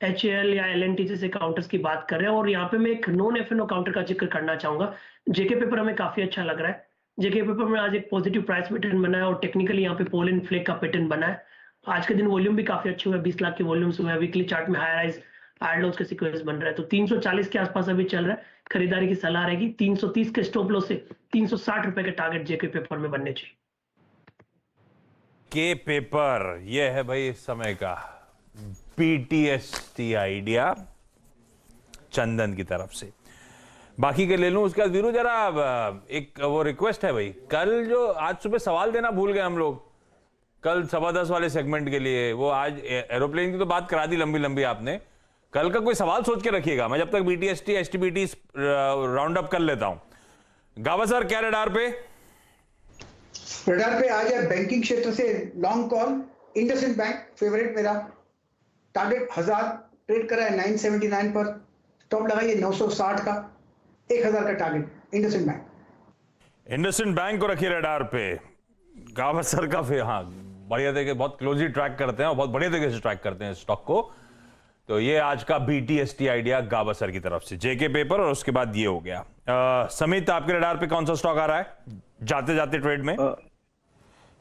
HAL या LNT जैसे काउंटर्स की बात कर रहे हैं, और यहाँ पे मैं एक नॉन FNO काउंटर का जिक्र करना चाहूंगा। जेके पेपर हमें काफी अच्छा लग रहा है। जेके पेपर में आज एक पॉजिटिव प्राइस पैटर्न बना है और टेक्निकली यहाँ पे पोल एंड फ्लेग का पैटर्न बना है। आज के दिन वॉल्यूम भी काफी अच्छे हुए, 20 लाख के वॉल्यूम्स हुए हैं। वीकली चार्ट में हाई राइज हाई लोज के सीक्वेंस बन रहा है। तो 340 के आसपास अभी चल रहा है, खरीदारी की सलाह रहेगी। 330 के स्टॉप लॉस से 360 रुपए के टारगेट जेके पेपर में बनने चाहिए। के पेपर ये है भाई इस समय का बीटीएसटी आइडिया चंदन की तरफ से। बाकी के ले लूं, उसके बाद वीरू जरा एक वो रिक्वेस्ट है भाई, कल जो आज सुबह सवाल देना भूल गए हम लोग, कल 10:15 वाले सेगमेंट के लिए, वो आज एरोप्लेन की तो बात करा दी लंबी लंबी आपने, कल का कोई सवाल सोच के रखिएगा। मैं जब तक बीटीएसटी एसटीबीटी राउंड अप कर लेता हूं। गावा सर, क्या रडार पे? रडार पे आज है बैंकिंग क्षेत्र से long call, IndusInd bank favourite मेरा, टारगेट 1000 ट्रेड करा है 979 पर, स्टॉप लगाइए 960 का, 1000 का target IndusInd bank. IndusInd bank को रखिए रडार पे। गावर सर का फिर हाँ बढ़िया तरीके, बहुत क्लोजली ट्रैक करते हैं और बहुत बढ़िया तरीके से ट्रैक करते हैं स्टॉक को। तो ये आज का बीटीएसटी आइडिया गावर सर की तरफ से, जेके पेपर, और उसके बाद ये हो गया। समित, आपके रडार पे कौन सा स्टॉक आ रहा है जाते जाते ट्रेड में?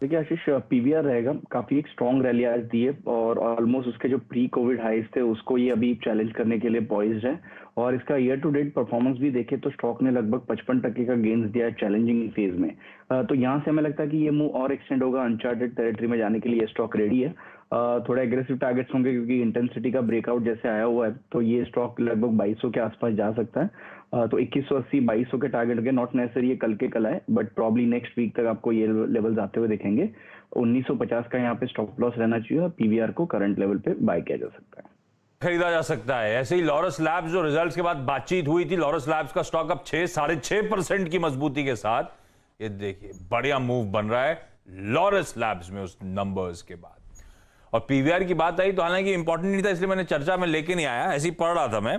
देखिए आशीष, पीवीआर रहेगा। काफी एक स्ट्रॉन्ग रैली आज दी है और ऑलमोस्ट उसके जो प्री कोविड हाइज थे उसको ये अभी चैलेंज करने के लिए पॉइज्ड है। और इसका ईयर टू डेट परफॉर्मेंस भी देखे तो स्टॉक ने लगभग 55% का गेन्स दिया है चैलेंजिंग फेज में। तो यहाँ से हमें लगता है कि ये मूव और एक्सटेंड होगा, अनचार्टेड टेरिटरी में जाने के लिए स्टॉक रेडी है। थोड़ा एग्रेसिव टारगेट्स होंगे क्योंकि इंटेंसिटी का ब्रेकआउट जैसे आया हुआ है, तो ये स्टॉक लगभग 2200 के आसपास जा सकता है। तो 2180 2200 के टारगेट के नॉट नेसेसरी ये कल के कल है, बट प्रॉब्ली नेक्स्ट वीक तक आपको ये लेवल्स आते हुए दिखेंगे। 1950 का यहाँ पे स्टॉप लॉस रहना चाहिए और पीवीआर को करंट लेवल पे बाय किया जा सकता है, खरीदा जा सकता है। ऐसे ही लॉरस लैब्स, जो रिजल्ट्स के बाद बातचीत हुई थी, लॉरस लैब्स का स्टॉक अब 6-6.5% की मजबूती के साथ, ये देखिए बढ़िया मूव बन रहा है लॉरस लैब्स में उस नंबर्स के बाद। और पीवीआर की बात आई तो हालांकि इंपॉर्टेंट नहीं था इसलिए मैंने चर्चा में लेके नहीं आया, ऐसे ही पढ़ रहा था मैं।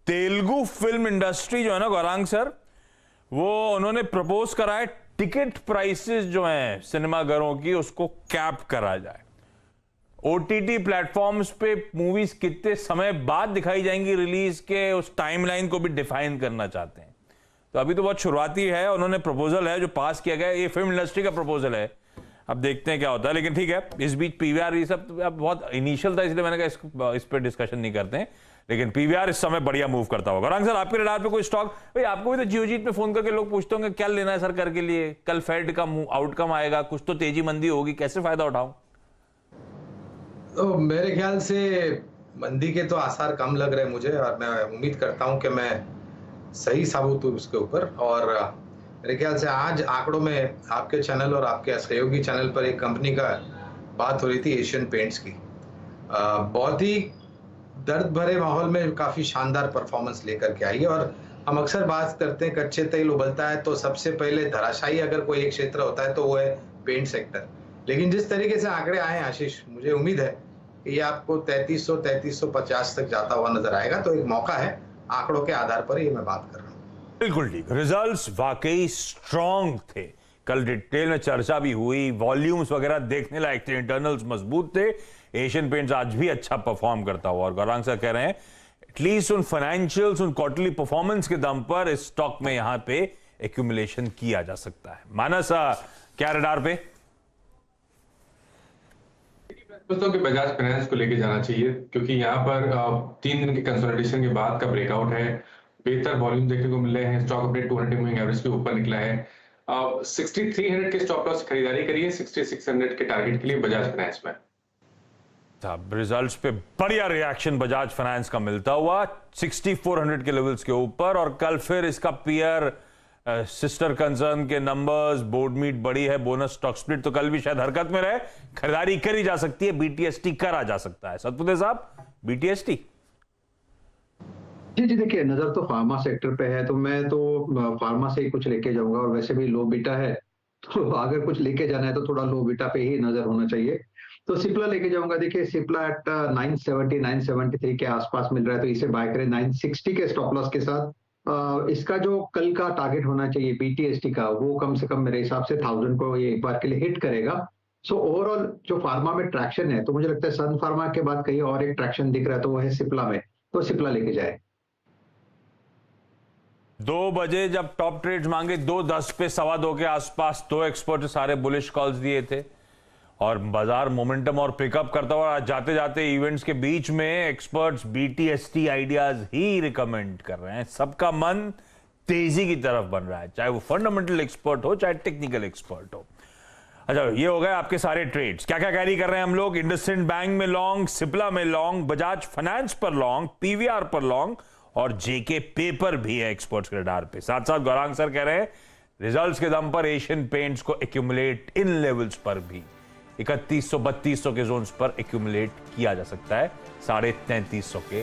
तेलुगु फिल्म इंडस्ट्री जो है ना गौरांग सर, वो उन्होंने प्रपोज करा है टिकट प्राइसेस जो हैं सिनेमाघरों की उसको कैप करा जाए। ओटीटी प्लेटफॉर्म्स पे मूवीज कितने समय बाद दिखाई जाएंगी रिलीज के, उस टाइमलाइन को भी डिफाइन करना चाहते हैं। तो अभी तो बहुत शुरुआती है, उन्होंने प्रपोजल है जो पास किया गया, ये फिल्म इंडस्ट्री का प्रपोजल है, अब देखते हैं क्या होता है। लेकिन ठीक है, इस बीच पीवीआर ये सब अब बहुत इनिशियल था इसलिए मैंने कहा इस पर डिस्कशन नहीं करते हैं, लेकिन पीवीआर इस समय बढ़िया मूव करता होगा। गौरांग सर, आपके रडार पे कोई स्टॉक? भाई आपको भी तो जियोजीत पे फोन करके लोग पूछते होंगे क्या लेना है सरकार के लिए, कल फेड का आउटकम आएगा, कुछ तो तेजी मंदी होगी, कैसे फायदा उठाऊं? तो मेरे ख्याल से मंदी के तो आसार कम लग रहे हैं मुझे, और मैं उम्मीद करता हूं कि मैं सही साबित हूं उसके ऊपर। और मेरे ख्याल से आज आंकड़ों में आपके चैनल और आपके सहयोगी चैनल पर एक कंपनी का बात हो रही थी, एशियन पेंट्स की। बहुत ही दर्द भरे माहौल में काफ़ी शानदार परफॉर्मेंस लेकर के आई है। और हम अक्सर बात करते हैं कच्चे तेल उबलता है तो सबसे पहले धराशायी अगर कोई एक क्षेत्र होता है तो वो है पेंट सेक्टर। लेकिन जिस तरीके से आंकड़े आए हैं आशीष, मुझे उम्मीद है कि ये आपको 3300-3350 तक जाता हुआ नजर आएगा। तो एक मौका है, आंकड़ों के आधार पर ये मैं बात कर रहा हूँ। बिल्कुल ठीक, रिजल्ट्स वाकई स्ट्रॉन्ग थे, कल डिटेल में चर्चा भी हुई, वॉल्यूम्स वगैरह देखने लायक थे, इंटरनल्स मजबूत थे। एशियन पेंट्स आज भी अच्छा परफॉर्म करता हुआ, और गौरांग सर कह रहे हैं एटलीस्ट उन फाइनेंशियल्स, उन क्वार्टरली परफॉर्मेंस के दम पर इस स्टॉक में यहां पे एक्यूमुलेशन किया जा सकता है। मानस, क्या रडार पे? दोस्तों के बजाज फाइनेंस को लेके जाना चाहिए क्योंकि यहाँ पर 3 दिन के कंसोलिडेशन के बाद का ब्रेकआउट है, बेहतर वॉल्यूम देखने को मिल रहे हैं, स्टॉक अपने 200 मूविंग एवरेज के ऊपर निकला है। 6300 के स्टॉप लॉस खरीदारी करिए, 6600 के टारगेट के लिए बजाज फाइनेंस में। था। रिजल्ट्स पे बढ़िया रिएक्शन बजाज फाइनेंस का मिलता हुआ 6400 के लेवल्स के ऊपर, और कल फिर इसका पीयर सिस्टर कंसर्न के नंबर्स, बोर्ड मीट बड़ी है, बोनस स्टॉक स्प्लिट, तो कल भी शायद हरकत में रहे। खरीदारी करी जा सकती है, बीटीएसटी करा जा सकता है। सतपुते साहब, बीटीएसटी? जी देखिए, नजर तो फार्मा सेक्टर पे है, तो मैं तो फार्मा से ही कुछ लेके जाऊंगा, और वैसे भी लो बीटा है, तो अगर कुछ लेके जाना है तो थोड़ा लो बीटा पे ही नजर होना चाहिए। तो सिप्ला लेके जाऊंगा। देखिए, सिप्ला एट 970 973 के आसपास मिल रहा है, तो इसे बाय करें 960 के स्टॉप लॉस के साथ। इसका जो कल का टारगेट होना चाहिए बीटीएसटी का, वो कम से कम मेरे हिसाब से 1000 को ये एक बार के लिए हिट करेगा। सो ओवरऑल जो फार्मा में ट्रैक्शन है, तो मुझे लगता है सन फार्मा के बाद कहीं और एक ट्रैक्शन दिख रहा है, तो वो है सिप्ला में, तो सिप्ला लेके जाए। 2 बजे जब टॉप ट्रेड्स मांगे 2:10 पे 2:15 के आसपास 2 एक्सपर्ट सारे बुलिश कॉल्स दिए थे, और बाजार मोमेंटम और पिकअप करता हुआ जाते जाते इवेंट्स के बीच में एक्सपर्ट्स बीटीएसटी आइडियाज ही रिकमेंड कर रहे हैं। सबका मन तेजी की तरफ बन रहा है, चाहे वो फंडामेंटल एक्सपर्ट हो, चाहे टेक्निकल एक्सपर्ट हो। अच्छा, ये हो गए आपके सारे ट्रेड्स। क्या क्या कैरी कर रहे हैं हम लोग? इंडसइंड बैंक में लॉन्ग, सिप्ला में लॉन्ग, बजाज फाइनेंस पर लॉन्ग, पीवीआर पर लॉन्ग, और जेके पेपर भी है एक्सपर्ट्स के रडार पे। साथ साथ गौरांग सर कह रहे हैं रिजल्ट्स के दम पर एशियन पेंट्स को एक्यूमुलेट इन लेवल्स पर भी 3100-3200 के जोन्स पर एक्यूमुलेट किया जा सकता है 3350 के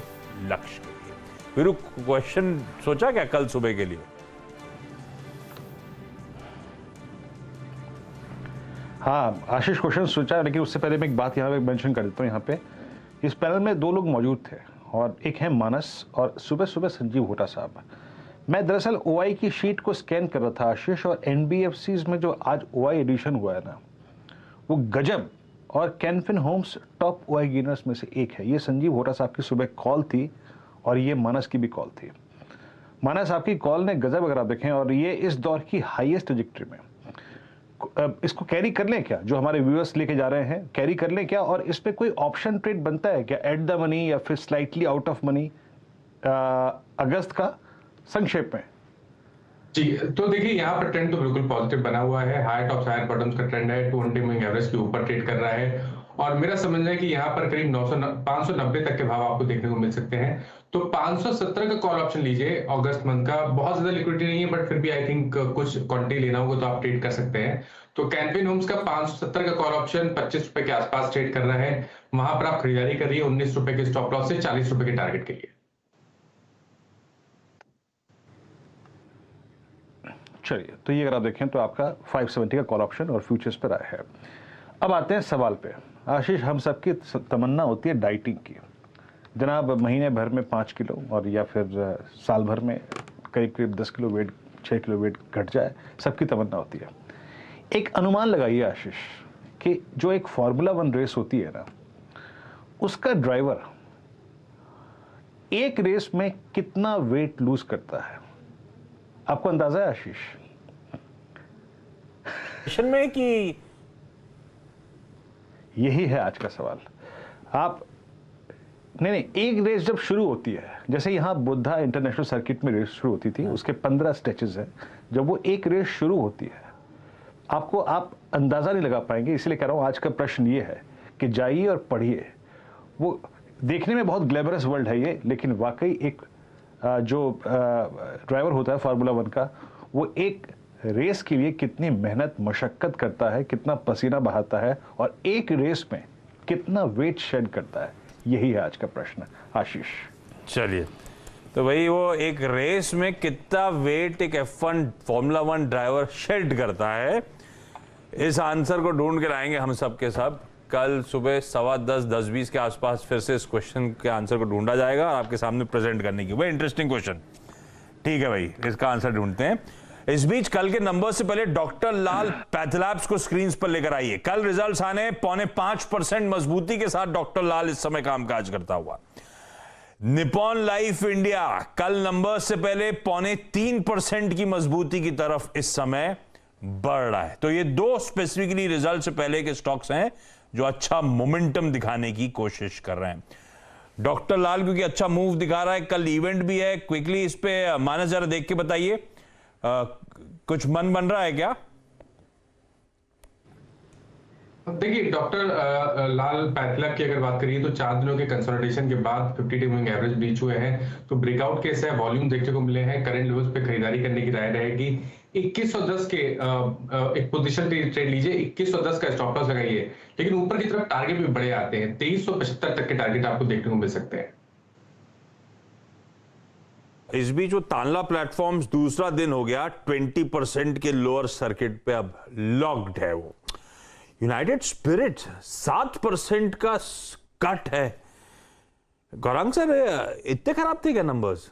लक्ष्य के लिए। फिर क्वेश्चन सोचा क्या कल सुबह के लिए? हाँ आशीष, क्वेश्चन सोचा, लेकिन उससे पहले मैं एक बात यहाँ पे मेंशन कर देता हूँ। यहाँ पे इस पैनल में 2 लोग मौजूद थे, और एक है मानस, और सुबह सुबह संजीव होटा साहब। मैं दरअसल ओआई की शीट को स्कैन कर रहा था आशीष, और एनबीएफसीज में जो आज ओआई एडिशन हुआ है ना, वो गजब, और Canfin homes top OI gainers में से एक है। ये संजीव होटा साहब की सुबह कॉल थी, और ये मानस की भी कॉल थी। मानस आपकी कॉल ने गजब, अगर आप देखें, और ये इस दौर की हाईएस्ट ट्रैजेक्टरी में। इसको कैरी कर लें क्या, जो हमारे व्यूअर्स लेके जा रहे हैं, कैरी कर लें क्या? और इस पे कोई ऑप्शन ट्रेड बनता है क्या, एट द मनी या फिर स्लाइटली आउट ऑफ मनी अगस्त का, संक्षेप में? जी, तो देखिए यहाँ पर ट्रेंड तो बिल्कुल पॉजिटिव बना हुआ है। हाई टॉप्स हायर बॉटम्स का ट्रेंड है, 200 मूविंग एवरेज के ऊपर ट्रेड कर रहा है, और मेरा समझना है कि यहाँ पर करीब 590 तक के भाव आपको देखने को मिल सकते हैं। तो 570 का कॉल ऑप्शन लीजिए अगस्त मंथ का। बहुत ज्यादा लिक्विडिटी नहीं है, बट फिर भी आई थिंक कुछ क्वांटिटी लेना होगा तो आप ट्रेड कर सकते हैं। तो कैनफिन होम्स का 570 का कॉल ऑप्शन 25 रुपए के आसपास ट्रेड कर रहा है, वहां पर आप खरीदारी करिए 19 रुपए के स्टॉप लॉस से 40 रुपए के टारगेट के लिए। चलिए, तो ये अगर आप देखें तो आपका 570 का कॉल ऑप्शन और फ्यूचर्स पर आया है। अब आते हैं सवाल पे। आशीष, हम सबकी तमन्ना होती है डाइटिंग की, जनाब महीने भर में 5 किलो, और या फिर साल भर में करीब करीब 10 किलो वेट, 6 किलो वेट घट जाए, सबकी तमन्ना होती है। एक अनुमान लगाइए आशीष कि जो एक फार्मूला 1 रेस होती है ना, उसका ड्राइवर एक रेस में कितना वेट लूज करता है? आपको अंदाजा है आशीष? में कि यही है आज का सवाल। आप नहीं, एक रेस जब शुरू होती है, जैसे यहाँ बुद्धा इंटरनेशनल सर्किट में रेस शुरू होती थी, उसके 15 स्टेचेस हैं। जब वो एक रेस शुरू होती है, आप अंदाजा नहीं लगा पाएंगे। इसलिए कह रहा हूँ आज का प्रश्न ये है कि जाइए और पढ़िए। वो देखने में बहुत ग्लैमरस वर्ल्ड है ये, लेकिन वाकई एक जो ड्राइवर होता है फार्मूला 1 का, वो एक रेस के लिए कितनी मेहनत मशक्कत करता है, कितना पसीना बहाता है, और एक रेस में कितना वेट शेड करता है, यही है आज का प्रश्न आशीष। चलिए, तो भाई वो एक रेस में कितना वेट एक F1 फॉर्मूला 1 ड्राइवर शेड करता है, इस आंसर को ढूंढ के लाएंगे हम सब के सब। कल सुबह 10:15 10:20 के आसपास फिर से इस क्वेश्चन के आंसर को ढूंढा जाएगा और आपके सामने प्रेजेंट करने की। भाई इंटरेस्टिंग क्वेश्चन, ठीक है भाई, इसका आंसर ढूंढते हैं। इस बीच कल के नंबर से पहले डॉक्टर लाल पैथलैब्स को स्क्रीन पर लेकर आइए। कल रिजल्ट्स आने 4.5% मजबूती के साथ डॉक्टर लाल इस समय कामकाज करता हुआ। निपॉन लाइफ इंडिया कल नंबर से पहले 3.25% की मजबूती की तरफ इस समय बढ़ रहा है। तो ये 2 स्पेसिफिकली रिजल्ट से पहले के स्टॉक्स हैं जो अच्छा मोमेंटम दिखाने की कोशिश कर रहे हैं। डॉक्टर लाल क्योंकि अच्छा मूव दिखा रहा है, कल इवेंट भी है, क्विकली इस पे मानस जरा देख के बताइए, कुछ मन बन रहा है क्या? देखिए डॉक्टर लाल पैथलक की अगर बात करिए तो 4 दिनों के कंसोलिडेशन के बाद 50-डे मूविंग एवरेज ब्रीच हुए हैं, तो ब्रेकआउट केस है, वॉल्यूम देखने को मिले हैं, करंट लेवल्स पे खरीदारी करने की राय रहेगी। 2110 के एक पोजीशन ट्रेड लीजिए, 2110 का स्टॉप लॉस लगाइए, लेकिन ऊपर की तरफ टारगेट भी बड़े आते हैं, 2375 तक के टारगेट आपको देखने को मिल सकते हैं। इस बीच वो तांला प्लेटफॉर्म्स दूसरा दिन हो गया 20% के लोअर सर्किट पे अब लॉक्ड है। वो यूनाइटेड स्पिरिट 7% का कट है। गौरांग सर, इतने खराब थे क्या नंबर्स?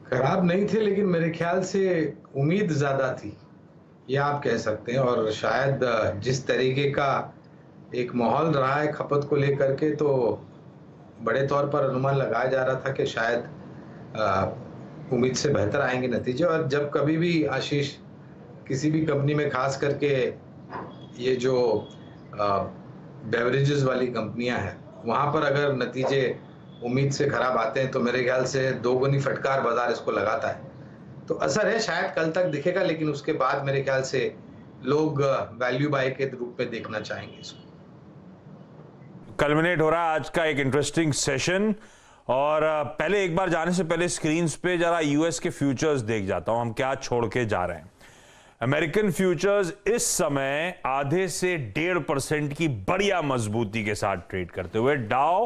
खराब नहीं थे, लेकिन मेरे ख्याल से उम्मीद ज्यादा थी, ये आप कह सकते हैं। और शायद जिस तरीके का एक माहौल रहा है खपत को लेकर के, तो बड़े तौर पर अनुमान लगाया जा रहा था कि शायद उम्मीद से बेहतर आएंगे नतीजे। और जब कभी भी आशीष किसी भी कंपनी में, खास करके ये जो बेवरेजेस वाली कंपनियां हैं, वहां पर अगर नतीजे उम्मीद से खराब आते हैं तो मेरे ख्याल से दोगुनी फटकार बाजार इसको लगाता है। तो असर है, शायद कल तक दिखेगा, लेकिन उसके बाद मेरे ख्याल से लोग वैल्यू बाय के रूप में देखना चाहेंगे इसको। कल्मिनेट हो रहा है आज का एक इंटरेस्टिंग सेशन, और पहले एक बार जाने से पहले स्क्रीन्स पे जरा यूएस के फ्यूचर्स देख जाता हूं, हम क्या छोड़ के जा रहे हैं। अमेरिकन फ्यूचर्स इस समय आधे से 1.5% की बढ़िया मजबूती के साथ ट्रेड करते हुए, डाउ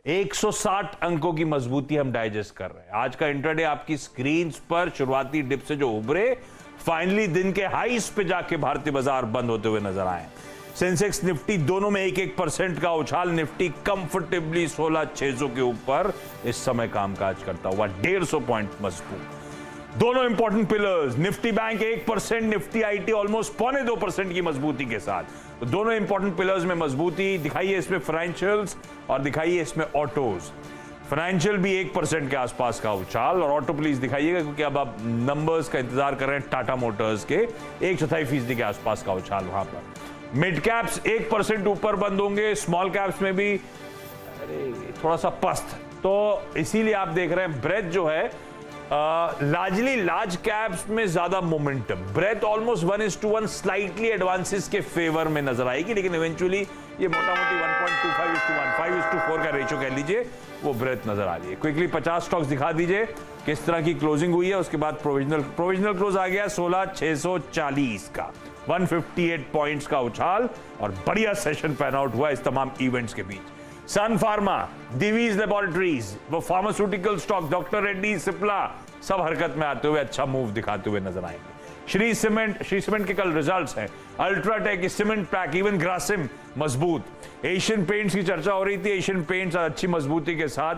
160 अंकों की मजबूती हम डाइजेस्ट कर रहे हैं। आज का इंट्राडे आपकी स्क्रीन्स पर शुरुआती डिप से जो उभरे, फाइनली दिन के हाईस पे जाके भारतीय बाजार बंद होते हुए नजर आए। सेंसेक्स निफ्टी दोनों में 1% का उछाल, निफ्टी कंफर्टेबली 16,600 के ऊपर इस समय कामकाज करता हुआ 150 पॉइंट मजबूत। दोनों important pillars, Nifty bank 1%, Nifty IT almost 0.25% की मजबूती के साथ। तो दोनों इंपॉर्टेंट पिलर्स में मजबूती दिखाइए, इसमें फाइनेंशियल्स और दिखाइए इसमें ऑटोज। फाइनेंशियल भी 1% के आसपास का उछाल, और ऑटो प्लीज दिखाइएगा, क्योंकि अब आप नंबर्स का इंतजार कर रहे हैं टाटा मोटर्स के 1/4% के आसपास का उछाल वहां पर। मिड कैप्स 1% ऊपर बंद होंगे, स्मॉल कैप्स में भी थोड़ा सा पस्त, तो इसीलिए आप देख रहे हैं ब्रेथ जो है लार्जली लार्ज कैप्स में ज्यादा momentum. Breath almost 1:1 slightly advances के फेवर में नजर आएगी, लेकिन इवेंचुअली ये मोटा मोटी 1.25:1, 5:4 का रेशियो कह लीजिए, वो ब्रेथ नजर आ रही है। क्विकली 50 स्टॉक्स दिखा दीजिए किस तरह की क्लोजिंग हुई है, उसके बाद प्रोविजनल क्लोज आ गया 16,640 का, 158 पॉइंट्स का उछाल, और बढ़िया सेशन पैन आउट हुआ इस तमाम इवेंट्स के बीच। सन फार्मा, दिवीज लेबोरेटरीज, वो pharmaceutical stock, doctor Reddy, Cipla, सब हरकत में आते हुए अच्छा मूव दिखाते हुए नजर आएंगे। श्री सीमेंट के कल रिजल्ट्स हैं, UltraTech, cement pack, even Grasim मजबूत। एशियन पेंट्स की चर्चा हो रही थी, एशियन पेंट्स अच्छी मजबूती के साथ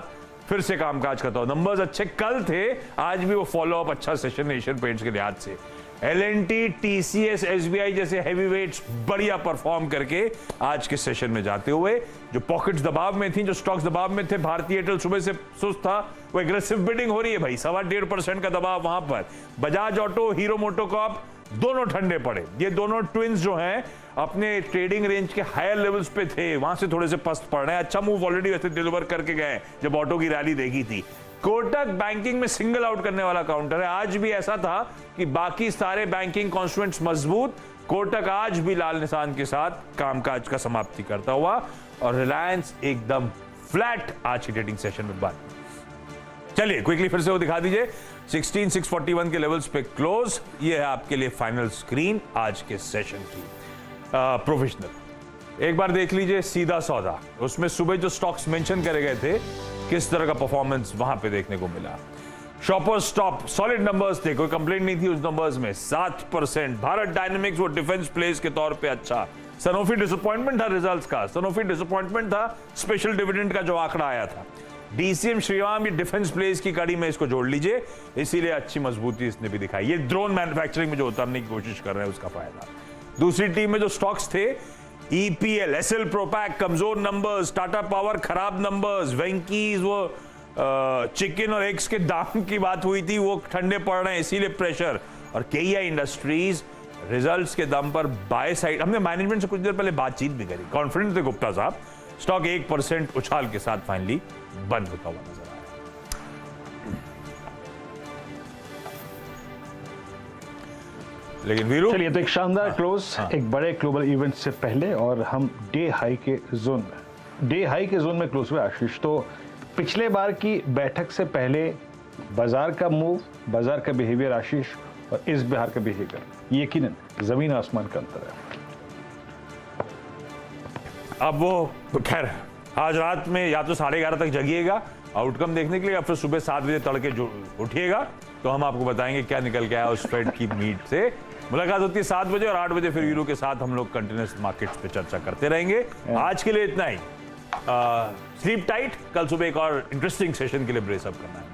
फिर से कामकाज करता हो। नंबर्स अच्छे कल थे, आज भी वो फॉलो अप अच्छा सेशन एशियन पेंट्स के लिहाज से। एलएनटी, टीसीएस, एसबीआई जैसे हैवी वेट्स बढ़िया परफॉर्म करके आज के सेशन में जाते हुए, जो पॉकेट्स दबाव में थी, जो स्टॉक्स दबाव में थे, भारतीय एयरटेल सुबह से सुस्त था, वो एग्रेसिव बिडिंग हो रही है भाई, 1.25% का दबाव वहां पर। बजाज ऑटो, हीरो मोटोकॉर्प दोनों ठंडे पड़े। ये दोनों ट्विंस जो हैं अपने ट्रेडिंग रेंज के हायर लेवल्स पे थे, वहां से थोड़े से पस्त पड़ रहे हैं। अच्छा मूव ऑलरेडी वैसे डिलीवर करके गए जब ऑटो की रैली देखी थी। कोटक बैंकिंग में सिंगल आउट करने वाला काउंटर है, आज भी ऐसा था कि बाकी सारे बैंकिंग कॉन्स्टिट्यूएंट्स मजबूत, कोटक आज भी लाल निशान के साथ कामकाज का समाप्ति करता हुआ, और रिलायंस एकदम फ्लैट आज की ट्रेडिंग सेशन में बंद। चलिए क्विकली फिर से वो दिखा दीजिए, 16,641 के लेवल्स पे क्लोज। ये है आपके लिए फाइनल स्क्रीन आज के सेशन की। प्रोफेशनल एक बार देख लीजिए, सीधा सौदा, उसमें सुबह जो स्टॉक्स मेंशन करे गए थे, किस तरह का परफॉर्मेंस वहां पे देखने को मिला। शॉपर्स स्टॉप, सॉलिड नंबर्स थे, कोई कंप्लेंट नहीं थी उस नंबर्स में, 7%। भारत डायनेमिक्स वो डिफेंस प्लेस के तौर पे अच्छा। सनोफी डिसअपॉइंटमेंट था रिजल्ट्स का, सनोफी डिसअपॉइंटमेंट था स्पेशल डिविडेंड का जो आंकड़ा आया था। डीसीएम श्रीराम, ये डिफेंस प्लेस की कड़ी में इसको जोड़ लीजिए, इसीलिए अच्छी मजबूती इसने भी दिखाई। ये ड्रोन मैन्युफैक्चरिंग में जो उतरने की कोशिश कर रहे हैं उसका फायदा। दूसरी टीम में जो स्टॉक्स थे, ईपीएल, एसएल प्रोपैक कमजोर नंबर्स, टाटा पावर खराब नंबर्स, वेंकीज वो चिकन और एग्स के दाम की बात हुई थी, वो ठंडे पड़ रहे हैं इसीलिए प्रेशर। और केईआई इंडस्ट्रीज रिजल्ट्स के दम पर बाय साइड, हमने मैनेजमेंट से कुछ देर पहले बातचीत भी करी, कॉन्फिडेंस थे गुप्ता साहब, स्टॉक 1% उछाल के साथ फाइनली बंद होता हुआ नजर आया। लेकिन वीरू, चलिए तो एक शानदार क्लोज एक बड़े ग्लोबल इवेंट से पहले, और हम डे हाई के जोन में क्लोज हुए आशीष। तो पिछले बार की बैठक से पहले बाजार का मूव, बाजार का बिहेवियर आशीष, और इस बार का बिहेवियर यकीनन जमीन आसमान का अंतर है। अब वो खैर आज रात में या तो 11:30 तक जगिएगा आउटकम देखने के लिए, या फिर सुबह 7 बजे तड़के जो उठिएगा तो हम आपको बताएंगे क्या निकल के आया उस फेड की मीट से। मुलाकात होती है 7 बजे, और 8 बजे फिर वीरू के साथ हम लोग कंटिन्यूस मार्केट्स पे चर्चा करते रहेंगे। आज के लिए इतना ही। स्लीप टाइट, कल सुबह एक और इंटरेस्टिंग सेशन के लिए ब्रेसअप करना है।